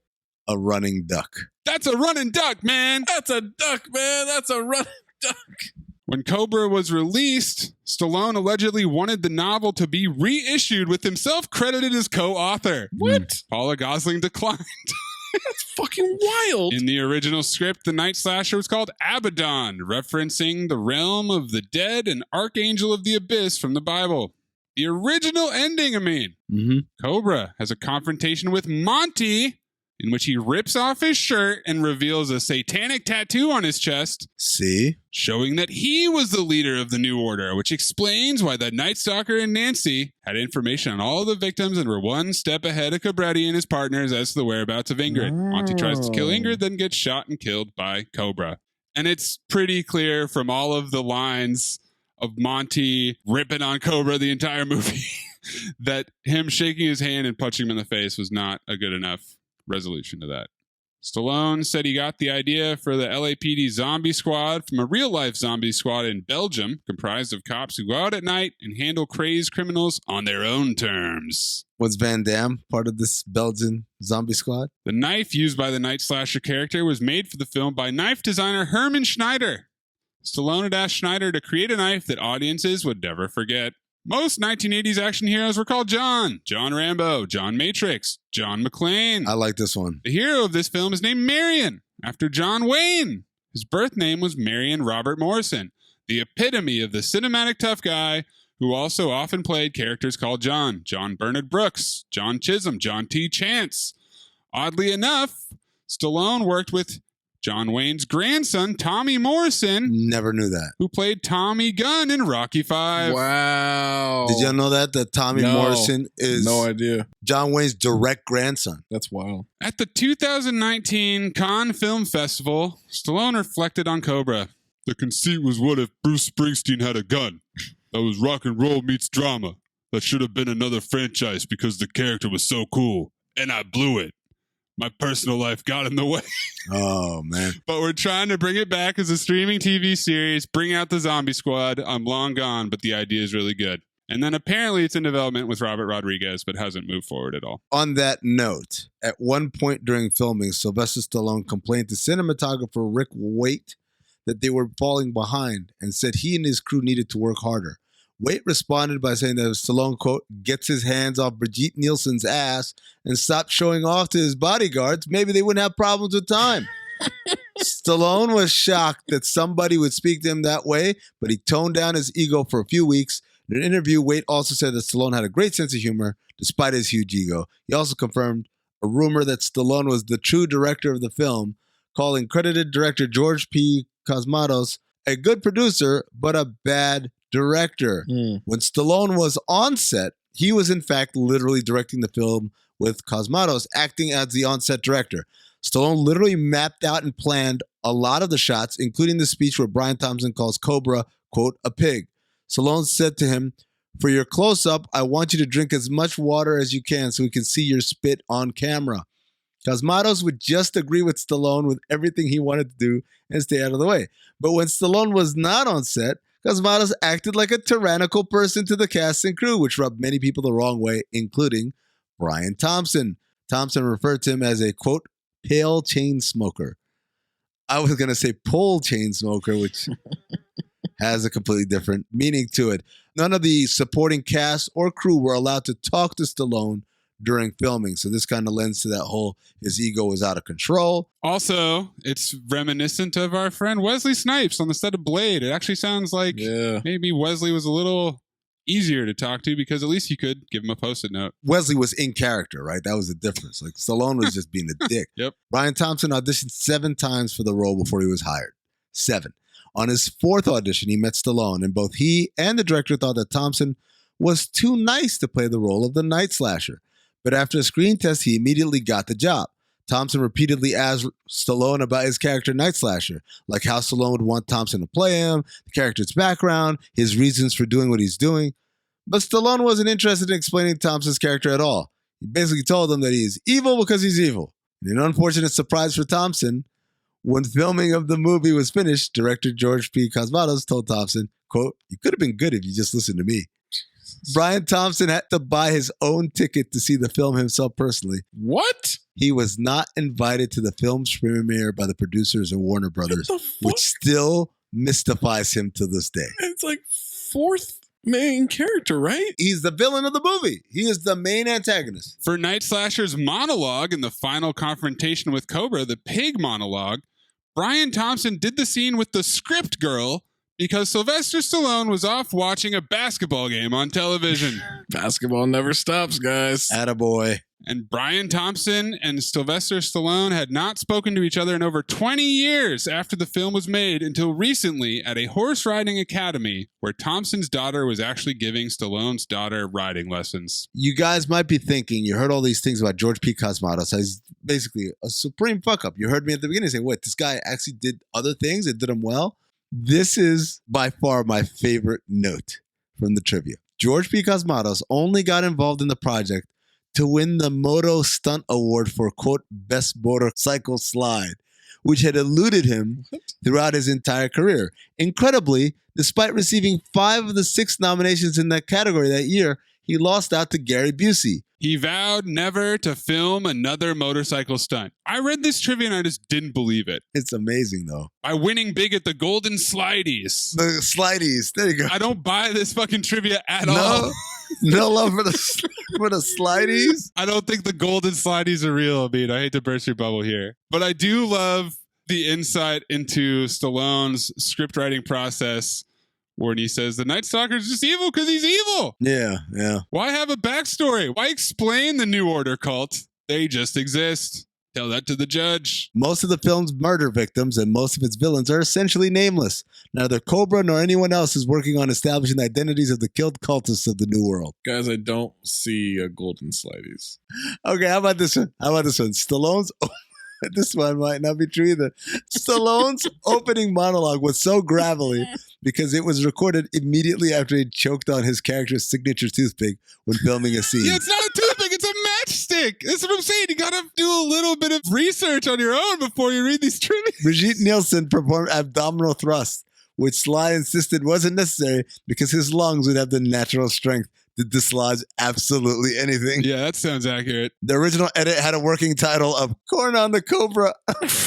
K: A Running Duck.
J: That's a running duck, man.
A: That's a duck, man. That's a running duck.
J: When Cobra was released, Stallone allegedly wanted the novel to be reissued with himself credited as co-author.
A: What?
J: Paula Gosling declined.
A: That's fucking wild.
J: In the original script, the night slasher was called Abaddon, referencing the realm of the dead and archangel of the abyss from the Bible. The original ending, Cobra has a confrontation with Monty, in which he rips off his shirt and reveals a satanic tattoo on his chest.
K: See?
J: Showing that he was the leader of the New Order, which explains why the Night Stalker and Nancy had information on all the victims and were one step ahead of Cabretti and his partners as to the whereabouts of Ingrid. Monty tries to kill Ingrid, then gets shot and killed by Cobra. And it's pretty clear from all of the lines of Monty ripping on Cobra the entire movie that him shaking his hand and punching him in the face was not a good enough resolution to that. Stallone said he got the idea for the LAPD zombie squad from a real-life zombie squad in Belgium, comprised of cops who go out at night and handle crazed criminals on their own terms.
K: Was Van Damme part of this Belgian zombie squad?
J: The knife used by the Night Slasher character was made for the film by knife designer Herman Schneider. Stallone had asked Schneider to create a knife that audiences would never forget. Most 1980s action heroes were called John. John Rambo, John Matrix, John McClane.
K: I like this one.
J: The hero of this film is named Marion, after John Wayne. His birth name was Marion Robert Morrison, the epitome of the cinematic tough guy who also often played characters called John. John Bernard Brooks, John Chisholm, John T. Chance. Oddly enough, Stallone worked with John Wayne's grandson, Tommy Morrison.
K: Never knew that.
J: Who played Tommy Gunn in Rocky V.
A: Wow.
K: Did y'all know that Tommy Morrison is
A: no idea.
K: John Wayne's direct grandson?
A: That's wild.
J: At the 2019 Cannes Film Festival, Stallone reflected on Cobra. The conceit was, what if Bruce Springsteen had a gun? That was rock and roll meets drama. That should have been another franchise because the character was so cool. And I blew it. My personal life got in the way.
K: Oh, man.
J: But we're trying to bring it back as a streaming TV series, bring out the Zombie Squad. I'm long gone, but the idea is really good. And then apparently it's in development with Robert Rodriguez, but hasn't moved forward at all.
K: On that note, at one point during filming, Sylvester Stallone complained to cinematographer Rick Waite that they were falling behind and said he and his crew needed to work harder. Waite responded by saying that if Stallone, quote, gets his hands off Brigitte Nielsen's ass and stopped showing off to his bodyguards, maybe they wouldn't have problems with time. Stallone was shocked that somebody would speak to him that way, but he toned down his ego for a few weeks. In an interview, Waite also said that Stallone had a great sense of humor despite his huge ego. He also confirmed a rumor that Stallone was the true director of the film, calling credited director George P. Cosmatos a good producer, but a bad director. When Stallone was on set, he was in fact literally directing the film with Cosmatos acting as the on-set director. Stallone literally mapped out and planned a lot of the shots, including the speech where Brian Thompson calls Cobra, quote, a pig. Stallone said to him, for your close-up, I want you to drink as much water as you can so we can see your spit on camera. Cosmatos would just agree with Stallone with everything he wanted to do and stay out of the way. But when Stallone was not on set, Cosmatos acted like a tyrannical person to the cast and crew, which rubbed many people the wrong way, including Brian Thompson. Thompson referred to him as a, quote, pale chain smoker. I was going to say pole chain smoker, which has a completely different meaning to it. None of the supporting cast or crew were allowed to talk to Stallone during filming. So this kind of lends to that whole his ego was out of control.
J: Also, it's reminiscent of our friend Wesley Snipes on the set of Blade. It actually sounds like maybe Wesley was a little easier to talk to because at least you could give him a post-it note.
K: Wesley was in character, right? That was the difference. Like Stallone was just being a dick.
J: Yep.
K: Brian Thompson auditioned 7 times for the role before he was hired. 7. On his 4th audition, he met Stallone, and both he and the director thought that Thompson was too nice to play the role of the Night Slasher. But after a screen test, he immediately got the job. Thompson repeatedly asked Stallone about his character Night Slasher, like how Stallone would want Thompson to play him, the character's background, his reasons for doing what he's doing. But Stallone wasn't interested in explaining Thompson's character at all. He basically told him that he is evil because he's evil. In an unfortunate surprise for Thompson, when filming of the movie was finished, director George P. Cosmatos told Thompson, quote, "You could have been good if you just listened to me." Brian Thompson had to buy his own ticket to see the film himself personally.
I: What?
K: He was not invited to the film's premiere by the producers of Warner Brothers, which still mystifies him to this day.
I: It's like fourth main character, right?
K: He's the villain of the movie. He is the main antagonist.
J: For Night Slasher's monologue in the final confrontation with Cobra, the pig monologue, Brian Thompson did the scene with the script girl because Sylvester Stallone was off watching a basketball game on television.
I: Basketball never stops, guys.
K: Attaboy.
J: And Brian Thompson and Sylvester Stallone had not spoken to each other in over 20 years after the film was made until recently at a horse riding academy where Thompson's daughter was actually giving Stallone's daughter riding lessons.
K: You guys might be thinking, you heard all these things about George P. Cosmatos. He's basically a supreme fuck up. You heard me at the beginning say, wait, this guy actually did other things and did them well? This is by far my favorite note from the trivia. George P. Cosmatos only got involved in the project to win the Moto Stunt Award for, quote, best motorcycle slide, which had eluded him throughout his entire career. Incredibly, despite receiving 5 of the 6 nominations in that category that year, he lost out to Gary Busey.
J: He vowed never to film another motorcycle stunt. I read this trivia and I just didn't believe it.
K: It's amazing, though.
J: By winning big at the Golden Slideys.
K: The Slideys. There you go.
J: I don't buy this fucking trivia at all.
K: No love for the Slideys?
J: I don't think the Golden Slideys are real. I mean, I hate to burst your bubble here. But I do love the insight into Stallone's script writing process when he says the Night Stalker is just evil because he's evil.
K: Yeah.
J: Why have a backstory? Why explain the New Order cult? They just exist. Tell that to the judge.
K: Most of the film's murder victims and most of its villains are essentially nameless. Neither Cobra nor anyone else is working on establishing the identities of the killed cultists of the New World.
I: Guys, I don't see a Golden Slideys.
K: Okay, how about this one? Stallone's... This one might not be true either. Stallone's opening monologue was so gravelly because it was recorded immediately after he choked on his character's signature toothpick when filming a scene.
J: Yeah, it's not a toothpick, it's a matchstick. That's what I'm saying. You gotta do a little bit of research on your own before you read these trivia.
K: Brigitte Nielsen performed abdominal thrusts, which Sly insisted wasn't necessary because his lungs would have the natural strength to dislodge absolutely anything.
J: Yeah, that sounds accurate.
K: The original edit had a working title of Corn on the Cobra.
I: What?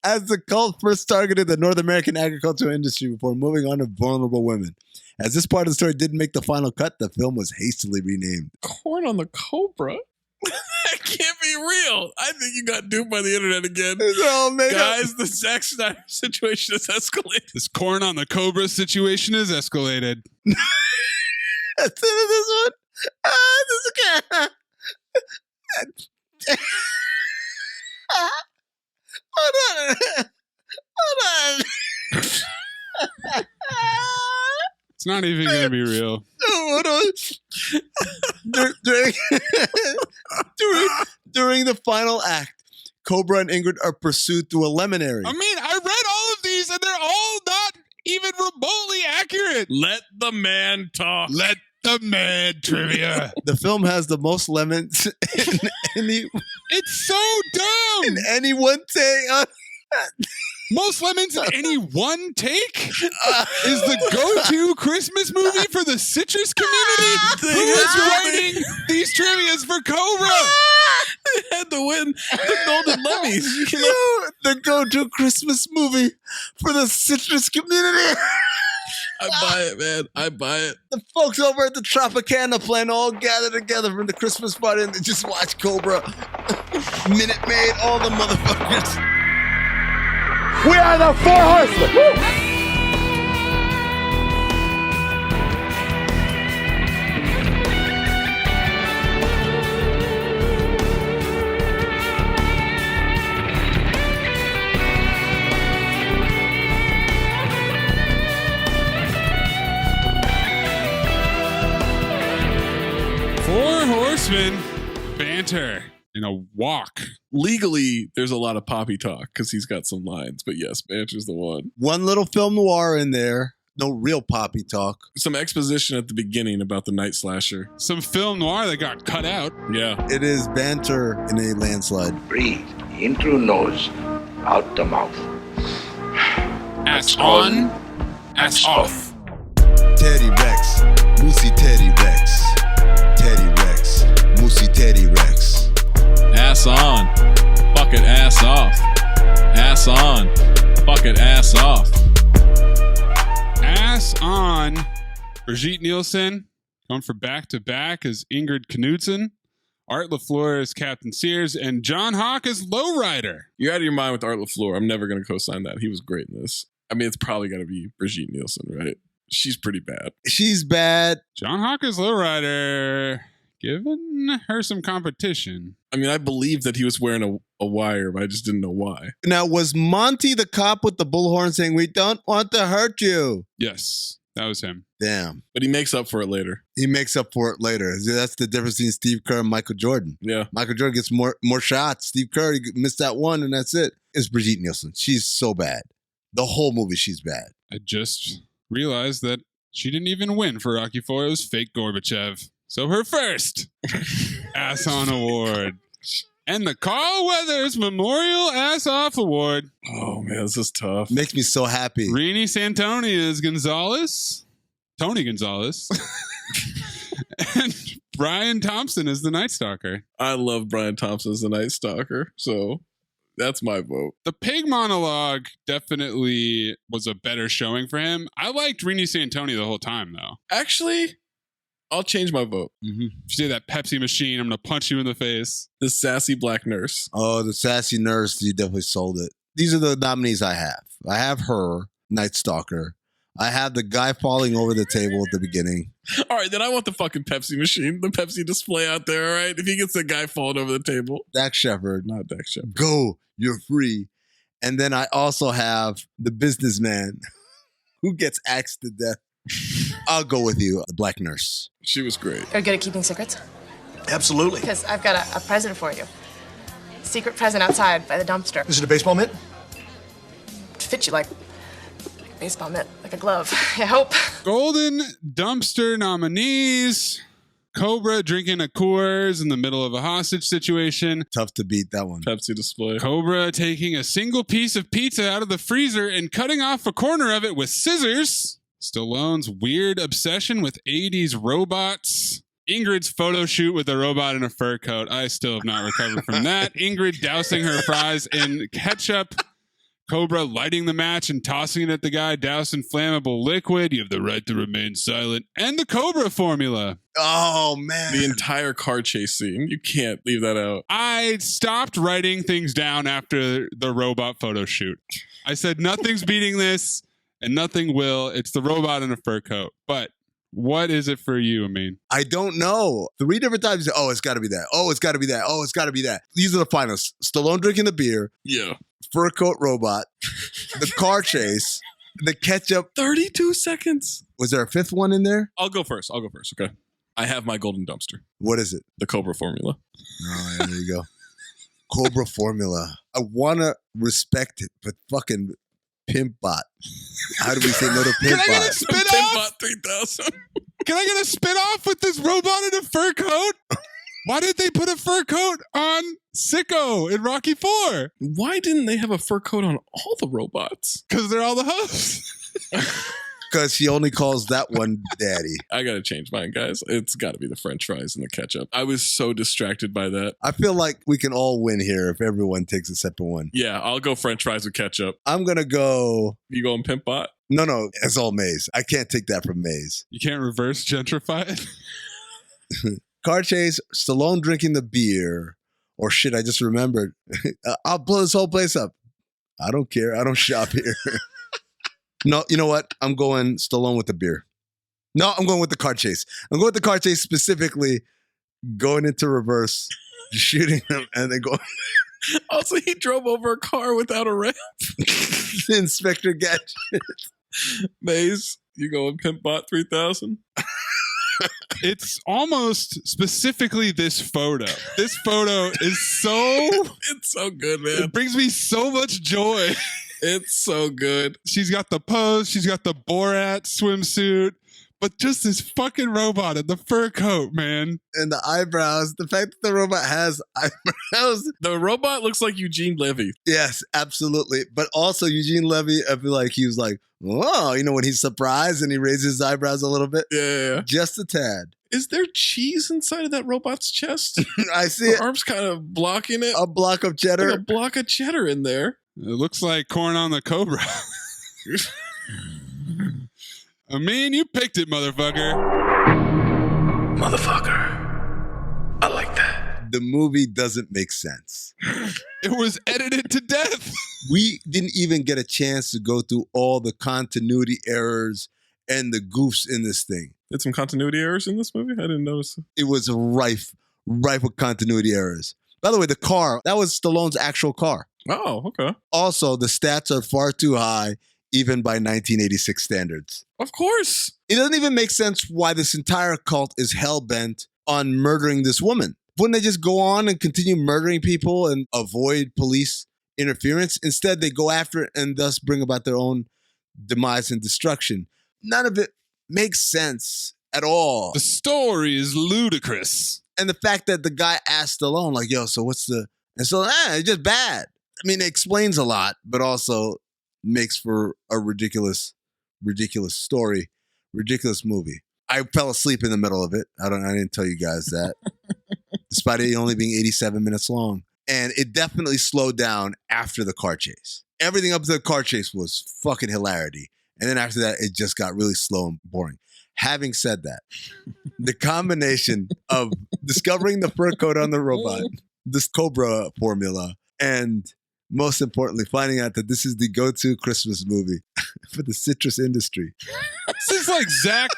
K: As the cult first targeted the North American agricultural industry before moving on to vulnerable women. As this part of the story didn't make the final cut, the film was hastily renamed.
I: Corn on the Cobra? That can't be real. I think you got duped by the internet again.
K: It's all made
I: Guys,
K: up.
I: the Zack Snyder situation has escalated.
J: This Corn on the Cobra situation is escalated.
K: That's this one. This is good. Hold on.
J: It's not even going to be real.
K: Hold on. During the final act, Cobra and Ingrid are pursued through a lemon area.
J: I mean, I read all of these and they're all not even remotely accurate.
I: Let the man talk.
J: Let the man trivia.
K: The film has the most lemons in any...
J: It's so dumb.
K: In any one take.
J: Most lemons in any one take is the go-to Christmas movie for the citrus community. Who is writing these trivias for Cobra?
I: They had to win the Golden Lemmys. You
K: know? The go-to Christmas movie for the citrus community.
I: I buy it, man. I buy it.
K: The folks over at the Tropicana plan all gather together for the Christmas party and they just watch Cobra. Minute Maid, all the motherfuckers.
C: We are the Four Horsemen. Woo!
J: Four Horsemen banter in a walk.
I: Legally, there's a lot of Poppy talk because he's got some lines, but yes, Banter's the one.
K: One little film noir in there no real poppy talk.
A: Some exposition at the beginning about the night slasher.
J: Some film noir that got cut out.
A: Yeah.
K: It is banter in a landslide.
R: Breathe in through nose, out the mouth.
J: Ass on, ass off.
K: Teddy Rex, Moosey Teddy Rex. Teddy Rex, Moosey Teddy Rex.
I: Ass on. Fuck it, ass off. Ass on. Fuck it, ass off.
J: Ass on. Brigitte Nielsen going for back-to-back as Ingrid Knudsen. Art LaFleur as Captain Sears. And John Hawke as Lowrider.
A: You're out of your mind with Art LaFleur. I'm never going to co-sign that. He was great in this. I mean, it's probably got to be Brigitte Nielsen, right? She's pretty bad.
K: She's bad.
J: John Hawke as Lowrider. Giving her some competition.
A: I mean, I believe that he was wearing a wire, but I just didn't know why.
K: Now, was Monty the cop with the bullhorn saying, "We don't want to hurt you"?
J: Yes, that was him.
K: Damn.
A: But he makes up for it later.
K: He makes up for it later. That's the difference between Steve Kerr and Michael Jordan.
A: Yeah.
K: Michael Jordan gets more shots. Steve Kerr, he missed that one, and that's it. It's Brigitte Nielsen. She's so bad. The whole movie, she's bad.
J: I just realized that she didn't even win for Rocky IV. It was fake Gorbachev. So her first Ass On Award. And the Carl Weathers Memorial Ass Off Award.
A: Oh, man, this is tough.
K: Makes me so happy.
J: Rini Santoni as Gonzalez. Tony Gonzalez. And Brian Thompson is the Night Stalker.
A: I love Brian Thompson as the Night Stalker, so that's my vote.
J: The pig monologue definitely was a better showing for him. I liked Rini Santoni the whole time, though.
A: Actually, I'll change my vote.
J: Mm-hmm. If you say that Pepsi machine, I'm going to punch you in the face.
A: The sassy black nurse.
K: Oh, the sassy nurse. You definitely sold it. These are the nominees I have. I have her, Night Stalker. I have the guy falling over the table at the beginning.
A: All right, then I want the fucking Pepsi machine, the Pepsi display out there, all right? If he gets the guy falling over the table.
K: Dak Shepard.
A: Not Dak Shepard.
K: Go, you're free. And then I also have the businessman who gets axed to death. I'll go with you, the black nurse.
A: She was great.
T: Are you good at keeping secrets?
L: Absolutely.
T: Because I've got a present for you. Secret present outside by the dumpster.
L: Is it a baseball mitt?
T: To fit you like a baseball mitt, like a glove. I hope.
J: Golden Dumpster nominees. Cobra drinking a Coors in the middle of a hostage situation.
K: Tough to beat that one.
A: Pepsi display.
J: Cobra taking a single piece of pizza out of the freezer and cutting off a corner of it with scissors. Stallone's weird obsession with 80s robots. Ingrid's photo shoot with a robot in a fur coat. I still have not recovered from that. Ingrid dousing her fries in ketchup. Cobra lighting the match and tossing it at the guy, doused in flammable liquid. You have the right to remain silent. And the Cobra formula.
K: Oh, man.
A: The entire car chase scene. You can't leave that out.
J: I stopped writing things down after the robot photo shoot. I said, nothing's beating this. And nothing will. It's the robot in a fur coat. But what is it for you, Amin?
K: I don't know. 3 different times. Oh, it's got to be that. Oh, it's got to be that. Oh, it's got to be that. These are the finalists. Stallone drinking the beer.
A: Yeah.
K: Fur coat robot. The car chase. The ketchup.
A: 32 seconds.
K: Was there a 5th one in there?
A: I'll go first. Okay. I have my golden dumpster.
K: What is it?
A: The Cobra formula.
K: Oh, yeah, there you go. Cobra formula. I want to respect it, but fucking Pimp Bot. How do we say no to Pimp Bot?
J: Can I get a spin off?
A: Pimp Bot 3000.
J: Can I get a spin off with this robot in a fur coat? Why did they put a fur coat on Sicko in Rocky IV?
A: Why didn't they have a fur coat on all the robots?
J: Because they're all the hosts.
K: Because he only calls that one daddy.
A: I got to change mine, guys. It's got to be the French fries and the ketchup. I was so distracted by that.
K: I feel like we can all win here if everyone takes a separate one.
A: Yeah, I'll go French fries with ketchup.
K: I'm going to go...
A: You going Pimp Bot?
K: No, it's all Maze. I can't take that from Maze.
J: You can't reverse gentrify it?
K: Car chase, Stallone drinking the beer. Or shit, I just remembered. I'll blow this whole place up. I don't care. I don't shop here. No, you know what? I'm going Stallone with the beer. No, I'm going with the car chase. I'm going with the car chase specifically, going into reverse, shooting him, and then going.
A: Also, he drove over a car without a ramp.
K: Inspector Gadget.
A: Maze, you going Pimp Bot 3000?
J: It's almost specifically this photo. This photo is so...
A: It's so good, man.
J: It brings me so much joy.
I: It's so good.
J: She's got the pose. She's got the Borat swimsuit. But just this fucking robot in the fur coat, man.
K: And the eyebrows. The fact that the robot has eyebrows.
A: The robot looks like Eugene Levy.
K: Yes, absolutely. But also Eugene Levy, I feel like he was like, whoa, when he's surprised and he raises his eyebrows a little bit.
A: Yeah.
K: Just a tad.
A: Is there cheese inside of that robot's chest?
K: I see it.
A: Her arm's kind of blocking it.
K: A block of cheddar.
A: Like a block of cheddar in there.
J: It looks like corn on the Cobra. I mean, you picked it, motherfucker.
A: Motherfucker. I like that.
K: The movie doesn't make sense.
J: It was edited to death.
K: We didn't even get a chance to go through all the continuity errors and the goofs in this thing.
A: Did some continuity errors in this movie? I didn't notice.
K: It was rife with continuity errors. By the way, the car, that was Stallone's actual car.
A: Oh, okay.
K: Also, the stats are far too high, even by 1986 standards.
A: Of course.
K: It doesn't even make sense why this entire cult is hell-bent on murdering this woman. Wouldn't they just go on and continue murdering people and avoid police interference? Instead, they go after it and thus bring about their own demise and destruction. None of it makes sense at all.
J: The story is ludicrous.
K: And the fact that the guy asked Stallone, like, yo, so what's the... And so, it's just bad. I mean, it explains a lot, but also makes for a ridiculous story, ridiculous movie. I fell asleep in the middle of it. I didn't tell you guys that. Despite it only being 87 minutes long. And it definitely slowed down after the car chase. Everything up to the car chase was fucking hilarity. And then after that, it just got really slow and boring. Having said that, the combination of discovering the fur coat on the robot, this Cobra formula, and most importantly, finding out that this is the go-to Christmas movie for the citrus industry.
J: This is like Zach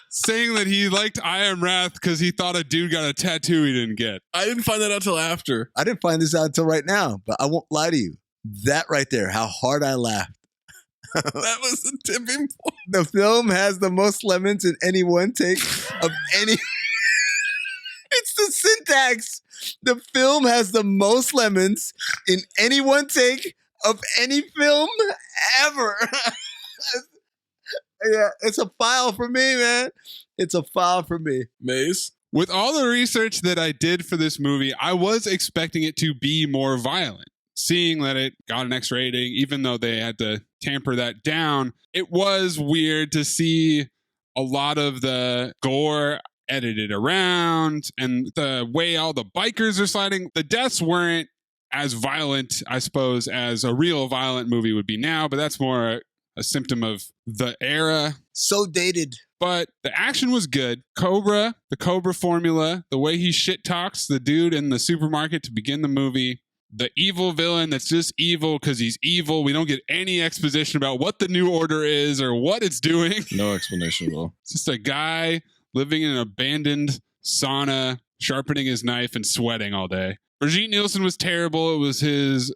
J: saying that he liked I Am Wrath because he thought a dude got a tattoo he didn't get.
A: I didn't find that out till after.
K: I didn't find this out until right now, but I won't lie to you. That right there, how hard I laughed.
A: That was the tipping point.
K: The film has the most lemons in any one take of any... It's the syntax. The film has the most lemons in any one take of any film ever. Yeah, it's a file for me, man. It's a file for me.
A: Maze?
J: With all the research that I did for this movie, I was expecting it to be more violent. Seeing that it got an X rating, even though they had to tamper that down, it was weird to see a lot of the gore edited around and the way all the bikers are sliding. The deaths weren't as violent, I suppose, as a real violent movie would be now, but that's more a symptom of the era.
K: So dated.
J: But the action was good. Cobra, the Cobra formula, the way he shit talks the dude in the supermarket to begin the movie, the evil villain that's just evil because he's evil. We don't get any exposition about what the new order is or what it's doing.
A: No explanation at all.
J: It's just a guy living in an abandoned sauna, sharpening his knife and sweating all day. Brigitte Nielsen was terrible. It was his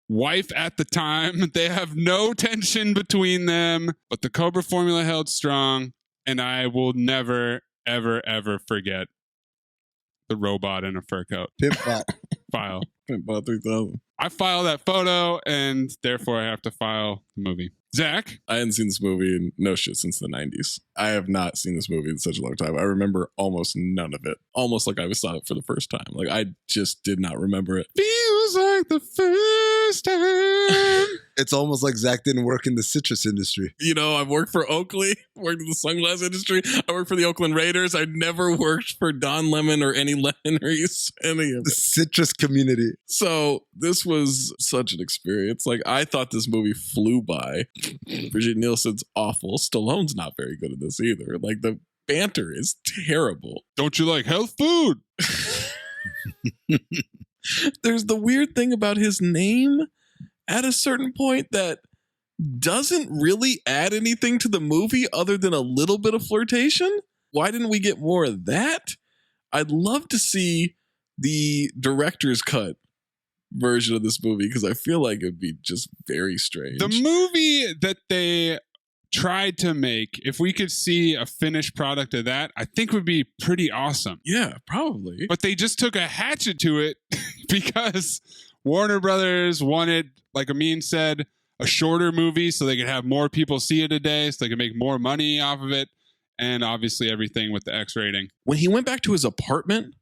J: wife at the time. They have no tension between them, but the Cobra formula held strong, and I will never, ever, ever forget the robot in a fur coat.
K: Pimpbot.
J: File.
A: Pimpbot 3000.
J: I file that photo, and therefore I have to file the movie. Zach?
A: I hadn't seen this movie in no shit since the 90s. I have not seen this movie in such a long time. I remember almost none of it. Almost like I saw it for the first time. Like, I just did not remember it.
J: Feels like the first time.
K: It's almost like Zach didn't work in the citrus industry.
A: You know, I've worked for Oakley, worked in the sunglass industry. I worked for the Oakland Raiders. I never worked for Don Lemon or any Lemon-Reese, any of
K: The
A: it.
K: citrus community.
A: So this was such an experience. Like, I thought this movie flew by. Brigitte Nielsen's awful. Stallone's not very good at this either. Like, the banter is terrible.
J: Don't you like health food?
A: There's the weird thing about his name at a certain point that doesn't really add anything to the movie other than a little bit of flirtation. Why didn't we get more of that? I'd love to see the director's cut version of this movie because I feel like it'd be just very strange.
J: The movie that they tried to make, if we could see a finished product of that, I think would be pretty awesome.
A: Yeah, probably.
J: But they just took a hatchet to it because Warner Brothers wanted, like Amin said, a shorter movie so they could have more people see it a day, so they could make more money off of it, and obviously everything with the X rating.
A: When he went back to his apartment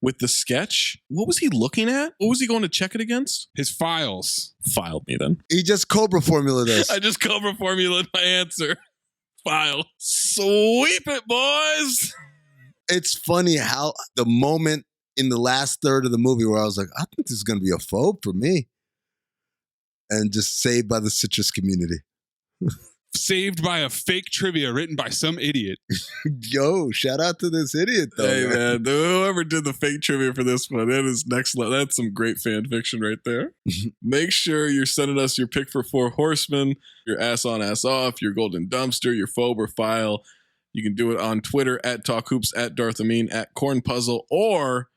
A: with the sketch, what was he looking at? What was he going to check it against?
J: His files.
A: Filed me then.
K: He just Cobra formula this.
A: I just Cobra formulated my answer. File. Sweep it, boys.
K: It's funny how the moment in the last third of the movie where I was like, I think this is going to be a phobe for me. And just saved by the citrus community.
J: Saved by a fake trivia written by some idiot.
K: Yo, shout out to this idiot, though.
A: Hey, man. Whoever did the fake trivia for this one, that is next level. That's some great fan fiction right there. Make sure you're sending us your pick for Four Horsemen, your ass on, ass off, your golden dumpster, your phobe or file. You can do it on Twitter at TalkHoops, at Darth Amin, at Corn Puzzle, or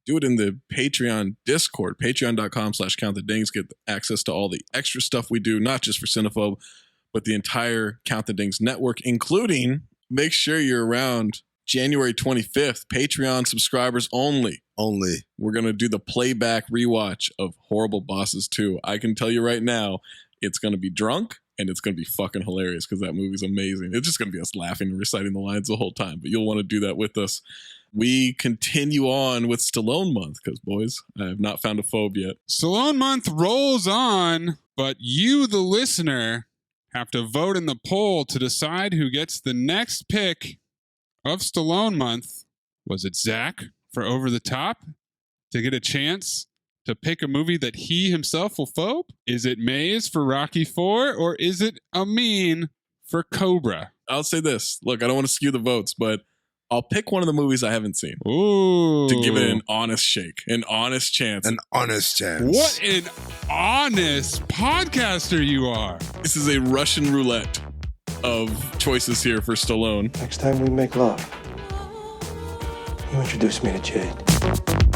A: do it in the Patreon Discord, patreon.com/countthedings. Get access to all the extra stuff we do, not just for Cinephobe, but the entire Count the Dings network, including, make sure you're around January 25th, Patreon subscribers only.
K: Only.
A: We're going to do the playback rewatch of Horrible Bosses 2. I can tell you right now, it's going to be drunk and it's going to be fucking hilarious because that movie's amazing. It's just going to be us laughing and reciting the lines the whole time, but you'll want to do that with us. We continue on with Stallone month because, boys, I have not found a phobe yet.
J: Stallone month rolls on, but you, the listener, have to vote in the poll to decide who gets the next pick of Stallone month. Was it Zach for Over the Top to get a chance to pick a movie that he himself will phobe? Is it Maze for Rocky IV, or is it Amin for Cobra?
A: I'll say this. Look, I don't want to skew the votes, but I'll pick one of the movies I haven't seen.
J: Ooh.
A: To give it an honest shake, an honest chance.
K: An honest chance.
J: What an honest podcaster you are.
A: This is a Russian roulette of choices here for Stallone.
E: Next time we make love, you introduce me to Jade.